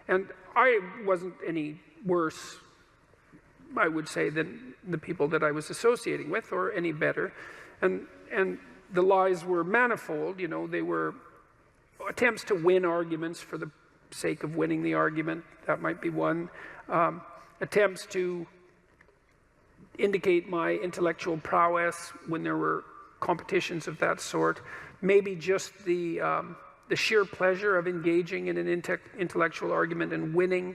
And I wasn't any worse, I would say, than the people that I was associating with, or any better. And the lies were manifold, you know. They were attempts to win arguments for the sake of winning the argument. That might be one. Attempts to indicate my intellectual prowess when there were competitions of that sort. Maybe just the sheer pleasure of engaging in an intellectual argument and winning.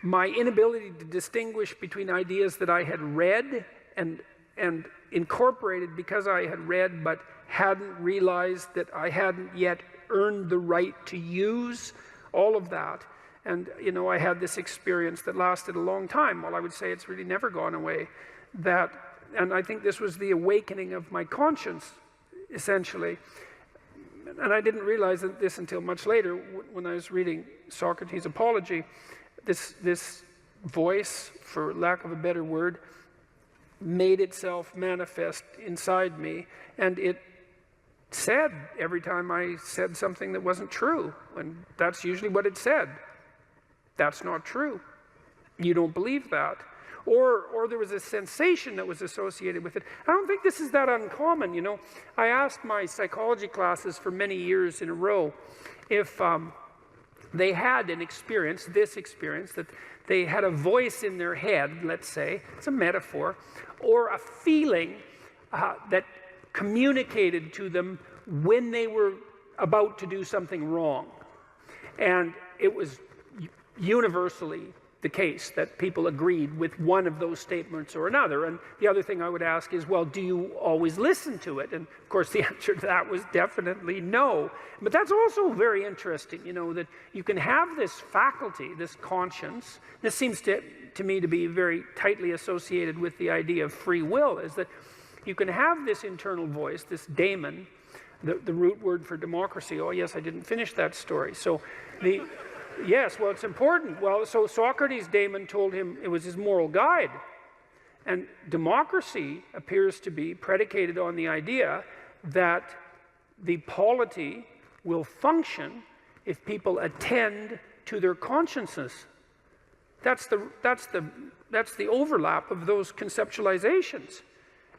My inability to distinguish between ideas that I had read and incorporated because I had read, but hadn't realized that I hadn't yet earned the right to use, all of that. And, you know, I had this experience that lasted a long time. Well, I would say it's really never gone away. And I think this was the awakening of my conscience, essentially. And I didn't realize this until much later, when I was reading Socrates' Apology. This voice, for lack of a better word, made itself manifest inside me, and it said every time I said something that wasn't true, and that's usually what it said. That's not true. You don't believe that. Or there was a sensation that was associated with it. I don't think this is that uncommon, you know. I asked my psychology classes for many years in a row if they had an experience, that they had a voice in their head, let's say, it's a metaphor, or a feeling that communicated to them when they were about to do something wrong. And it was universally the case that people agreed with one of those statements or another. And the other thing I would ask is, well, do you always listen to it? And of course the answer to that was definitely no. But that's also very interesting, you know, that you can have this faculty, this conscience. This seems to me to be very tightly associated with the idea of free will, is that you can have this internal voice, this daemon, the root word for democracy. Oh yes, I didn't finish that story. So yes, well, it's important. Well, so Socrates' daemon told him it was his moral guide. And democracy appears to be predicated on the idea that the polity will function if people attend to their consciences. That's the overlap of those conceptualizations.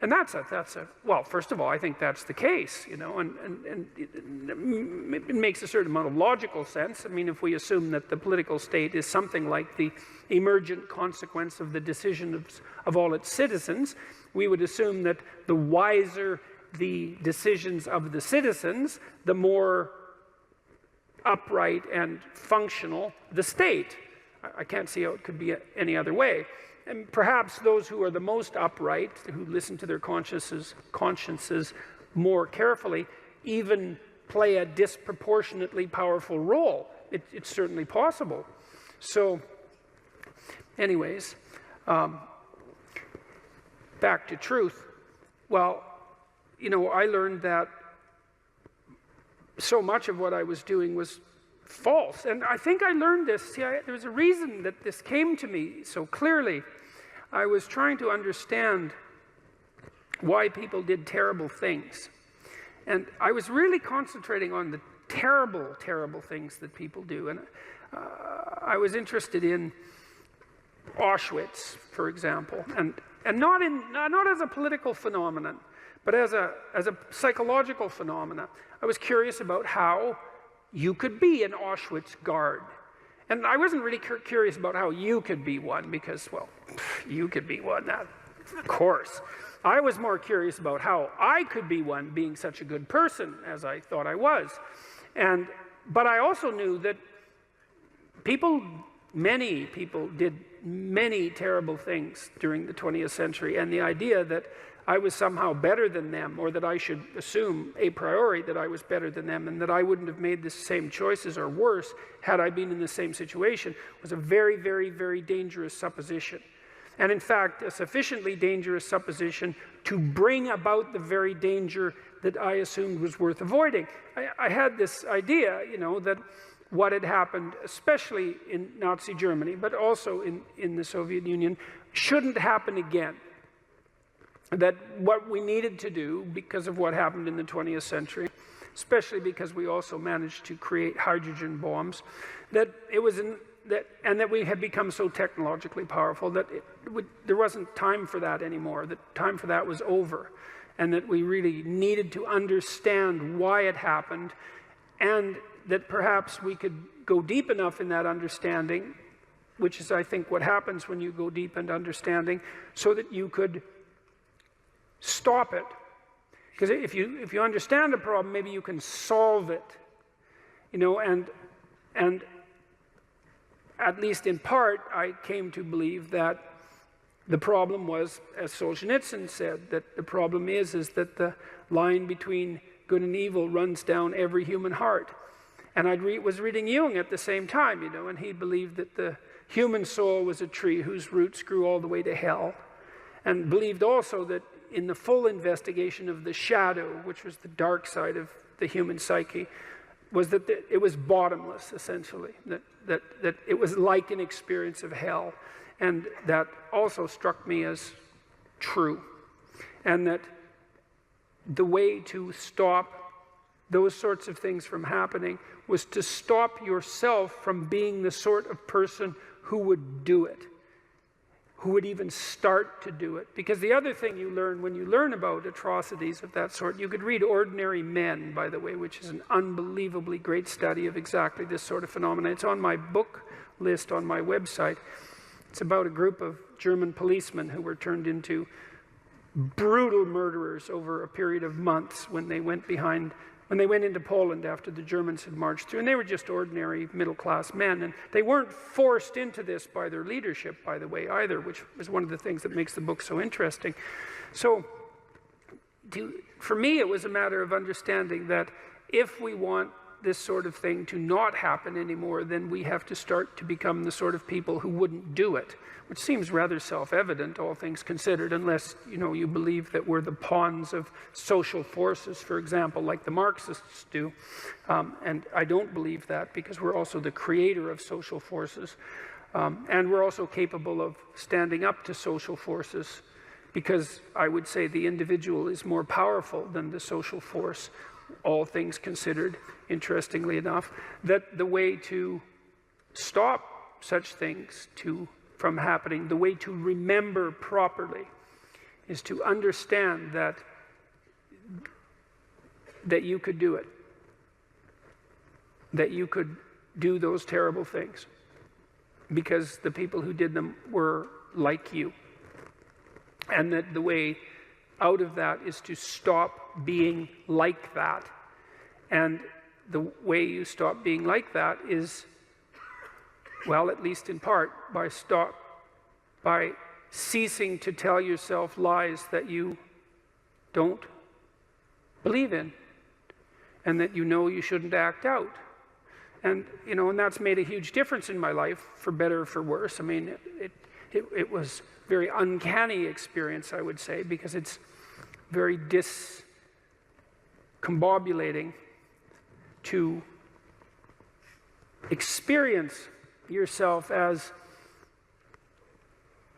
And that's a well, first of all, I think that's the case, you know, and it makes a certain amount of logical sense. I mean, if we assume that the political state is something like the emergent consequence of the decisions of all its citizens, we would assume that the wiser the decisions of the citizens, the more upright and functional the state. I can't see how it could be any other way. And perhaps those who are the most upright, who listen to their consciences more carefully, even play a disproportionately powerful role. It's certainly possible. So, anyways, back to truth. Well, you know, I learned that so much of what I was doing was false. And I think I learned this. See, there was a reason that this came to me so clearly. I was trying to understand why people did terrible things. And I was really concentrating on the terrible, terrible things that people do. And I was interested in Auschwitz, for example, and not as a political phenomenon, but as a psychological phenomenon. I was curious about how you could be an Auschwitz guard. And I wasn't really curious about how you could be one, because, well, you could be one, that, of course. I was more curious about how I could be one, being such a good person as I thought I was. But I also knew that many people did many terrible things during the 20th century, and the idea that I was somehow better than them, or that I should assume a priori that I was better than them, and that I wouldn't have made the same choices or worse had I been in the same situation, was a very, very, very dangerous supposition. And in fact, a sufficiently dangerous supposition to bring about the very danger that I assumed was worth avoiding. I had this idea, you know, that what had happened, especially in Nazi Germany, but also in the Soviet Union, shouldn't happen again. That what we needed to do, because of what happened in the 20th century, especially because we also managed to create hydrogen bombs, that we had become so technologically powerful that there wasn't time for that anymore, that time for that was over, and that we really needed to understand why it happened, and that perhaps we could go deep enough in that understanding, which is, I think, what happens when you go deep into understanding, so that you could stop it. Because if you understand the problem, maybe you can solve it, you know, and at least in part, I came to believe that the problem was, as Solzhenitsyn said, that the problem is that the line between good and evil runs down every human heart. And I was reading Jung at the same time, you know, and he believed that the human soul was a tree whose roots grew all the way to hell, and believed also that in the full investigation of the shadow, which was the dark side of the human psyche, was that it was bottomless, essentially, that it was like an experience of hell. And that also struck me as true. And that the way to stop those sorts of things from happening was to stop yourself from being the sort of person who would do it, who would even start to do it. Because the other thing you learn when you learn about atrocities of that sort, you could read Ordinary Men, by the way, which is an unbelievably great study of exactly this sort of phenomenon. It's on my book list on my website. It's about a group of German policemen who were turned into brutal murderers over a period of months when they went into Poland after the Germans had marched through. And they were just ordinary middle-class men. And they weren't forced into this by their leadership, by the way, either, which is one of the things that makes the book so interesting. So for me, it was a matter of understanding that if we want this sort of thing to not happen anymore, then we have to start to become the sort of people who wouldn't do it, which seems rather self-evident, all things considered, unless, you know, you believe that we're the pawns of social forces, for example, like the Marxists do. And I don't believe that, because we're also the creator of social forces. And we're also capable of standing up to social forces, because I would say the individual is more powerful than the social force, all things considered, interestingly enough, that the way to stop such things from happening, the way to remember properly, is to understand that you could do it, that you could do those terrible things, because the people who did them were like you, and that the way out of that is to stop being like that. And the way you stop being like that is, well, at least in part, by ceasing to tell yourself lies that you don't believe in, and that you know you shouldn't act out. And, you know, and that's made a huge difference in my life, for better or for worse. I mean, it was a very uncanny experience, I would say, because it's very combobulating to experience yourself as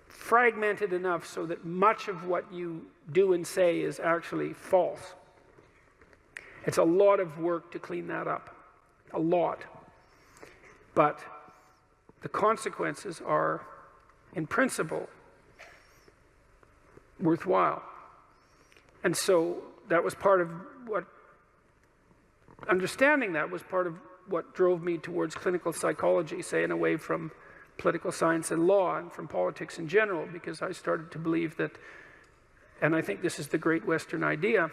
fragmented enough so that much of what you do and say is actually false. It's a lot of work to clean that up, a lot. But the consequences are, in principle, worthwhile. And so that was part of what, understanding that was part of what drove me towards clinical psychology, say, and away from political science and law and from politics in general, because I started to believe that, and I think this is the great Western idea,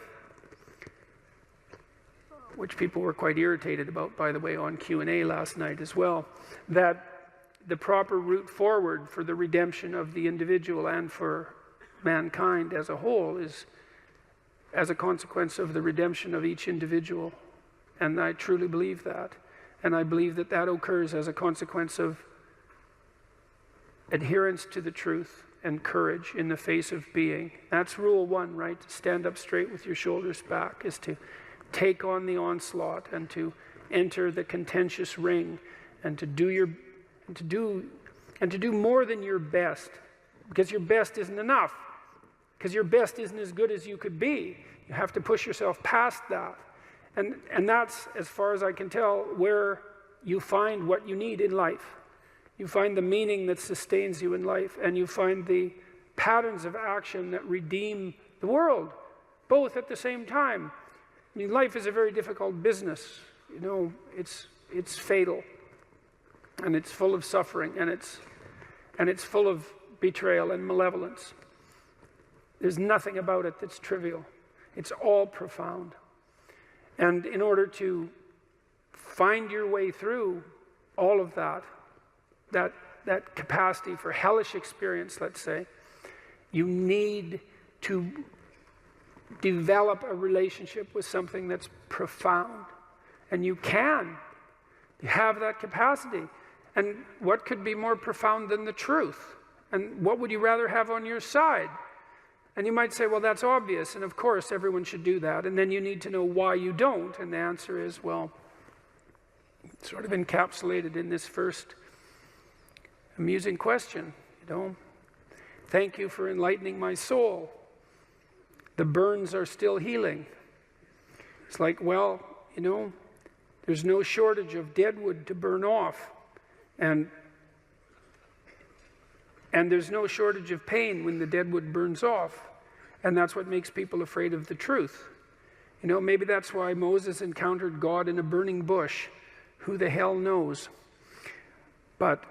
which people were quite irritated about, by the way, on Q&A last night as well, that the proper route forward for the redemption of the individual and for mankind as a whole is as a consequence of the redemption of each individual. And I truly believe that. And I believe that that occurs as a consequence of adherence to the truth and courage in the face of being. That's rule one, right? To stand up straight with your shoulders back, is to take on the onslaught and to enter the contentious ring and to do more than your best, because your best isn't enough, because your best isn't as good as you could be. You have to push yourself past that. And that's, as far as I can tell, where you find what you need in life. You find the meaning that sustains you in life, and you find the patterns of action that redeem the world, both at the same time. I mean, life is a very difficult business. You know, it's fatal, and it's full of suffering, and it's full of betrayal and malevolence. There's nothing about it that's trivial. It's all profound. And in order to find your way through all of that capacity for hellish experience, let's say, you need to develop a relationship with something that's profound. And you can. You have that capacity. And what could be more profound than the truth? And what would you rather have on your side? And you might say, well, that's obvious, and of course everyone should do that. And then you need to know why you don't. And the answer is, well, sort of encapsulated in this first amusing question, you know. Thank you for enlightening my soul. The burns are still healing. It's like, well, you know, there's no shortage of dead wood to burn off. And there's no shortage of pain when the dead wood burns off. And that's what makes people afraid of the truth. You know, maybe that's why Moses encountered God in a burning bush. Who the hell knows? But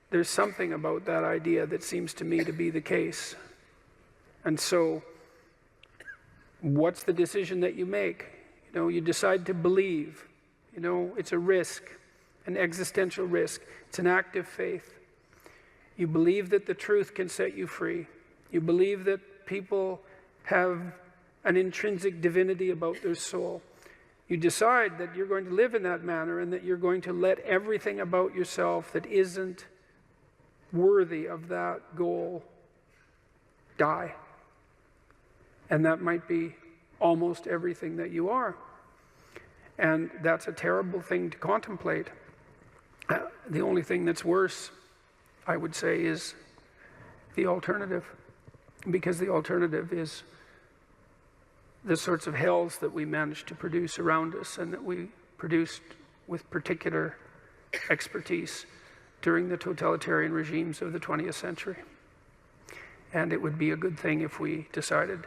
there's something about that idea that seems to me to be the case. And so, what's the decision that you make? You know, you decide to believe. You know, it's a risk, an existential risk. It's an act of faith. You believe that the truth can set you free. You believe that people have an intrinsic divinity about their soul. You decide that you're going to live in that manner and that you're going to let everything about yourself that isn't worthy of that goal die. And that might be almost everything that you are. And that's a terrible thing to contemplate. The only thing that's worse, I would say, is the alternative, because the alternative is the sorts of hells that we managed to produce around us and that we produced with particular expertise during the totalitarian regimes of the 20th century. And it would be a good thing if we decided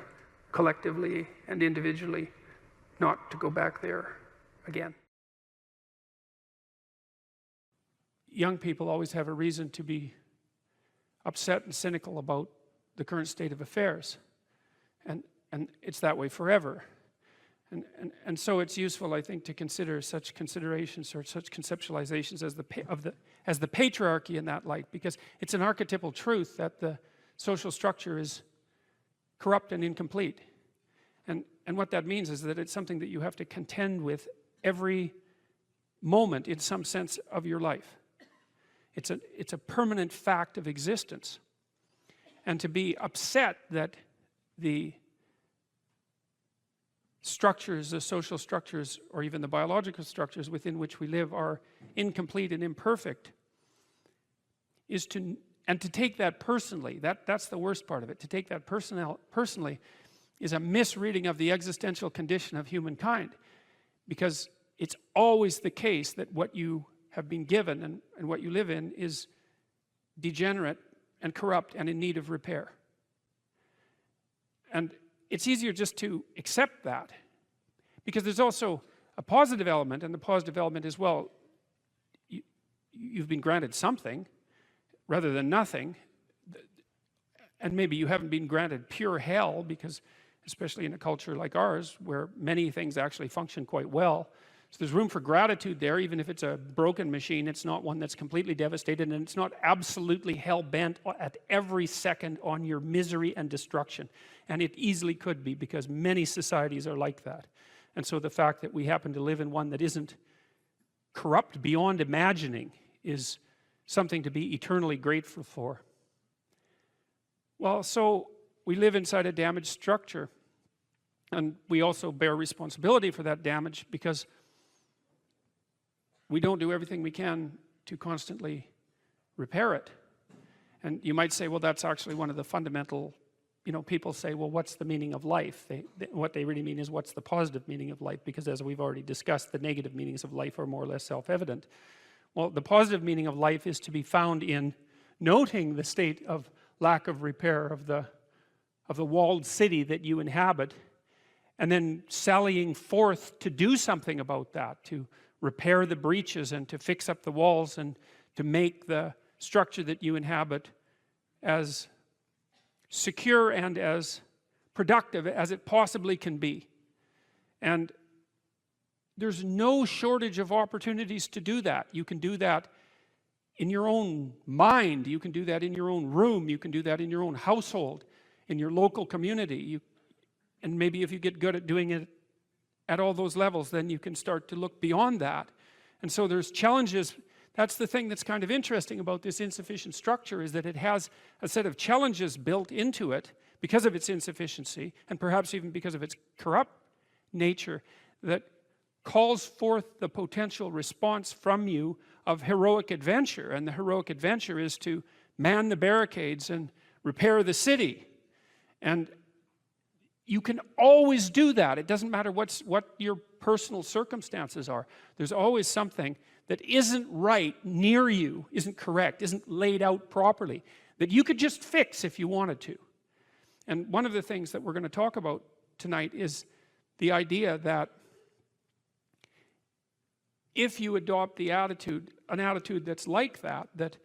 collectively and individually not to go back there again. Young people always have a reason to be upset and cynical about the current state of affairs. And it's that way forever. And so it's useful, I think, to consider such considerations or such conceptualizations as the patriarchy in that light, because it's an archetypal truth that the social structure is corrupt and incomplete. And what that means is that it's something that you have to contend with every moment in some sense of your life. It's a permanent fact of existence. And to be upset that the structures, the social structures, or even the biological structures within which we live are incomplete and imperfect, is to take that personally, that's the worst part of it. To take that personally is a misreading of the existential condition of humankind, because it's always the case that what you have been given and what you live in is degenerate and corrupt and in need of repair. And it's easier just to accept that, because there's also a positive element, and the positive element is, well, you've been granted something rather than nothing, and maybe you haven't been granted pure hell, because especially in a culture like ours where many things actually function quite well, so there's room for gratitude there. Even if it's a broken machine, it's not one that's completely devastated, and it's not absolutely hell-bent at every second on your misery and destruction. And it easily could be, because many societies are like that. And so the fact that we happen to live in one that isn't corrupt beyond imagining is something to be eternally grateful for. Well, so we live inside a damaged structure, and we also bear responsibility for that damage, because we don't do everything we can to constantly repair it. And you might say, well, that's actually one of the fundamental, people say, well, what's the meaning of life? What they really mean is, what's the positive meaning of life? Because as we've already discussed, the negative meanings of life are more or less self-evident. Well, the positive meaning of life is to be found in noting the state of lack of repair of the walled city that you inhabit, and then sallying forth to do something about that, to repair the breaches and to fix up the walls and to make the structure that you inhabit as secure and as productive as it possibly can be. And there's no shortage of opportunities to do that. You can do that in your own mind, you can do that in your own room, you can do that in your own household, in your local community. And maybe if you get good at doing it at all those levels, then you can start to look beyond that. And so there's challenges. That's the thing that's kind of interesting about this insufficient structure, is that it has a set of challenges built into it because of its insufficiency, and perhaps even because of its corrupt nature, that calls forth the potential response from you of heroic adventure. And the heroic adventure is to man the barricades and repair the city. And you can always do that. It doesn't matter what your personal circumstances are. There's always something that isn't right near you, isn't correct, isn't laid out properly, that you could just fix if you wanted to. And one of the things that we're going to talk about tonight is the idea that if you adopt an attitude that's like that, that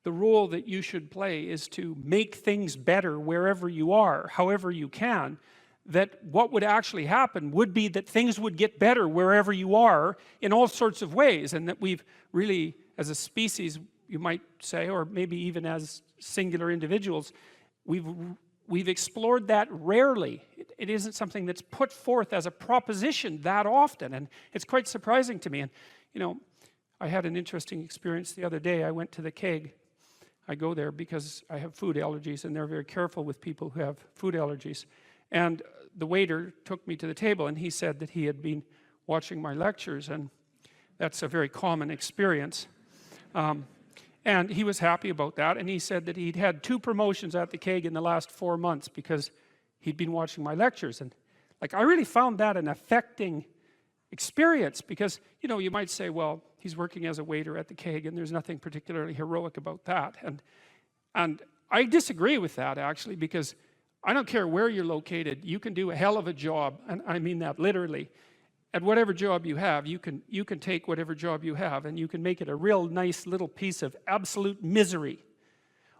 the role that you should play is to make things better wherever you are, however you can, that what would actually happen would be that things would get better wherever you are in all sorts of ways, and that we've really, as a species, you might say, or maybe even as singular individuals, we've explored that rarely. It isn't something that's put forth as a proposition that often, and it's quite surprising to me. And I had an interesting experience the other day. I went to the keg. I go there because I have food allergies, and they're very careful with people who have food allergies. And the waiter took me to the table, and he said that he had been watching my lectures, and that's a very common experience. And he was happy about that, and he said that he'd had 2 promotions at the keg in the last 4 months because he'd been watching my lectures. And I really found that an affecting experience, because you might say, well, he's working as a waiter at the keg and there's nothing particularly heroic about that. And I disagree with that, actually, because I don't care where you're located, you can do a hell of a job, and I mean that literally. At whatever job you have, you can take whatever job you have and you can make it a real nice little piece of absolute misery.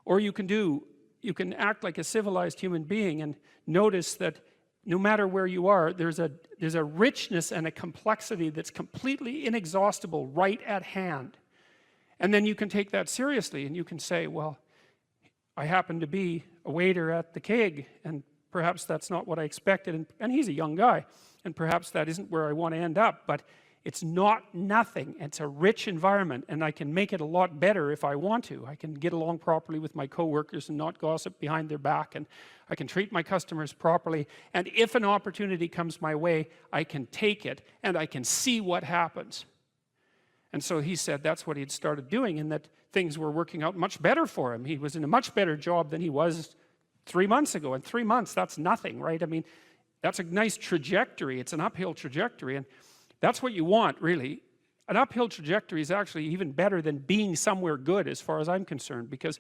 Or you can act like a civilized human being and notice that no matter where you are, there's a richness and a complexity that's completely inexhaustible right at hand. And then you can take that seriously, and you can say, well, I happen to be a waiter at the keg, and perhaps that's not what I expected, and he's a young guy, and perhaps that isn't where I want to end up, but it's not nothing. It's a rich environment, and I can make it a lot better if I want to. I can get along properly with my coworkers and not gossip behind their back, and I can treat my customers properly, and if an opportunity comes my way, I can take it and I can see what happens. And so he said that's what he had started doing, and that things were working out much better for him. He was in a much better job than he was 3 months ago. And 3 months, that's nothing, right? I mean, that's a nice trajectory. It's an uphill trajectory, and that's what you want, really. An uphill trajectory is actually even better than being somewhere good, as far as I'm concerned, because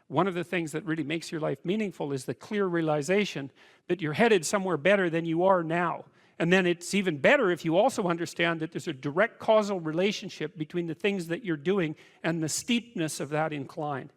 one of the things that really makes your life meaningful is the clear realization that you're headed somewhere better than you are now. And then it's even better if you also understand that there's a direct causal relationship between the things that you're doing and the steepness of that incline.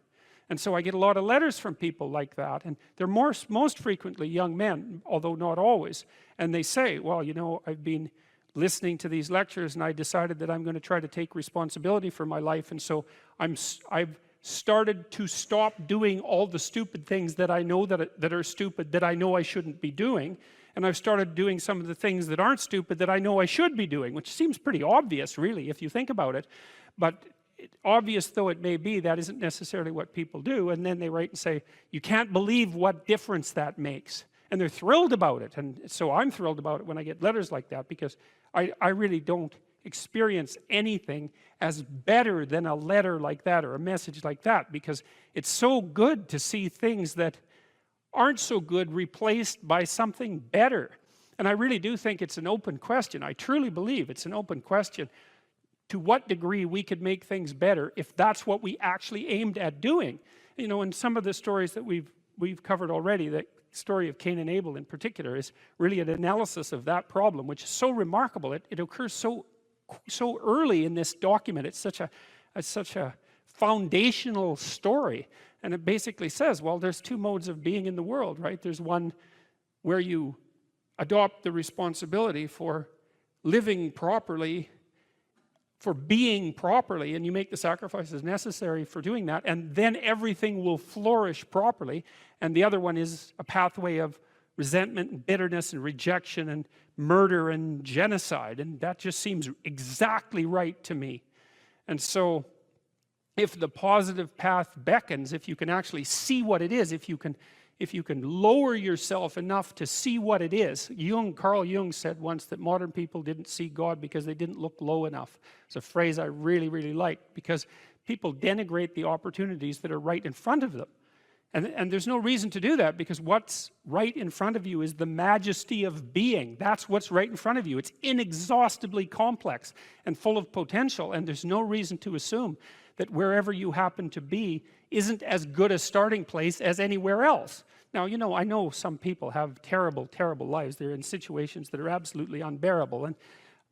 And so I get a lot of letters from people like that, and they're most frequently young men, although not always. And they say, well, you know, I've been listening to these lectures and I decided that I'm going to try to take responsibility for my life, and so I've started to stop doing all the stupid things that I know that are stupid, that I know I shouldn't be doing, and I've started doing some of the things that aren't stupid that I know I should be doing, which seems pretty obvious, really, if you think about it. But obvious though it may be, that isn't necessarily what people do. And then they write and say, you can't believe what difference that makes. And they're thrilled about it. And so I'm thrilled about it when I get letters like that, because I really don't experience anything as better than a letter like that or a message like that, because it's so good to see things that aren't so good replaced by something better. And I really do think it's an open question. I truly believe it's an open question to what degree we could make things better if that's what we actually aimed at doing. You know, in some of the stories that we've covered already, the story of Cain and Abel in particular is really an analysis of that problem, which is so remarkable. It occurs so early in this document. It's such a foundational story, and it basically says, well, there's two modes of being in the world, right? There's one where you adopt the responsibility for living properly, for being properly, and you make the sacrifices necessary for doing that, and then everything will flourish properly. And the other one is a pathway of resentment and bitterness and rejection and murder and genocide, and that just seems exactly right to me. And so if the positive path beckons, if you can actually see what it is, if you can lower yourself enough to see what it is. Carl Jung said once that modern people didn't see God because they didn't look low enough. It's a phrase I really, really like, because people denigrate the opportunities that are right in front of them. And there's no reason to do that, because what's right in front of you is the majesty of being. That's what's right in front of you. It's inexhaustibly complex and full of potential, and there's no reason to assume that wherever you happen to be isn't as good a starting place as anywhere else. Now, you know, I know some people have terrible, terrible lives. They're in situations that are absolutely unbearable.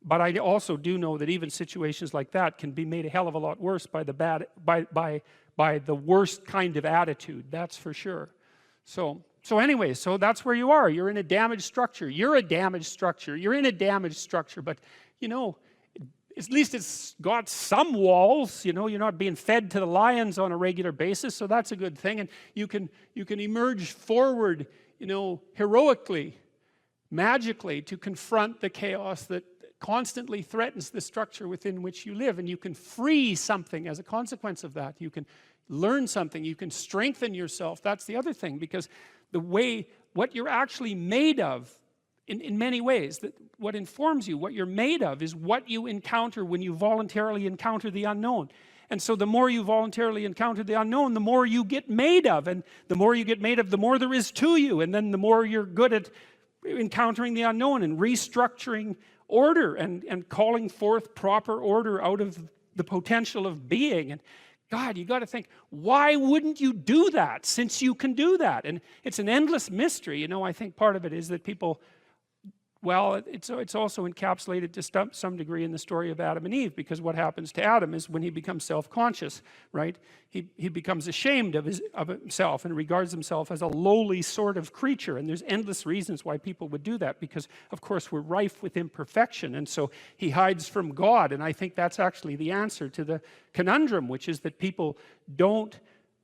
But I also do know that even situations like that can be made a hell of a lot worse by the worst kind of attitude, that's for sure. So anyway, so that's where you are. You're in a damaged structure. You're a damaged structure. You're in a damaged structure, but, you know, at least it's got some walls. You know, you're not being fed to the lions on a regular basis, so that's a good thing. And you can emerge forward, you know, heroically, magically, to confront the chaos that constantly threatens the structure within which you live. And you can free something as a consequence of that. You can learn something. You can strengthen yourself. That's the other thing, because what you're actually made of, in many ways, that what informs you, what you're made of, is what you encounter when you voluntarily encounter the unknown. And so the more you voluntarily encounter the unknown, the more you get made of. And the more you get made of, the more there is to you. And then the more you're good at encountering the unknown and restructuring order and calling forth proper order out of the potential of being. And God, you got to think, why wouldn't you do that, since you can do that? And it's an endless mystery. You know, I think part of it is that people, well, it's also encapsulated to some degree in the story of Adam and Eve, because what happens to Adam is when he becomes self-conscious, right? He becomes ashamed of himself and regards himself as a lowly sort of creature. And there's endless reasons why people would do that, because, of course, we're rife with imperfection. And so he hides from God. And I think that's actually the answer to the conundrum, which is that people don't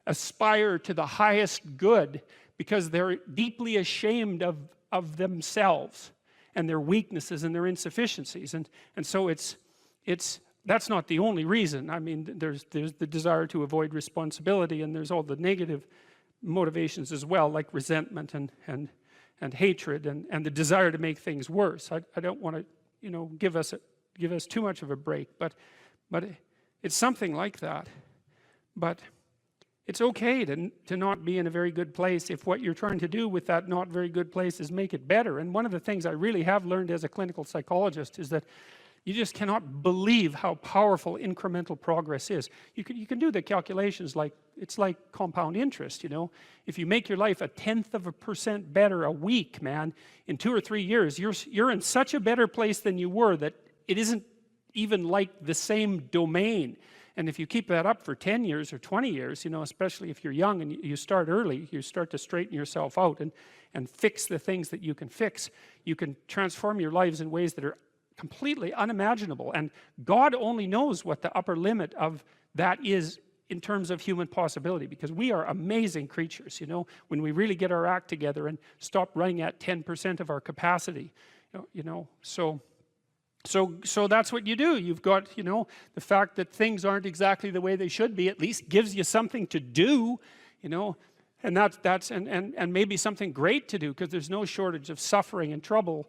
aspire to the highest good because they're deeply ashamed of themselves and their weaknesses and their insufficiencies. And so it's that's not the only reason. I mean, there's the desire to avoid responsibility, and there's all the negative motivations as well, like resentment and hatred and the desire to make things worse. I don't want to, you know, give us too much of a break, but it's something like that. But it's okay to not be in a very good place if what you're trying to do with that not very good place is make it better. And one of the things I really have learned as a clinical psychologist is that you just cannot believe how powerful incremental progress is. You can do the calculations like, it's like compound interest, you know. If you make your life 0.1% better a week, man, in 2 or 3 years, you're in such a better place than you were that it isn't even like the same domain. And if you keep that up for 10 years or 20 years, you know, especially if you're young and you start early, you start to straighten yourself out and fix the things that you can fix, you can transform your lives in ways that are completely unimaginable. And God only knows what the upper limit of that is in terms of human possibility, because we are amazing creatures, you know, when we really get our act together and stop running at 10% of our capacity, you know. So that's what you do. You've got, you know, the fact that things aren't exactly the way they should be at least gives you something to do, you know, and that's maybe something great to do, because there's no shortage of suffering and trouble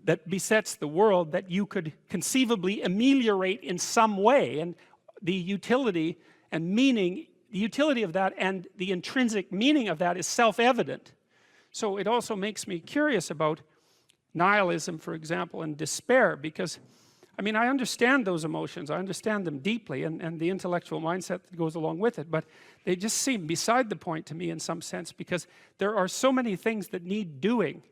that besets the world that you could conceivably ameliorate in some way. And the utility and meaning, the utility of that and the intrinsic meaning of that is self-evident. So it also makes me curious about nihilism, for example, and despair, because I mean, I understand those emotions, I understand them deeply, and the intellectual mindset that goes along with it, but they just seem beside the point to me in some sense, because there are so many things that need doing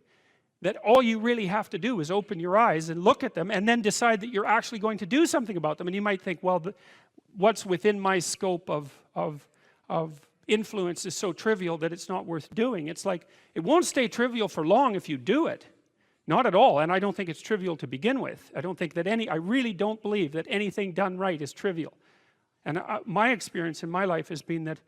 that all you really have to do is open your eyes and look at them and then decide that you're actually going to do something about them. And you might think, well, what's within my scope of influence is so trivial that it's not worth doing. It's like, it won't stay trivial for long if you do it. Not at all. And I don't think it's trivial to begin with. I don't think that I really don't believe that anything done right is trivial. And my experience in my life has been that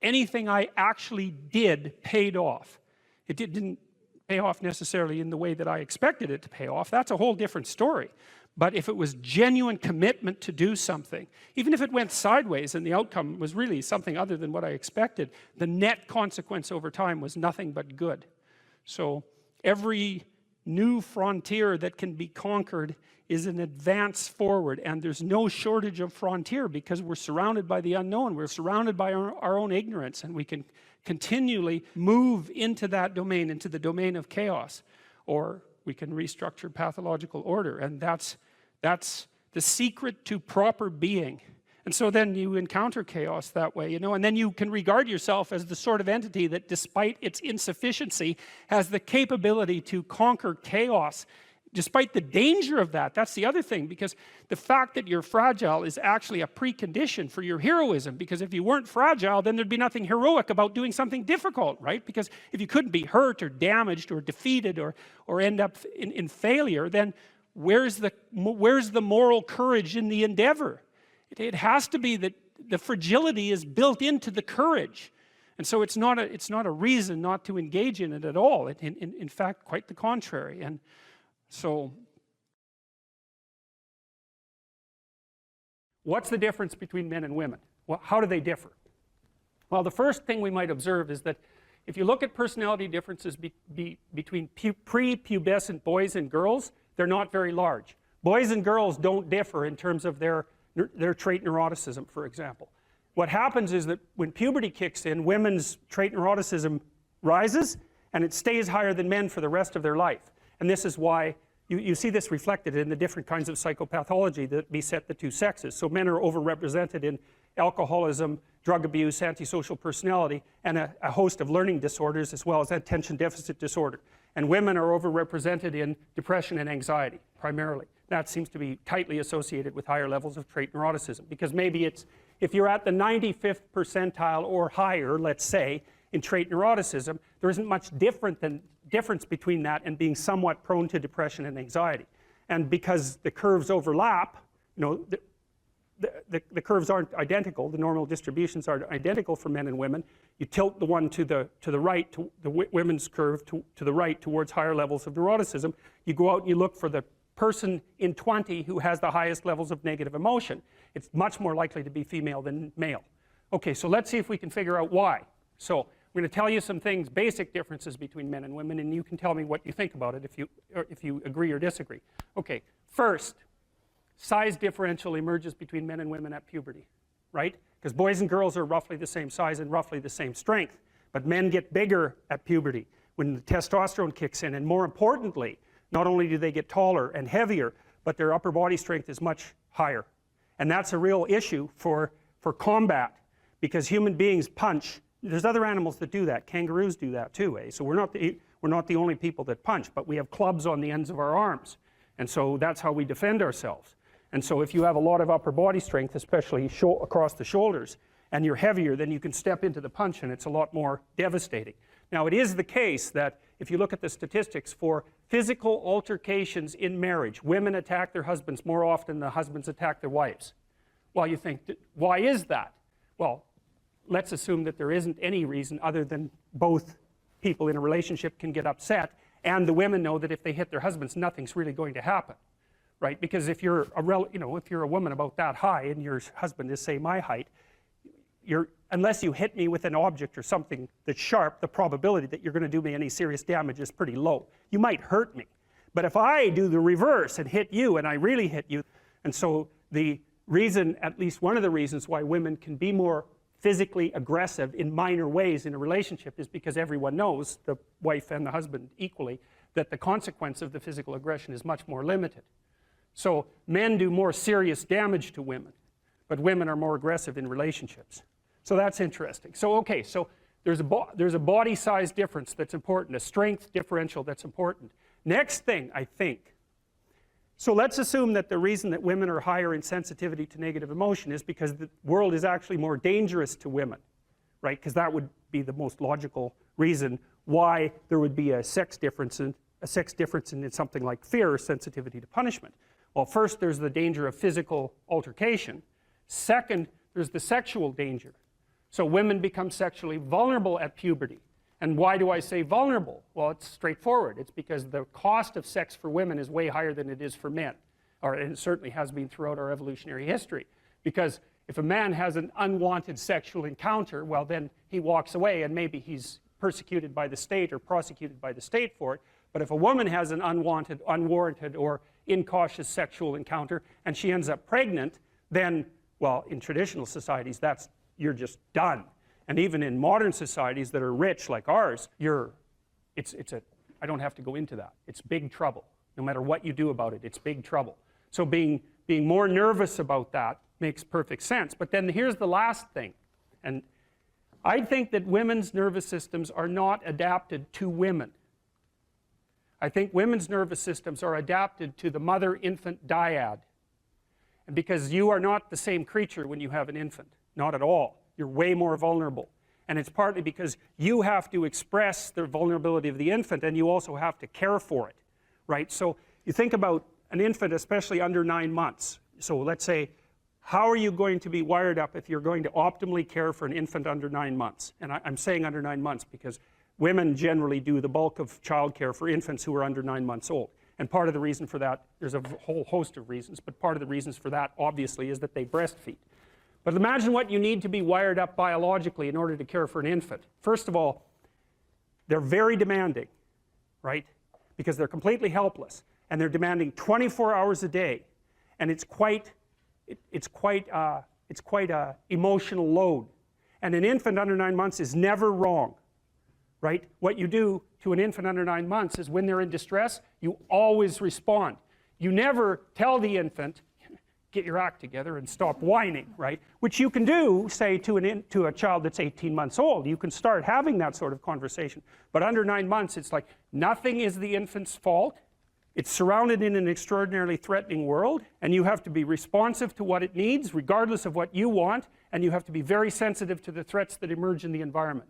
anything I actually did paid off. It didn't pay off necessarily in the way that I expected it to pay off. That's a whole different story. But if it was genuine commitment to do something, even if it went sideways and the outcome was really something other than what I expected, the net consequence over time was nothing but good. So every new frontier that can be conquered is an advance forward, and there's no shortage of frontier because we're surrounded by the unknown. We're surrounded by our own ignorance, and we can continually move into that domain, into the domain of chaos, or we can restructure pathological order, and that's the secret to proper being. And so then you encounter chaos that way, you know, and then you can regard yourself as the sort of entity that, despite its insufficiency, has the capability to conquer chaos, despite the danger of that. That's the other thing, because the fact that you're fragile is actually a precondition for your heroism, because if you weren't fragile, then there'd be nothing heroic about doing something difficult, right? Because if you couldn't be hurt or damaged or defeated or end up in failure, then where's the moral courage in the endeavor? It has to be that the fragility is built into the courage. And so it's not a reason not to engage in it at all. In fact, quite the contrary. And so, what's the difference between men and women? Well, how do they differ? Well, the first thing we might observe is that if you look at personality differences between prepubescent boys and girls, they're not very large. Boys and girls don't differ in terms of their trait neuroticism, for example. What happens is that when puberty kicks in, women's trait neuroticism rises, and it stays higher than men for the rest of their life. And this is why you see this reflected in the different kinds of psychopathology that beset the two sexes. So men are overrepresented in alcoholism, drug abuse, antisocial personality, and a host of learning disorders, as well as attention deficit disorder. And women are overrepresented in depression and anxiety, primarily. That seems to be tightly associated with higher levels of trait neuroticism, because maybe it's, if you're at the 95th percentile or higher, let's say, in trait neuroticism, there isn't much difference between that and being somewhat prone to depression and anxiety. And because the curves overlap, you know, the curves aren't identical, the normal distributions aren't identical for men and women, you tilt the one to the right, to the women's curve to the right towards higher levels of neuroticism. You go out and you look for the person in 20 who has the highest levels of negative emotion. It's much more likely to be female than male. Okay, so let's see if we can figure out why. So I'm going to tell you some things, basic differences between men and women, and you can tell me what you think about it if you agree or disagree. Okay, first, size differential emerges between men and women at puberty, right? Because boys and girls are roughly the same size and roughly the same strength, but men get bigger at puberty when the testosterone kicks in, and more importantly, not only do they get taller and heavier, but their upper body strength is much higher. And that's a real issue for combat, because human beings punch. There's other animals that do that. Kangaroos do that too, eh? So we're not the only people that punch, but we have clubs on the ends of our arms. And so that's how we defend ourselves. And so if you have a lot of upper body strength, especially across the shoulders, and you're heavier, then you can step into the punch and it's a lot more devastating. Now, it is the case that if you look at the statistics for physical altercations in marriage, women attack their husbands more often than husbands attack their wives. Well, you think, why is that? Well, let's assume that there isn't any reason other than both people in a relationship can get upset, and the women know that if they hit their husbands, nothing's really going to happen, right? Because if you're if you're a woman about that high and your husband is, say, my height, unless you hit me with an object or something that's sharp, the probability that you're going to do me any serious damage is pretty low. You might hurt me, but if I do the reverse and hit you, and I really hit you, and so the reason, at least one of the reasons why women can be more physically aggressive in minor ways in a relationship is because everyone knows, the wife and the husband equally, that the consequence of the physical aggression is much more limited. So men do more serious damage to women, but women are more aggressive in relationships. So that's interesting. So okay, so there's a body size difference that's important, a strength differential that's important. Next thing, I think, so let's assume that the reason that women are higher in sensitivity to negative emotion is because the world is actually more dangerous to women, right? Because that would be the most logical reason why there would be a sex difference in something like fear or sensitivity to punishment. Well, first, there's the danger of physical altercation. Second, there's the sexual danger. So women become sexually vulnerable at puberty. And why do I say vulnerable? Well, it's straightforward. It's because the cost of sex for women is way higher than it is for men. And it certainly has been throughout our evolutionary history. Because if a man has an unwanted sexual encounter, well, then he walks away and maybe he's persecuted by the state or prosecuted by the state for it. But if a woman has an unwanted, unwarranted, or incautious sexual encounter and she ends up pregnant, then, well, in traditional societies, you're just done. And even in modern societies that are rich like ours, I don't have to go into that. It's big trouble. No matter what you do about it, it's big trouble. So being more nervous about that makes perfect sense. But then here's the last thing. And I think that women's nervous systems are not adapted to women. I think women's nervous systems are adapted to the mother-infant dyad. And because you are not the same creature when you have an infant. Not at all. You're way more vulnerable. And it's partly because you have to express the vulnerability of the infant, and you also have to care for it, right? So you think about an infant, especially under 9 months. So let's say, how are you going to be wired up if you're going to optimally care for an infant under 9 months? And I'm saying under 9 months because women generally do the bulk of childcare for infants who are under 9 months old. And part of the reason for that, there's a whole host of reasons, but part of the reasons for that, obviously, is that they breastfeed. But imagine what you need to be wired up biologically in order to care for an infant. First of all, they're very demanding, right? Because they're completely helpless, and they're demanding 24 hours a day, and it's quite a emotional load. And an infant under 9 months is never wrong, right? What you do to an infant under 9 months is when they're in distress, you always respond. You never tell the infant, get your act together and stop whining, right? Which you can do, say, to a child that's 18 months old. You can start having that sort of conversation. But under 9 months, it's like nothing is the infant's fault. It's surrounded in an extraordinarily threatening world, and you have to be responsive to what it needs, regardless of what you want, and you have to be very sensitive to the threats that emerge in the environment.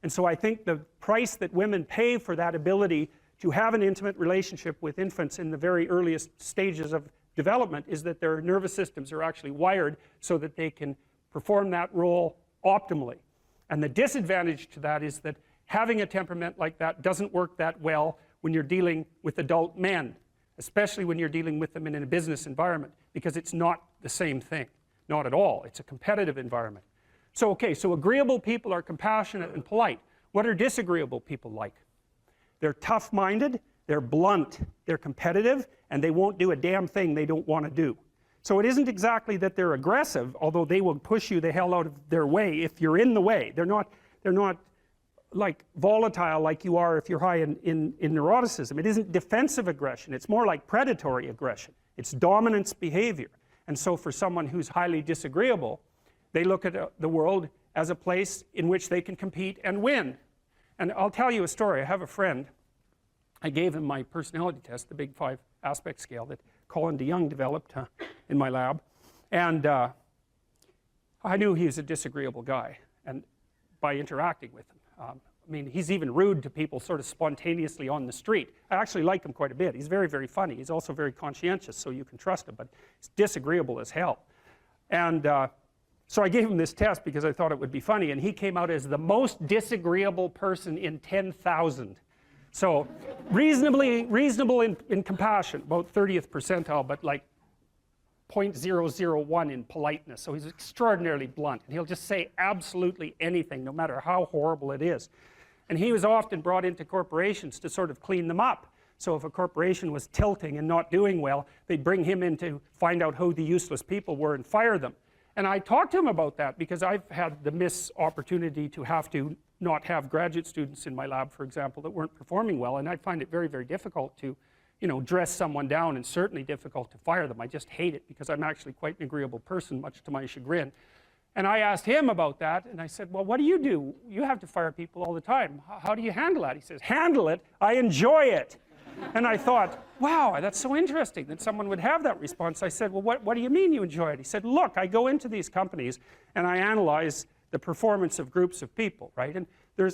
And so I think the price that women pay for that ability to have an intimate relationship with infants in the very earliest stages of development is that their nervous systems are actually wired so that they can perform that role optimally. And the disadvantage to that is that having a temperament like that doesn't work that well when you're dealing with adult men. especially when you're dealing with them in a business environment, because it's not the same thing. Not at all. It's a competitive environment. So, okay, so agreeable people are compassionate and polite. What are disagreeable people like? They're tough-minded, they're blunt, they're competitive, and they won't do a damn thing they don't want to do. So it isn't exactly that they're aggressive, although they will push you the hell out of their way if you're in the way. They're not like volatile like you are if you're high in neuroticism. It isn't defensive aggression. It's more like predatory aggression. It's dominance behavior. And so for someone who's highly disagreeable, they look at the world as a place in which they can compete and win. And I'll tell you a story. I have a friend. I gave him my personality test, the Big 5 aspect scale that Colin DeYoung developed in my lab. And I knew he was a disagreeable guy, and by interacting with him. I mean, he's even rude to people sort of spontaneously on the street. I actually like him quite a bit. He's very, very funny. He's also very conscientious, so you can trust him, but he's disagreeable as hell. And so I gave him this test because I thought it would be funny, and he came out as the most disagreeable person in 10,000. So reasonable in compassion, about 30th percentile, but like 0.001 in politeness. So he's extraordinarily blunt, and he'll just say absolutely anything, no matter how horrible it is. And he was often brought into corporations to sort of clean them up. So if a corporation was tilting and not doing well, they'd bring him in to find out who the useless people were and fire them. And I talked to him about that because I've had the opportunity to have to not have graduate students in my lab, for example, that weren't performing well, and I find it very, very difficult to, you know, dress someone down, and certainly difficult to fire them. I just hate it because I'm actually quite an agreeable person, much to my chagrin. And I asked him about that, and I said, well, what do? You have to fire people all the time. How do you handle that? He says, handle it? I enjoy it. And I thought, wow, that's so interesting that someone would have that response. I said, well, what do you mean you enjoy it? He said, look, I go into these companies and I analyze the performance of groups of people, right? And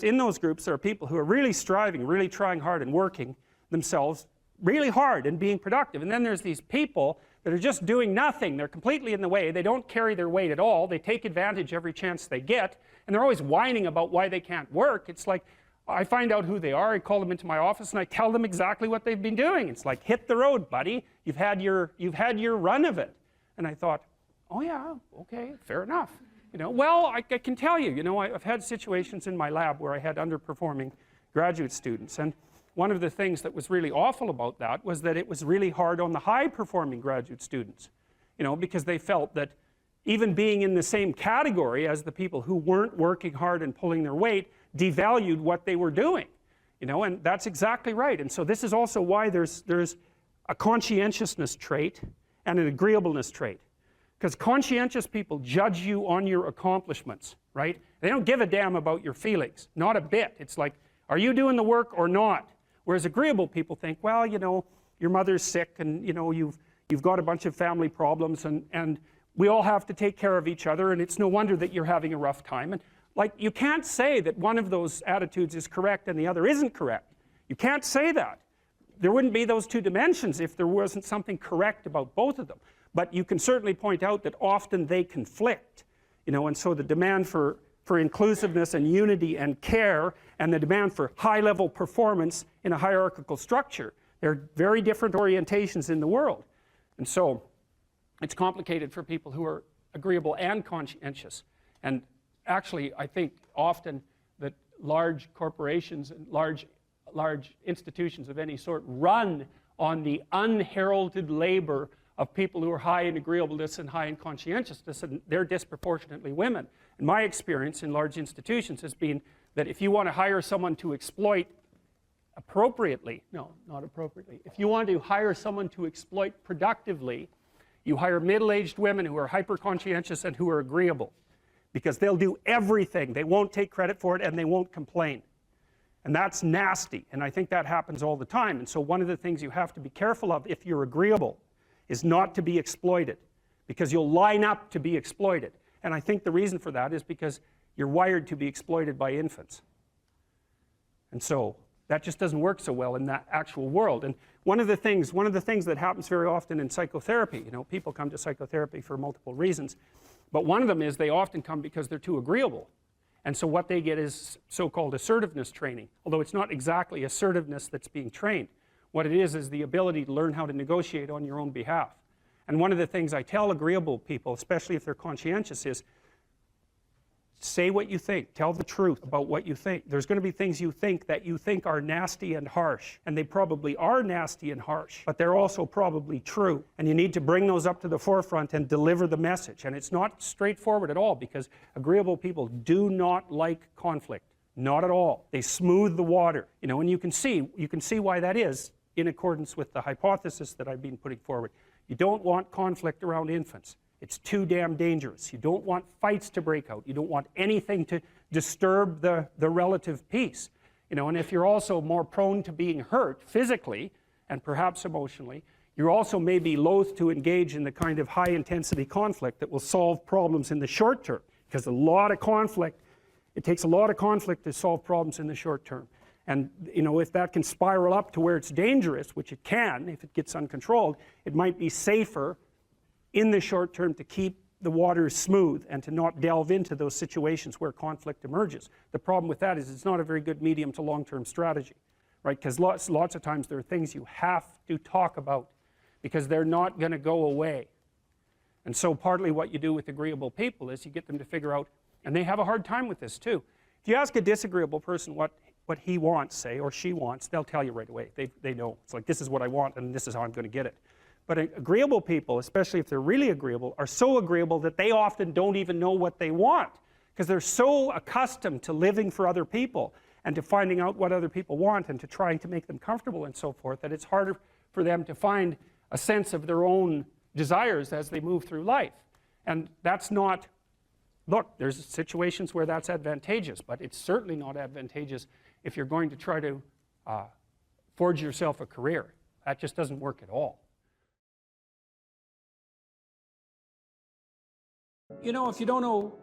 in those groups, there are people who are really striving, really trying hard and working themselves really hard and being productive. And then there's these people that are just doing nothing. They're completely in the way. They don't carry their weight at all. They take advantage every chance they get. And they're always whining about why they can't work. It's like, I find out who they are, I call them into my office, and I tell them exactly what they've been doing. It's like, hit the road, buddy. You've had your run of it. And I thought, oh yeah, okay, fair enough. You know, well, I can tell you, you know, I've had situations in my lab where I had underperforming graduate students. And one of the things that was really awful about that was that it was really hard on the high-performing graduate students, you know, because they felt that even being in the same category as the people who weren't working hard and pulling their weight devalued what they were doing, you know, and that's exactly right. And so this is also why there's a conscientiousness trait and an agreeableness trait. Because conscientious people judge you on your accomplishments, right? They don't give a damn about your feelings, not a bit. It's like, are you doing the work or not? Whereas agreeable people think, well, you know, your mother's sick, and you know, you've got a bunch of family problems, and we all have to take care of each other, and it's no wonder that you're having a rough time. And like, you can't say that one of those attitudes is correct and the other isn't correct. You can't say that. There wouldn't be those two dimensions if there wasn't something correct about both of them. But you can certainly point out that often they conflict, you know, and so the demand for inclusiveness and unity and care, and the demand for high-level performance in a hierarchical structure, they're very different orientations in the world. And so it's complicated for people who are agreeable and conscientious. And actually, I think often that large corporations and large institutions of any sort run on the unheralded labor of people who are high in agreeableness and high in conscientiousness, and they're disproportionately women. And my experience in large institutions has been that if you want to hire someone to exploit appropriately, no, not appropriately, if you want to hire someone to exploit productively, you hire middle-aged women who are hyper-conscientious and who are agreeable, because they'll do everything. They won't take credit for it, and they won't complain. And that's nasty, and I think that happens all the time. And so one of the things you have to be careful of if you're agreeable is not to be exploited, because you'll line up to be exploited. And I think the reason for that is because you're wired to be exploited by infants. And so that just doesn't work so well in that actual world. And one of the things that happens very often in psychotherapy, you know, people come to psychotherapy for multiple reasons, but one of them is they often come because they're too agreeable. And so what they get is so-called assertiveness training, although it's not exactly assertiveness that's being trained. What it is the ability to learn how to negotiate on your own behalf. And one of the things I tell agreeable people, especially if they're conscientious, is say what you think. Tell the truth about what you think. There's going to be things you think that you think are nasty and harsh, and they probably are nasty and harsh, but they're also probably true. And you need to bring those up to the forefront and deliver the message. And it's not straightforward at all, because agreeable people do not like conflict. Not at all. They smooth the water. You know, and you can see why that is in accordance with the hypothesis that I've been putting forward. You don't want conflict around infants. It's too damn dangerous. You don't want fights to break out. You don't want anything to disturb the relative peace. You know, and if you're also more prone to being hurt physically and perhaps emotionally, you're also maybe loath to engage in the kind of high intensity conflict that will solve problems in the short term, because it takes a lot of conflict to solve problems in the short term. And you know, if that can spiral up to where it's dangerous, which it can if it gets uncontrolled, it might be safer in the short term to keep the waters smooth and to not delve into those situations where conflict emerges. The problem with that is it's not a very good medium to long-term strategy, right? Because lots of times there are things you have to talk about because they're not going to go away. And so partly what you do with agreeable people is you get them to figure out, and they have a hard time with this too. If you ask a disagreeable person what he wants, say, or she wants, they'll tell you right away. They know. It's like, this is what I want and this is how I'm going to get it. But agreeable people, especially if they're really agreeable, are so agreeable that they often don't even know what they want, because they're so accustomed to living for other people and to finding out what other people want and to trying to make them comfortable and so forth, that it's harder for them to find a sense of their own desires as they move through life. And that's not, look, there's situations where that's advantageous, but it's certainly not advantageous if you're going to try to forge yourself a career. That just doesn't work at all. You know, if you don't know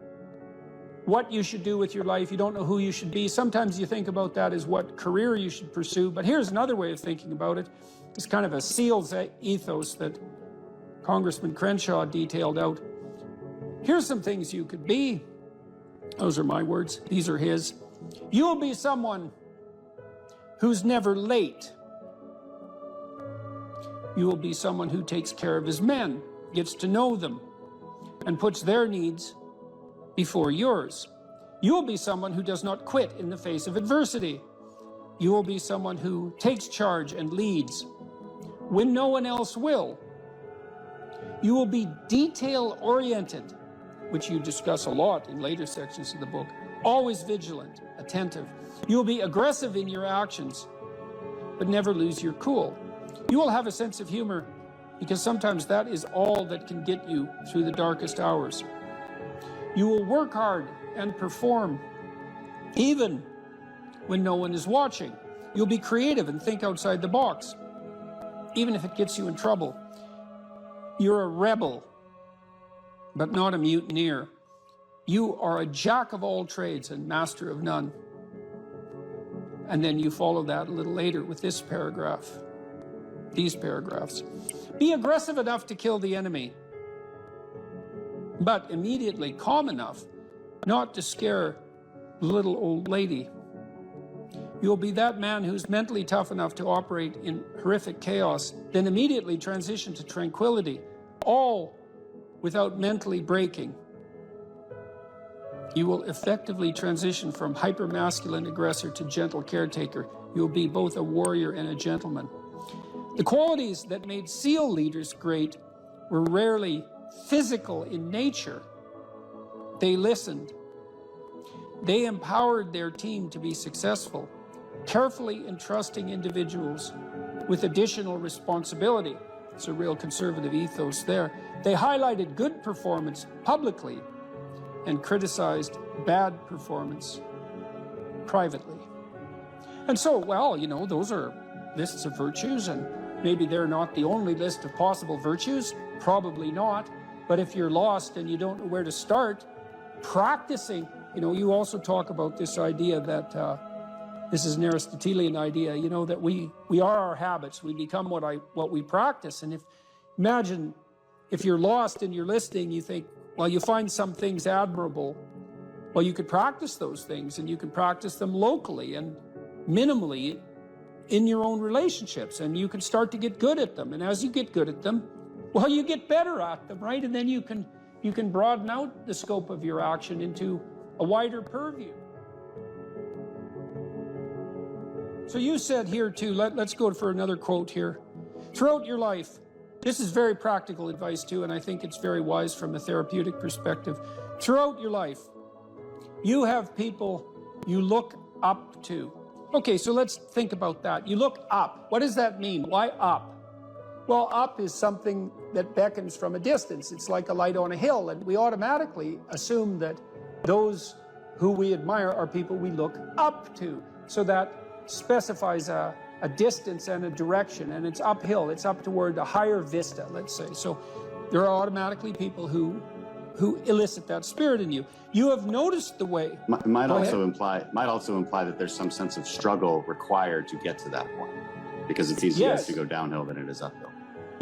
what you should do with your life, you don't know who you should be, sometimes you think about that as what career you should pursue. But here's another way of thinking about it. It's kind of a SEAL's ethos that Congressman Crenshaw detailed out. Here's some things you could be. Those are my words. These are his. You will be someone who's never late. You will be someone who takes care of his men, gets to know them, and puts their needs before yours. You will be someone who does not quit in the face of adversity. You will be someone who takes charge and leads when no one else will. You will be detail-oriented, which you discuss a lot in later sections of the book, always vigilant, attentive. You will be aggressive in your actions, but never lose your cool. You will have a sense of humor, because sometimes that is all that can get you through the darkest hours. You will work hard and perform, even when no one is watching. You'll be creative and think outside the box, even if it gets you in trouble. You're a rebel, but not a mutineer. You are a jack of all trades and master of none. And then you follow that a little later with this paragraph, these paragraphs. Be aggressive enough to kill the enemy, but immediately calm enough not to scare the little old lady. You'll be that man who's mentally tough enough to operate in horrific chaos, then immediately transition to tranquility, all without mentally breaking. You will effectively transition from hyper-masculine aggressor to gentle caretaker. You'll be both a warrior and a gentleman. The qualities that made SEAL leaders great were rarely physical in nature. They listened. They empowered their team to be successful, carefully entrusting individuals with additional responsibility. It's a real conservative ethos there. They highlighted good performance publicly and criticized bad performance privately. And so, well, you know, those are lists of virtues, and maybe they're not the only list of possible virtues, probably not, but if you're lost and you don't know where to start, practicing, you know, you also talk about this idea that, this is an Aristotelian idea, you know, that we are our habits, we become what we practice. And imagine if you're lost and you're listening, you think, well, you find some things admirable, well, you could practice those things, and you can practice them locally and minimally in your own relationships, and you can start to get good at them. And as you get good at them, well, you get better at them, right? And then you can broaden out the scope of your action into a wider purview. So you said here too, let's go for another quote here. Throughout your life, this is very practical advice too, and I think it's very wise from a therapeutic perspective. Throughout your life, you have people you look up to. Okay, so let's think about that. You look up. What does that mean? Why up? Well, up is something that beckons from a distance. It's like a light on a hill, and we automatically assume that those who we admire are people we look up to. So that specifies a distance and a direction, and it's uphill. It's up toward a higher vista, let's say. So there are automatically people who elicit that spirit in you. You have noticed the way. Might also imply that there's some sense of struggle required to get to that point, because it's easier to go downhill than it is uphill.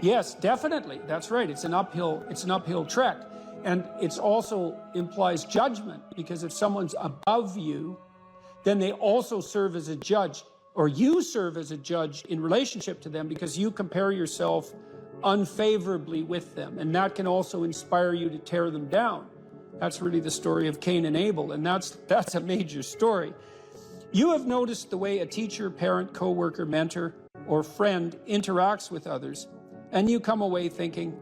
Yes, definitely. That's right. It's an uphill trek. And it also implies judgment, because if someone's above you, then they also serve as a judge, or you serve as a judge in relationship to them, because you compare yourself unfavorably with them. And that can also inspire you to tear them down. That's really the story of Cain and Abel, and that's a major story. You have noticed the way a teacher, parent, coworker, mentor, or friend interacts with others, and you come away thinking,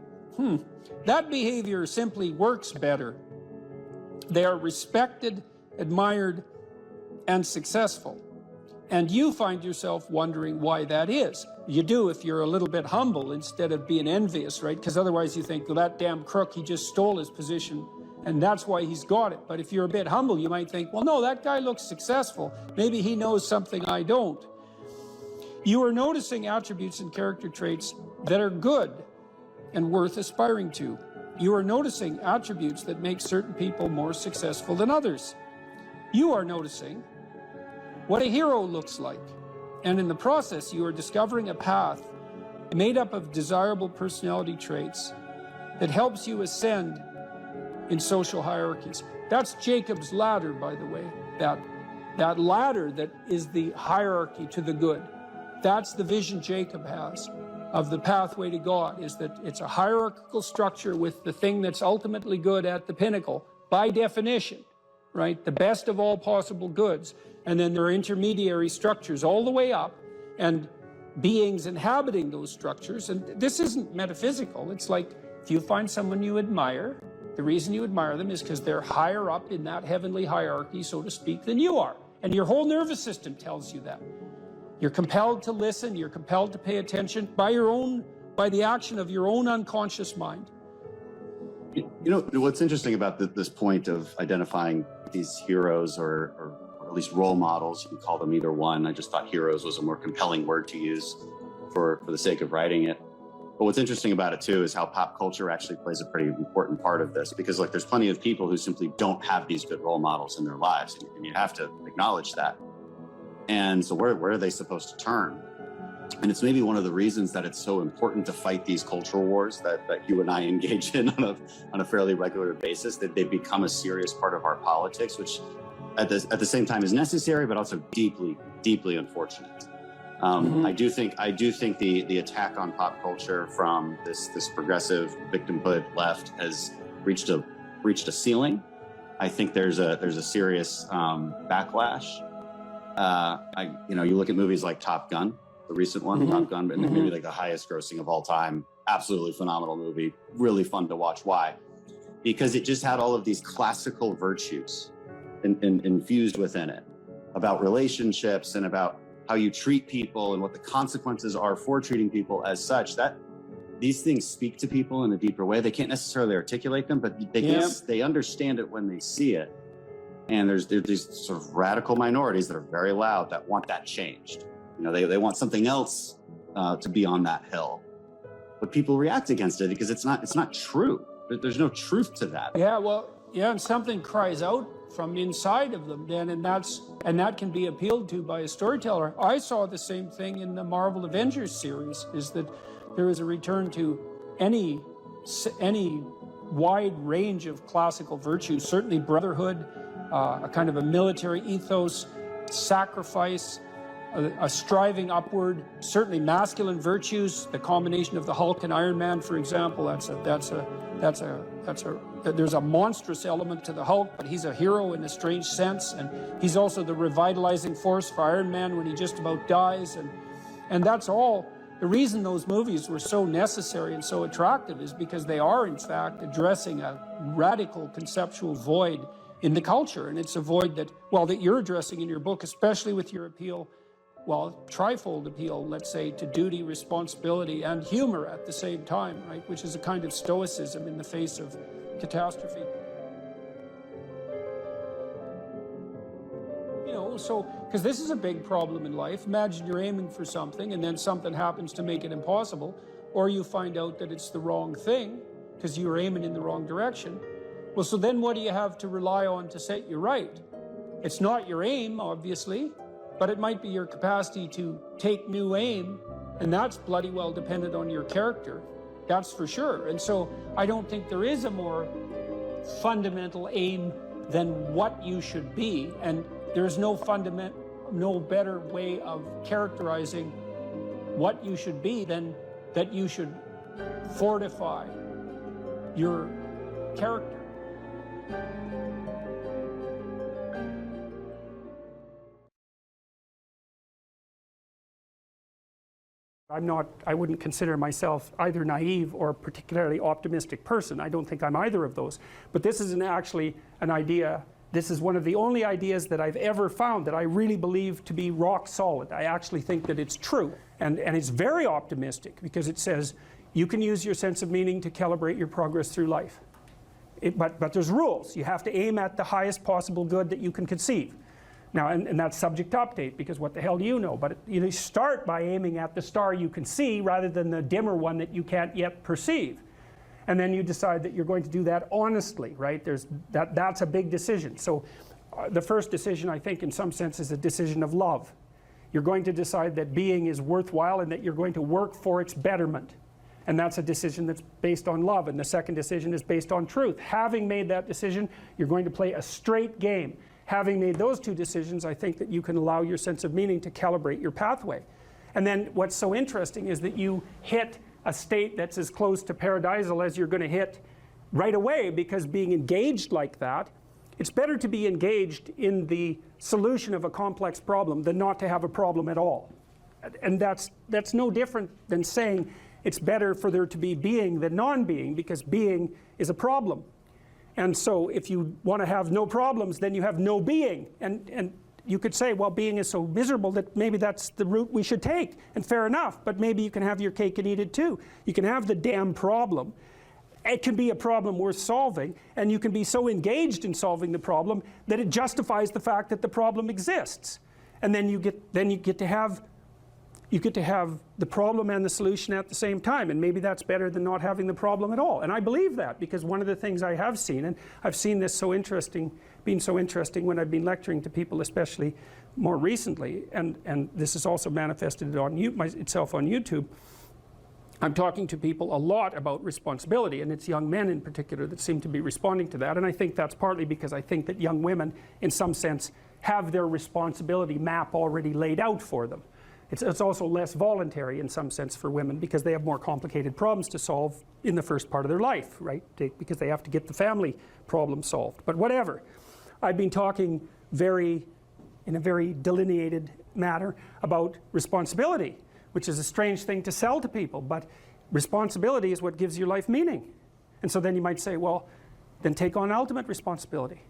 that behavior simply works better. They are respected, admired, and successful. And you find yourself wondering why that is. You do if you're a little bit humble instead of being envious, right? Because otherwise you think, well, that damn crook, he just stole his position, and that's why he's got it. But if you're a bit humble, you might think, well, no, that guy looks successful. Maybe he knows something I don't. You are noticing attributes and character traits that are good and worth aspiring to. You are noticing attributes that make certain people more successful than others. You are noticing what a hero looks like. And in the process, you are discovering a path made up of desirable personality traits that helps you ascend in social hierarchies. That's Jacob's ladder, by the way. That ladder that is the hierarchy to the good. That's the vision Jacob has of the pathway to God, is that it's a hierarchical structure with the thing that's ultimately good at the pinnacle, by definition, right? The best of all possible goods. And then there are intermediary structures all the way up, and beings inhabiting those structures. And this isn't metaphysical. It's like, if you find someone you admire, the reason you admire them is because they're higher up in that heavenly hierarchy, so to speak, than you are. And your whole nervous system tells you that. You're compelled to listen, you're compelled to pay attention by the action of your own unconscious mind. You know, what's interesting about this point of identifying these heroes or at least role models, you can call them either one. I just thought heroes was a more compelling word to use for the sake of writing it. But what's interesting about it too is how pop culture actually plays a pretty important part of this, because like there's plenty of people who simply don't have these good role models in their lives, and you have to acknowledge that. And so where are they supposed to turn? And it's maybe one of the reasons that it's so important to fight these cultural wars that you and I engage in on a fairly regular basis, that they become a serious part of our politics, which at the same time is necessary, but also deeply, deeply unfortunate. I do think the attack on pop culture from this progressive victimhood left has reached a ceiling. I think there's a serious backlash. You look at movies like Top Gun, the recent one, Top Gun, and maybe like the highest grossing of all time. Absolutely phenomenal movie, really fun to watch. Why? Because it just had all of these classical virtues infused within it, about relationships and about how you treat people and what the consequences are for treating people as such. That these things speak to people in a deeper way. They can't necessarily articulate them, but they understand it when they see it. And there's these sort of radical minorities that are very loud that want that changed. You know, they want something else to be on that hill, but people react against it because it's not true. There's no truth to that. And something cries out from inside of them then, and that can be appealed to by a storyteller. I saw the same thing in the Marvel Avengers series, is that there is a return to any wide range of classical virtues, certainly brotherhood, a kind of a military ethos, sacrifice, a striving upward, certainly masculine virtues, the combination of the Hulk and Iron Man, for example, there's a monstrous element to the Hulk, but he's a hero in a strange sense, and he's also the revitalizing force for Iron Man when he just about dies, and that's all. The reason those movies were so necessary and so attractive is because they are, in fact, addressing a radical conceptual void in the culture, and it's a void that, well, that you're addressing in your book, especially with your appeal, well, trifold appeal, let's say, to duty, responsibility, and humor at the same time, right? Which is a kind of stoicism in the face of catastrophe. You know, so, because this is a big problem in life. Imagine you're aiming for something and then something happens to make it impossible, or you find out that it's the wrong thing because you were aiming in the wrong direction. Well, so then what do you have to rely on to set you right? It's not your aim, obviously, but it might be your capacity to take new aim, and that's bloody well dependent on your character. That's for sure. And so I don't think there is a more fundamental aim than what you should be, and there's no better way of characterizing what you should be than that you should fortify your character. I wouldn't consider myself either naive or a particularly optimistic person. I don't think I'm either of those. But this isn't actually an idea. This is one of the only ideas that I've ever found that I really believe to be rock solid. I actually think that it's true. And it's very optimistic because it says you can use your sense of meaning to calibrate your progress through life. But there's rules. You have to aim at the highest possible good that you can conceive. Now, and that's subject to update, because what the hell do you know? But you start by aiming at the star you can see rather than the dimmer one that you can't yet perceive. And then you decide that you're going to do that honestly, right? That's a big decision. So the first decision, I think, in some sense, is a decision of love. You're going to decide that being is worthwhile and that you're going to work for its betterment. And that's a decision that's based on love. And the second decision is based on truth. Having made that decision, you're going to play a straight game. Having made those two decisions, I think that you can allow your sense of meaning to calibrate your pathway. And then what's so interesting is that you hit a state that's as close to paradisal as you're going to hit right away, because being engaged like that, it's better to be engaged in the solution of a complex problem than not to have a problem at all. And that's no different than saying it's better for there to be being than non-being, because being is a problem. And so if you want to have no problems, then you have no being. And you could say, well, being is so miserable that maybe that's the route we should take. And fair enough, but maybe you can have your cake and eat it too. You can have the damn problem. It can be a problem worth solving, and you can be so engaged in solving the problem that it justifies the fact that the problem exists. And then you get to have the problem and the solution at the same time, and maybe that's better than not having the problem at all. And I believe that, because one of the things I have seen, and I've seen this being so interesting when I've been lecturing to people, especially more recently, and this is also manifested itself on YouTube. I'm talking to people a lot about responsibility, and it's young men in particular that seem to be responding to that, and I think that's partly because I think that young women, in some sense, have their responsibility map already laid out for them. It's also less voluntary in some sense for women, because they have more complicated problems to solve in the first part of their life, right? Because they have to get the family problem solved. But whatever. I've been talking in a very delineated manner about responsibility, which is a strange thing to sell to people, but responsibility is what gives your life meaning. And so then you might say, well, then take on ultimate responsibility.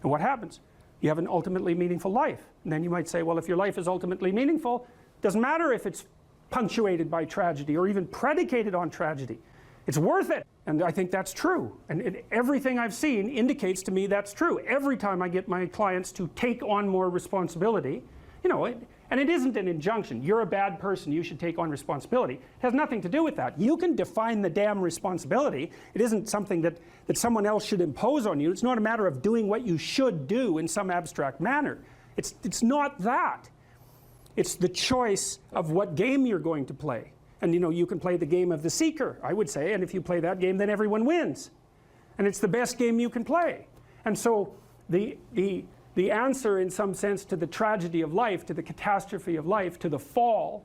And what happens? You have an ultimately meaningful life. And then you might say, well, if your life is ultimately meaningful, doesn't matter if it's punctuated by tragedy or even predicated on tragedy. It's worth it. And I think that's true. And everything I've seen indicates to me that's true. Every time I get my clients to take on more responsibility, and it isn't an injunction. You're a bad person, you should take on responsibility. It has nothing to do with that. You can define the damn responsibility. It isn't something that someone else should impose on you. It's not a matter of doing what you should do in some abstract manner. It's not that. It's the choice of what game you're going to play. And you can play the game of the seeker, I would say, and if you play that game, then everyone wins. And it's the best game you can play. And so the the answer in some sense to the tragedy of life, to the catastrophe of life, to the fall,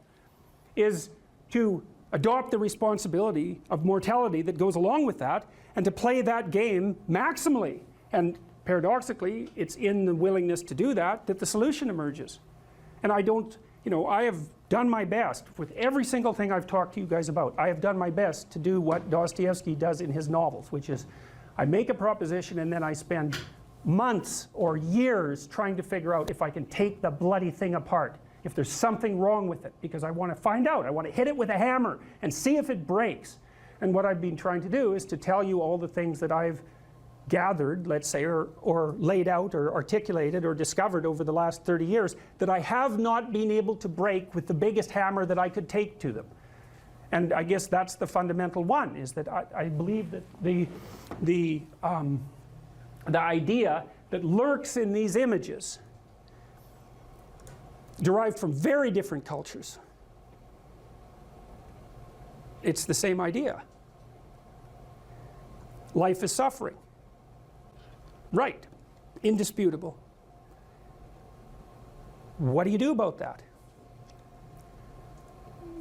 is to adopt the responsibility of mortality that goes along with that, and to play that game maximally. And paradoxically, it's in the willingness to do that that the solution emerges. And I don't, you know, I have done my best with every single thing I've talked to you guys about. I have done my best to do what Dostoevsky does in his novels, which is I make a proposition and then I spend months or years trying to figure out if I can take the bloody thing apart, if there's something wrong with it, because I want to find out. I want to hit it with a hammer and see if it breaks. And what I've been trying to do is to tell you all the things that I've gathered, let's say, or laid out or articulated or discovered over the last 30 years that I have not been able to break with the biggest hammer that I could take to them. And I guess that's the fundamental one, is that I believe that the idea that lurks in these images, derived from very different cultures, it's the same idea. Life is suffering. Right, indisputable. What do you do about that?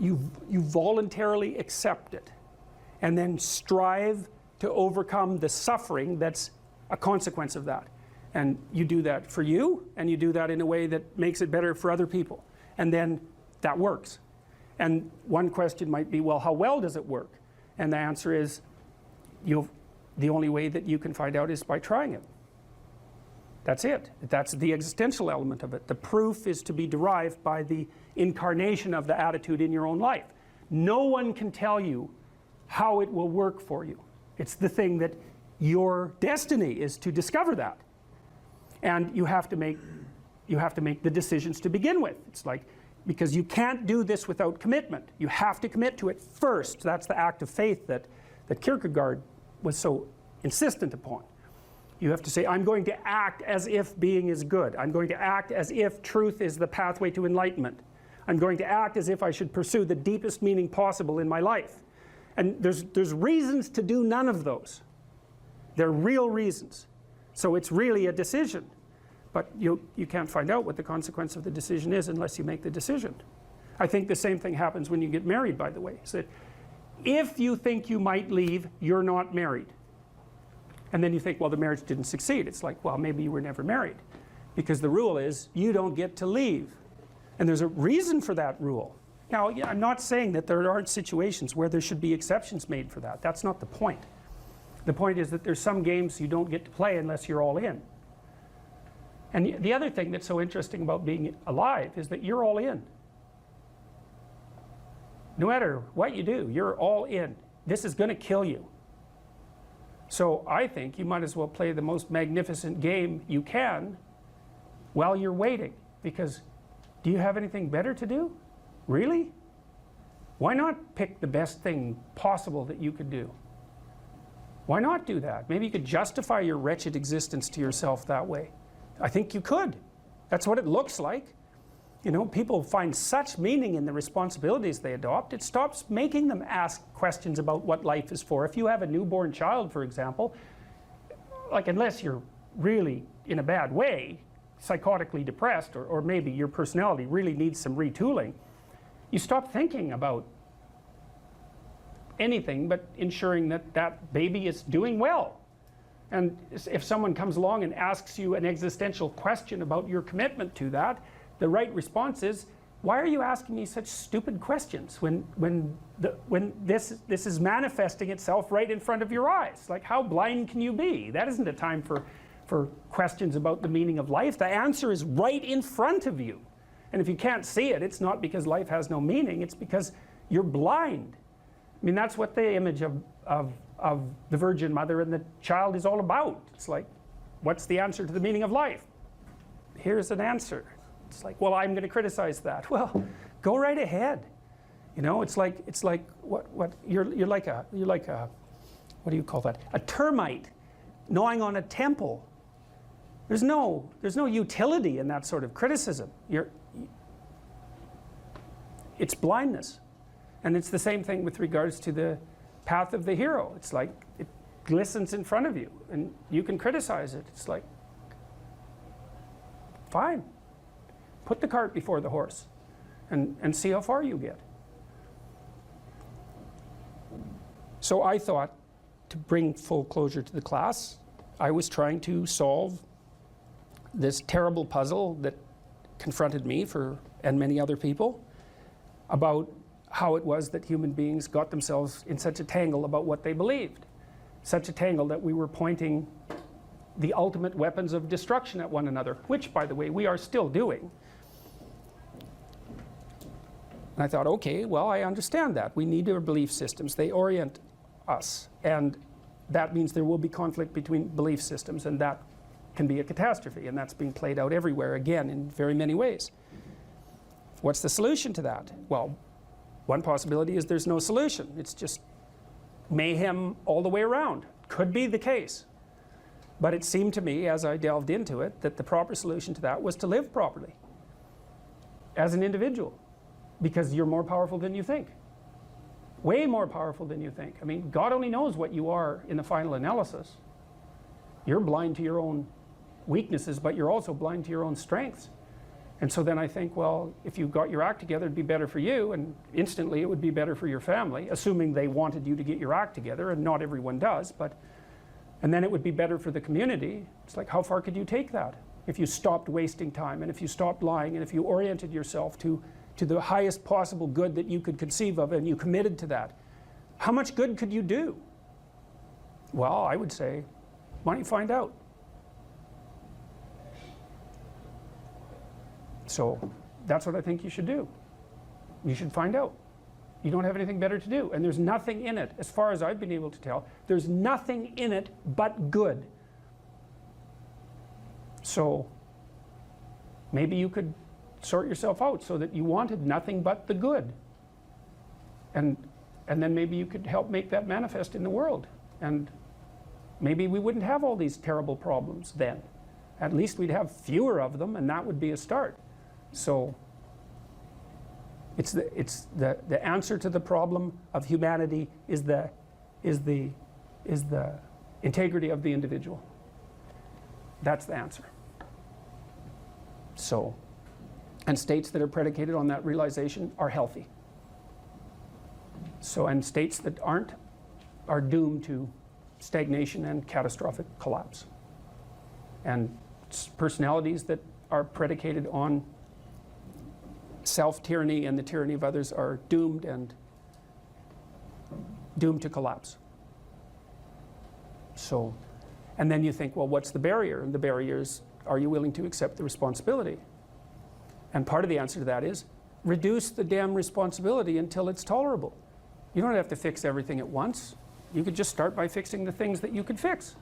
You voluntarily accept it and then strive to overcome the suffering that's a consequence of that. And you do that for you, and you do that in a way that makes it better for other people. And then that works. And one question might be, well, how well does it work? And the answer is, the only way that you can find out is by trying it. That's it. That's the existential element of it. The proof is to be derived by the incarnation of the attitude in your own life. No one can tell you how it will work for you. It's the thing that your destiny is to discover that. And you have to make the decisions to begin with. It's like, because you can't do this without commitment. You have to commit to it first. That's the act of faith that Kierkegaard was so insistent upon. You have to say, I'm going to act as if being is good. I'm going to act as if truth is the pathway to enlightenment. I'm going to act as if I should pursue the deepest meaning possible in my life. And there's reasons to do none of those. They're real reasons. So it's really a decision. But you can't find out what the consequence of the decision is unless you make the decision. I think the same thing happens when you get married, by the way. So if you think you might leave, you're not married. And then you think, well, the marriage didn't succeed. It's like, well, maybe you were never married. Because the rule is, you don't get to leave. And there's a reason for that rule. Now, I'm not saying that there aren't situations where there should be exceptions made for that. That's not the point. The point is that there's some games you don't get to play unless you're all in. And the other thing that's so interesting about being alive is that you're all in. No matter what you do, you're all in. This is going to kill you. So I think you might as well play the most magnificent game you can while you're waiting. Because do you have anything better to do? Really? Why not pick the best thing possible that you could do? Why not do that? Maybe you could justify your wretched existence to yourself that way. I think you could. That's what it looks like. You know, people find such meaning in the responsibilities they adopt, it stops making them ask questions about what life is for. If you have a newborn child, for example, like, unless you're really in a bad way, psychotically depressed, or maybe your personality really needs some retooling, you stop thinking about anything but ensuring that that baby is doing well. And if someone comes along and asks you an existential question about your commitment to that, the right response is, why are you asking me such stupid questions when this is manifesting itself right in front of your eyes? Like, how blind can you be? That isn't a time for questions about the meaning of life. The answer is right in front of you. And if you can't see it, it's not because life has no meaning, it's because you're blind. I mean, that's what the image of the Virgin Mother and the child is all about. It's like, what's the answer to the meaning of life? Here's an answer. It's like, well, I'm going to criticize that. Well, go right ahead. You know, it's like what you're like a what do you call that? A termite gnawing on a temple. There's no utility in that sort of criticism. It's blindness. And it's the same thing with regards to the path of the hero. It's like it glistens in front of you and you can criticize it. It's like, fine. Put the cart before the horse and see how far you get. So I thought, to bring full closure to the class, I was trying to solve this terrible puzzle that confronted me and many other people about how it was that human beings got themselves in such a tangle about what they believed. Such a tangle that we were pointing the ultimate weapons of destruction at one another, which, by the way, we are still doing. And I thought, okay, well, I understand that. We need our belief systems. They orient us. And that means there will be conflict between belief systems, and that can be a catastrophe. And that's being played out everywhere, again, in very many ways. What's the solution to that? Well, one possibility is there's no solution. It's just mayhem all the way around. Could be the case. But it seemed to me, as I delved into it, that the proper solution to that was to live properly as an individual, because you're more powerful than you think. Way more powerful than you think. I mean, God only knows what you are in the final analysis. You're blind to your own weaknesses, but you're also blind to your own strengths. And so then I think, well, if you got your act together, it'd be better for you, and instantly it would be better for your family, assuming they wanted you to get your act together, and not everyone does, and then it would be better for the community. It's like, how far could you take that? If you stopped wasting time, and if you stopped lying, and if you oriented yourself to the highest possible good that you could conceive of, and you committed to that, how much good could you do? Well, I would say, why don't you find out? So that's what I think you should do. You should find out. You don't have anything better to do. And there's nothing in it, as far as I've been able to tell, there's nothing in it but good. So maybe you could sort yourself out so that you wanted nothing but the good. And then maybe you could help make that manifest in the world. And maybe we wouldn't have all these terrible problems then. At least we'd have fewer of them, and that would be a start. So it's the answer to the problem of humanity is the integrity of the individual. That's the answer. So, and states that are predicated on that realization are healthy. So, and states that aren't are doomed to stagnation and catastrophic collapse. And personalities that are predicated on self-tyranny and the tyranny of others are doomed to collapse. So, and then you think, well, what's the barrier? And the barrier is, are you willing to accept the responsibility? And part of the answer to that is, reduce the damn responsibility until it's tolerable. You don't have to fix everything at once. You could just start by fixing the things that you could fix.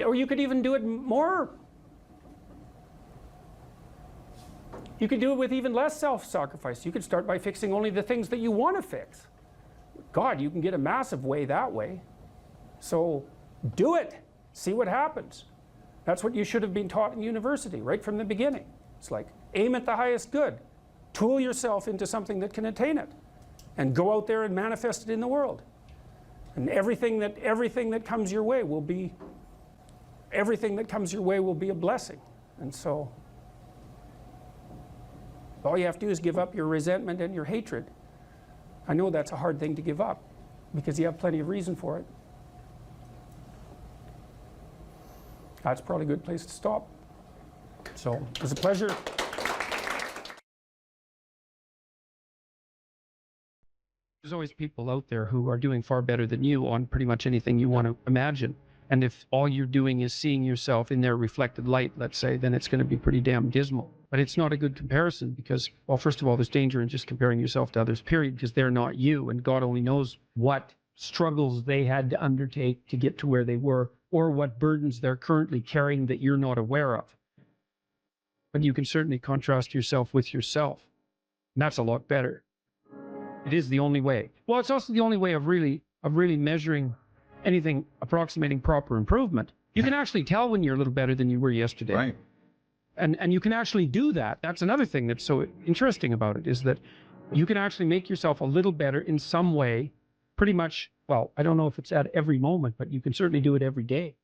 Or you could even do it more. You could do it with even less self-sacrifice. You could start by fixing only the things that you want to fix. God, you can get a massive way that way. So do it. See what happens. That's what you should have been taught in university right from the beginning. It's like, aim at the highest good. Tool yourself into something that can attain it. And go out there and manifest it in the world. And everything that comes your way will be a blessing. And so all you have to do is give up your resentment and your hatred. I know that's a hard thing to give up because you have plenty of reason for it. That's probably a good place to stop. So it was a pleasure. There's always people out there who are doing far better than you on pretty much anything you want to imagine. And if all you're doing is seeing yourself in their reflected light, let's say, then it's going to be pretty damn dismal. But it's not a good comparison because, well, first of all, there's danger in just comparing yourself to others, period, because they're not you. And God only knows what struggles they had to undertake to get to where they were, or what burdens they're currently carrying that you're not aware of. But you can certainly contrast yourself with yourself. And that's a lot better. It is the only way. Well, it's also the only way of really measuring anything approximating proper improvement. You can actually tell when you're a little better than you were yesterday. Right. And you can actually do that. That's another thing that's so interesting about it, is that you can actually make yourself a little better in some way, pretty much, well, I don't know if it's at every moment, but you can certainly do it every day.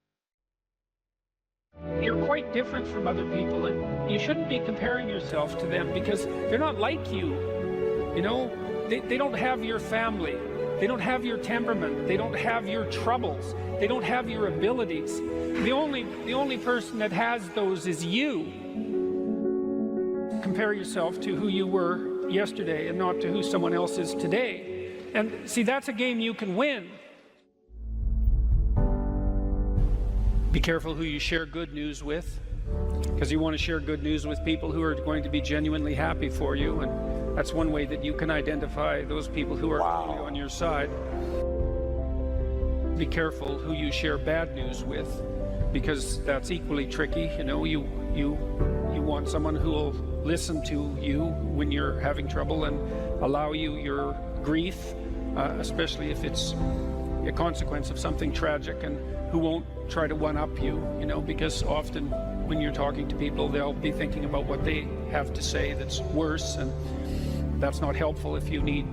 You're quite different from other people, and you shouldn't be comparing yourself to them because they're not like you. You know, they don't have your family. They don't have your temperament. They don't have your troubles. They don't have your abilities. The only person that has those is you. Compare yourself to who you were yesterday and not to who someone else is today. And see, that's a game you can win. Be careful who you share good news with, because you want to share good news with people who are going to be genuinely happy for you, and that's one way that you can identify those people who are really on your side. Be careful who you share bad news with, because that's equally tricky. You know, you want someone who will listen to you when you're having trouble and allow you your grief, especially if it's a consequence of something tragic, and who won't try to one-up you, you know, because often when you're talking to people, they'll be thinking about what they have to say that's worse, and that's not helpful if you need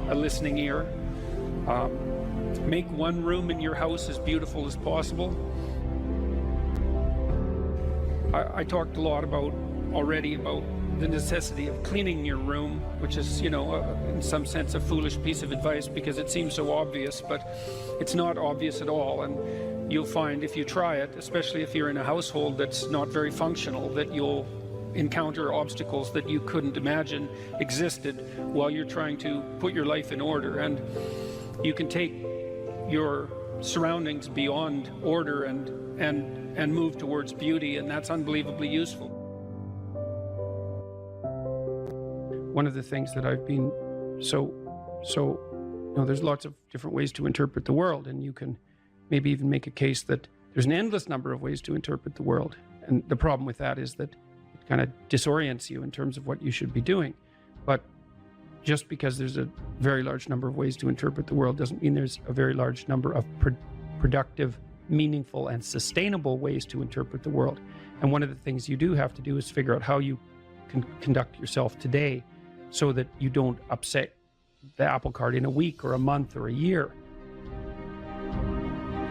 a listening ear. Make one room in your house as beautiful as possible. I talked a lot already about the necessity of cleaning your room, which is, you know, in some sense a foolish piece of advice because it seems so obvious, but it's not obvious at all. And you'll find if you try it, especially if you're in a household that's not very functional, that you'll encounter obstacles that you couldn't imagine existed while you're trying to put your life in order. And you can take your surroundings beyond order and move towards beauty, and that's unbelievably useful. One of the things that I've been you know, there's lots of different ways to interpret the world, and you can maybe even make a case that there's an endless number of ways to interpret the world. And the problem with that is that it kind of disorients you in terms of what you should be doing. But just because there's a very large number of ways to interpret the world doesn't mean there's a very large number of productive, meaningful, and sustainable ways to interpret the world. And one of the things you do have to do is figure out how you can conduct yourself today so that you don't upset the apple cart in a week or a month or a year.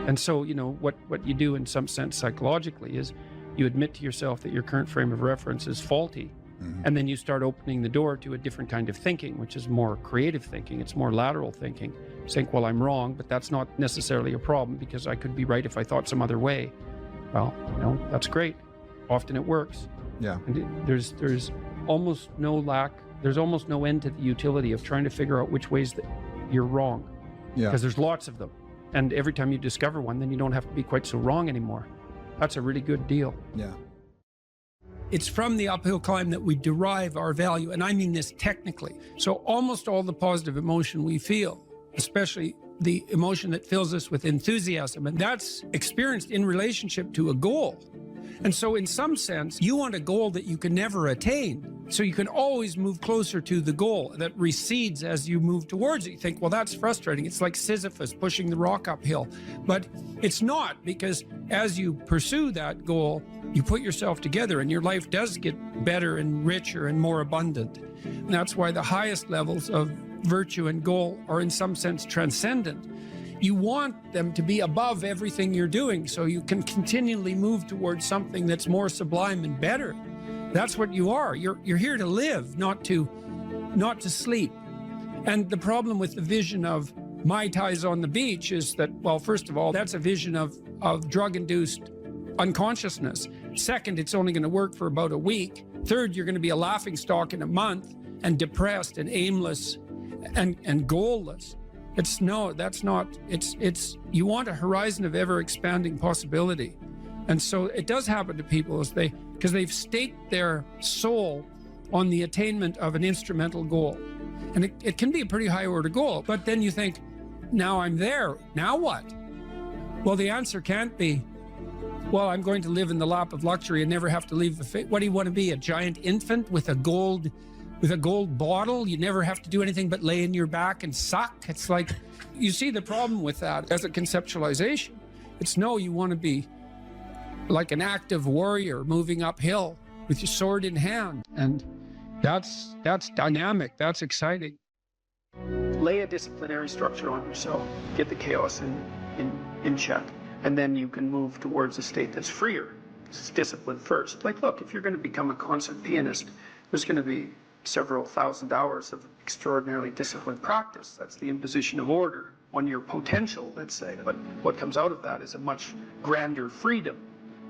And so, you know, what you do in some sense psychologically is you admit to yourself that your current frame of reference is faulty. Mm-hmm. And then you start opening the door to a different kind of thinking, which is more creative thinking. It's more lateral thinking. Saying, well, I'm wrong, but that's not necessarily a problem because I could be right if I thought some other way. Well, you know, that's great. Often it works. Yeah. And there's almost no end to the utility of trying to figure out which ways that you're wrong. Yeah. Because there's lots of them. And every time you discover one, then you don't have to be quite so wrong anymore. That's a really good deal. Yeah. It's from the uphill climb that we derive our value, and I mean this technically. So almost all the positive emotion we feel, especially the emotion that fills us with enthusiasm, and that's experienced in relationship to a goal. And so in some sense, you want a goal that you can never attain. So you can always move closer to the goal that recedes as you move towards it. You think, well, that's frustrating. It's like Sisyphus pushing the rock uphill. But it's not, because as you pursue that goal, you put yourself together and your life does get better and richer and more abundant. And that's why the highest levels of virtue and goal are in some sense transcendent. You want them to be above everything you're doing so you can continually move towards something that's more sublime and better. That's what you are. You're here to live, not to sleep. And the problem with the vision of Mai Tais on the beach is that, well, first of all, that's a vision of drug-induced unconsciousness. Second, it's only going to work for about a week. Third, you're going to be a laughingstock in a month and depressed and aimless and goalless. You want a horizon of ever expanding possibility. And so it does happen to people because they've staked their soul on the attainment of an instrumental goal. And it can be a pretty high order goal, but then you think, now I'm there, now what? Well, the answer can't be, well, I'm going to live in the lap of luxury and never have to leave what do you want to be, a giant infant with a gold bottle? You never have to do anything but lay in your back and suck. It's like, you see the problem with that as a conceptualization. It's no, you want to be like an active warrior moving uphill with your sword in hand. And that's dynamic, that's exciting. Lay a disciplinary structure on yourself, get the chaos in check, and then you can move towards a state that's freer. discipline first. Like, look, if you're going to become a concert pianist, there's going to be several thousand hours of extraordinarily disciplined practice. That's the imposition of order on your potential, let's say. But what comes out of that is a much grander freedom.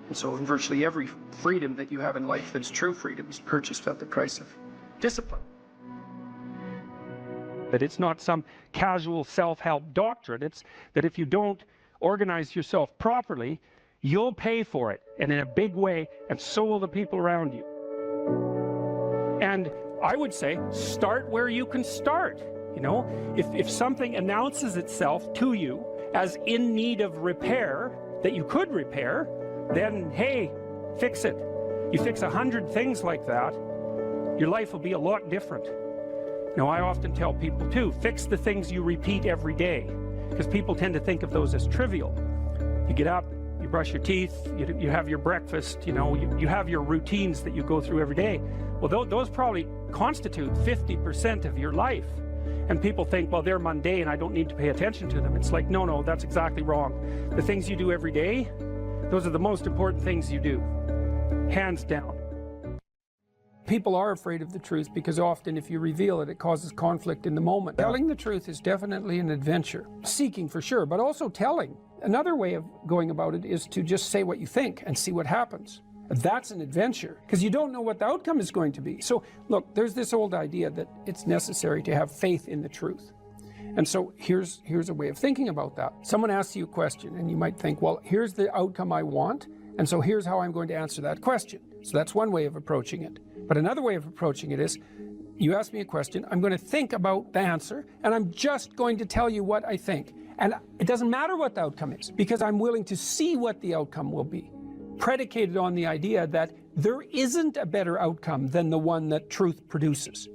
And so virtually every freedom that you have in life that's true freedom is purchased at the price of discipline. That it's not some casual self-help doctrine. It's that if you don't organize yourself properly, you'll pay for it, and in a big way, and so will the people around you. And I would say, start where you can start. You know, if something announces itself to you as in need of repair, that you could repair, then hey, fix it. You fix 100 things like that, your life will be a lot different. Now, I often tell people too, fix the things you repeat every day, because people tend to think of those as trivial. You get up, you brush your teeth, you have your breakfast, you know, you have your routines that you go through every day. Well, those probably constitute 50% of your life. And people think, well, they're mundane, I don't need to pay attention to them. It's like, no, that's exactly wrong. The things you do every day, those are the most important things you do, hands down. People are afraid of the truth because often if you reveal it, it causes conflict in the moment. Telling the truth is definitely an adventure. Seeking for sure, but also telling. Another way of going about it is to just say what you think and see what happens. That's an adventure, because you don't know what the outcome is going to be. So look, there's this old idea that it's necessary to have faith in the truth. And so here's a way of thinking about that. Someone asks you a question and you might think, well, here's the outcome I want, and so here's how I'm going to answer that question. So that's one way of approaching it. But another way of approaching it is, you ask me a question, I'm going to think about the answer, and I'm just going to tell you what I think. And it doesn't matter what the outcome is, because I'm willing to see what the outcome will be, predicated on the idea that there isn't a better outcome than the one that truth produces.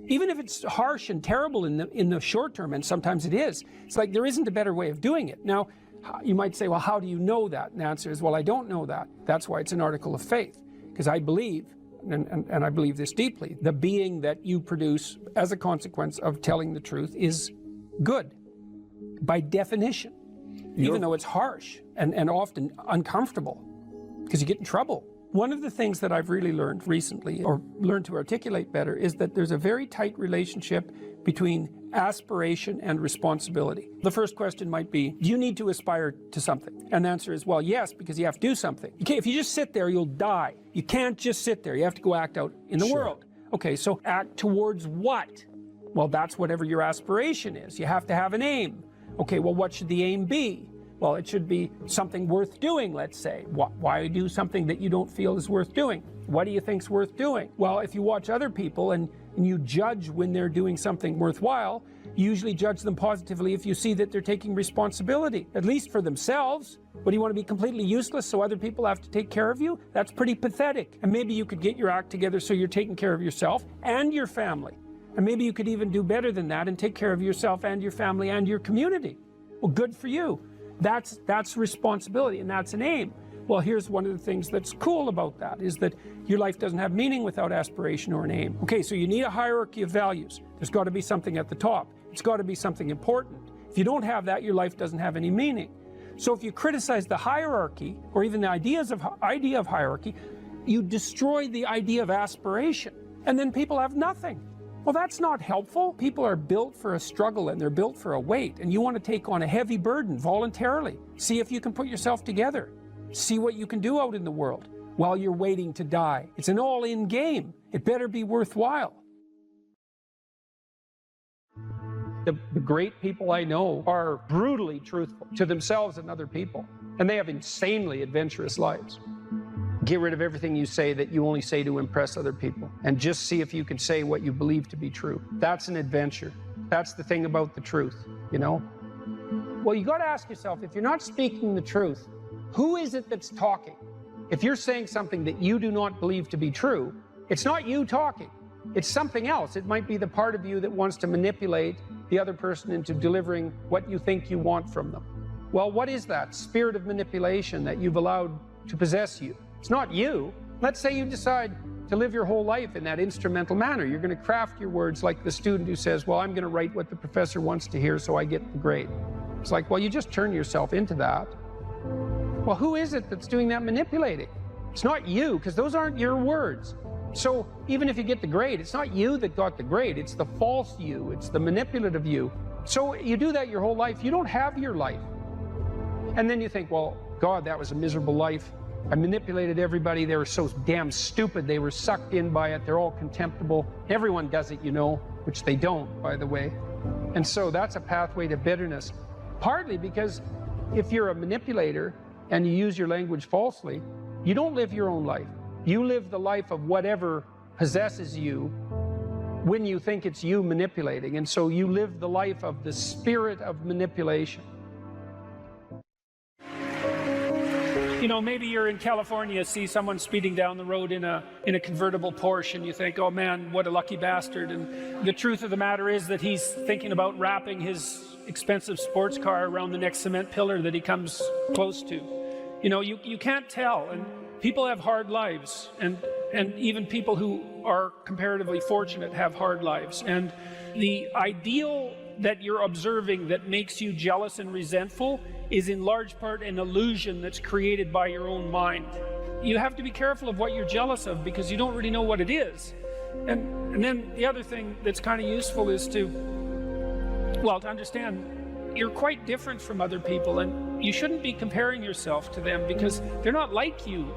Even if it's harsh and terrible in the short term, and sometimes it is, it's like there isn't a better way of doing it. Now, you might say, well, how do you know that? And the answer is, well, I don't know that. That's why it's an article of faith, because I believe, and I believe this deeply, the being that you produce as a consequence of telling the truth is good, by definition, even though it's harsh and often uncomfortable, because you get in trouble. One of the things that I've really learned recently, or learned to articulate better, is that there's a very tight relationship between aspiration and responsibility. The first question might be, do you need to aspire to something? And the answer is, well, yes, because you have to do something. If you just sit there, you'll die. You can't just sit there. You have to go act out in the world. Okay, so act towards what? Well, that's whatever your aspiration is. You have to have an aim. Okay, well, what should the aim be? Well, it should be something worth doing, let's say. Why do something that you don't feel is worth doing? What do you think's worth doing? Well, if you watch other people and you judge when they're doing something worthwhile, you usually judge them positively if you see that they're taking responsibility, at least for themselves. What, do you want to be completely useless so other people have to take care of you? That's pretty pathetic. And maybe you could get your act together so you're taking care of yourself and your family. And maybe you could even do better than that and take care of yourself and your family and your community. Well, good for you. That's responsibility, and that's an aim. Well, here's one of the things that's cool about that, is that your life doesn't have meaning without aspiration or an aim. Okay, so you need a hierarchy of values. There's got to be something at the top. It's got to be something important. If you don't have that, your life doesn't have any meaning. So if you criticize the hierarchy, or even the idea of hierarchy, you destroy the idea of aspiration, and then people have nothing. Well, that's not helpful. People are built for a struggle and they're built for a weight, and you want to take on a heavy burden voluntarily. See if you can put yourself together. See what you can do out in the world while you're waiting to die. It's an all-in game. It better be worthwhile. The great people I know are brutally truthful to themselves and other people, and they have insanely adventurous lives. Get rid of everything you say that you only say to impress other people, and just see if you can say what you believe to be true. That's an adventure. That's the thing about the truth, you know? Well, you got to ask yourself, if you're not speaking the truth, who is it that's talking? If you're saying something that you do not believe to be true, it's not you talking. It's something else. It might be the part of you that wants to manipulate the other person into delivering what you think you want from them. Well, what is that spirit of manipulation that you've allowed to possess you? It's not you. Let's say you decide to live your whole life in that instrumental manner. You're going to craft your words like the student who says, well, I'm going to write what the professor wants to hear so I get the grade. It's like, well, you just turn yourself into that. Well, who is it that's doing that manipulating? It's not you, because those aren't your words. So even if you get the grade, it's not you that got the grade. It's the false you. It's the manipulative you. So you do that your whole life. You don't have your life. And then you think, well, God, that was a miserable life. I manipulated everybody. They were so damn stupid. They were sucked in by it. They're all contemptible. Everyone does it, you know, which they don't, by the way. And so that's a pathway to bitterness. Partly because if you're a manipulator and you use your language falsely, you don't live your own life. You live the life of whatever possesses you when you think it's you manipulating. And so you live the life of the spirit of manipulation. You know, maybe you're in California, see someone speeding down the road in a convertible Porsche, and you think, oh man, what a lucky bastard. And the truth of the matter is that he's thinking about wrapping his expensive sports car around the next cement pillar that he comes close to. You know, you can't tell. And people have hard lives, and even people who are comparatively fortunate have hard lives. And the ideal that you're observing that makes you jealous and resentful is in large part an illusion that's created by your own mind. You have to be careful of what you're jealous of, because you don't really know what it is. And then the other thing that's kind of useful is to understand you're quite different from other people, and you shouldn't be comparing yourself to them, because they're not like you.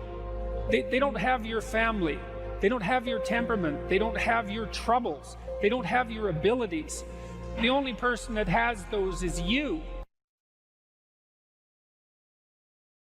They don't have your family. They don't have your temperament. They don't have your troubles. They don't have your abilities. The only person that has those is you.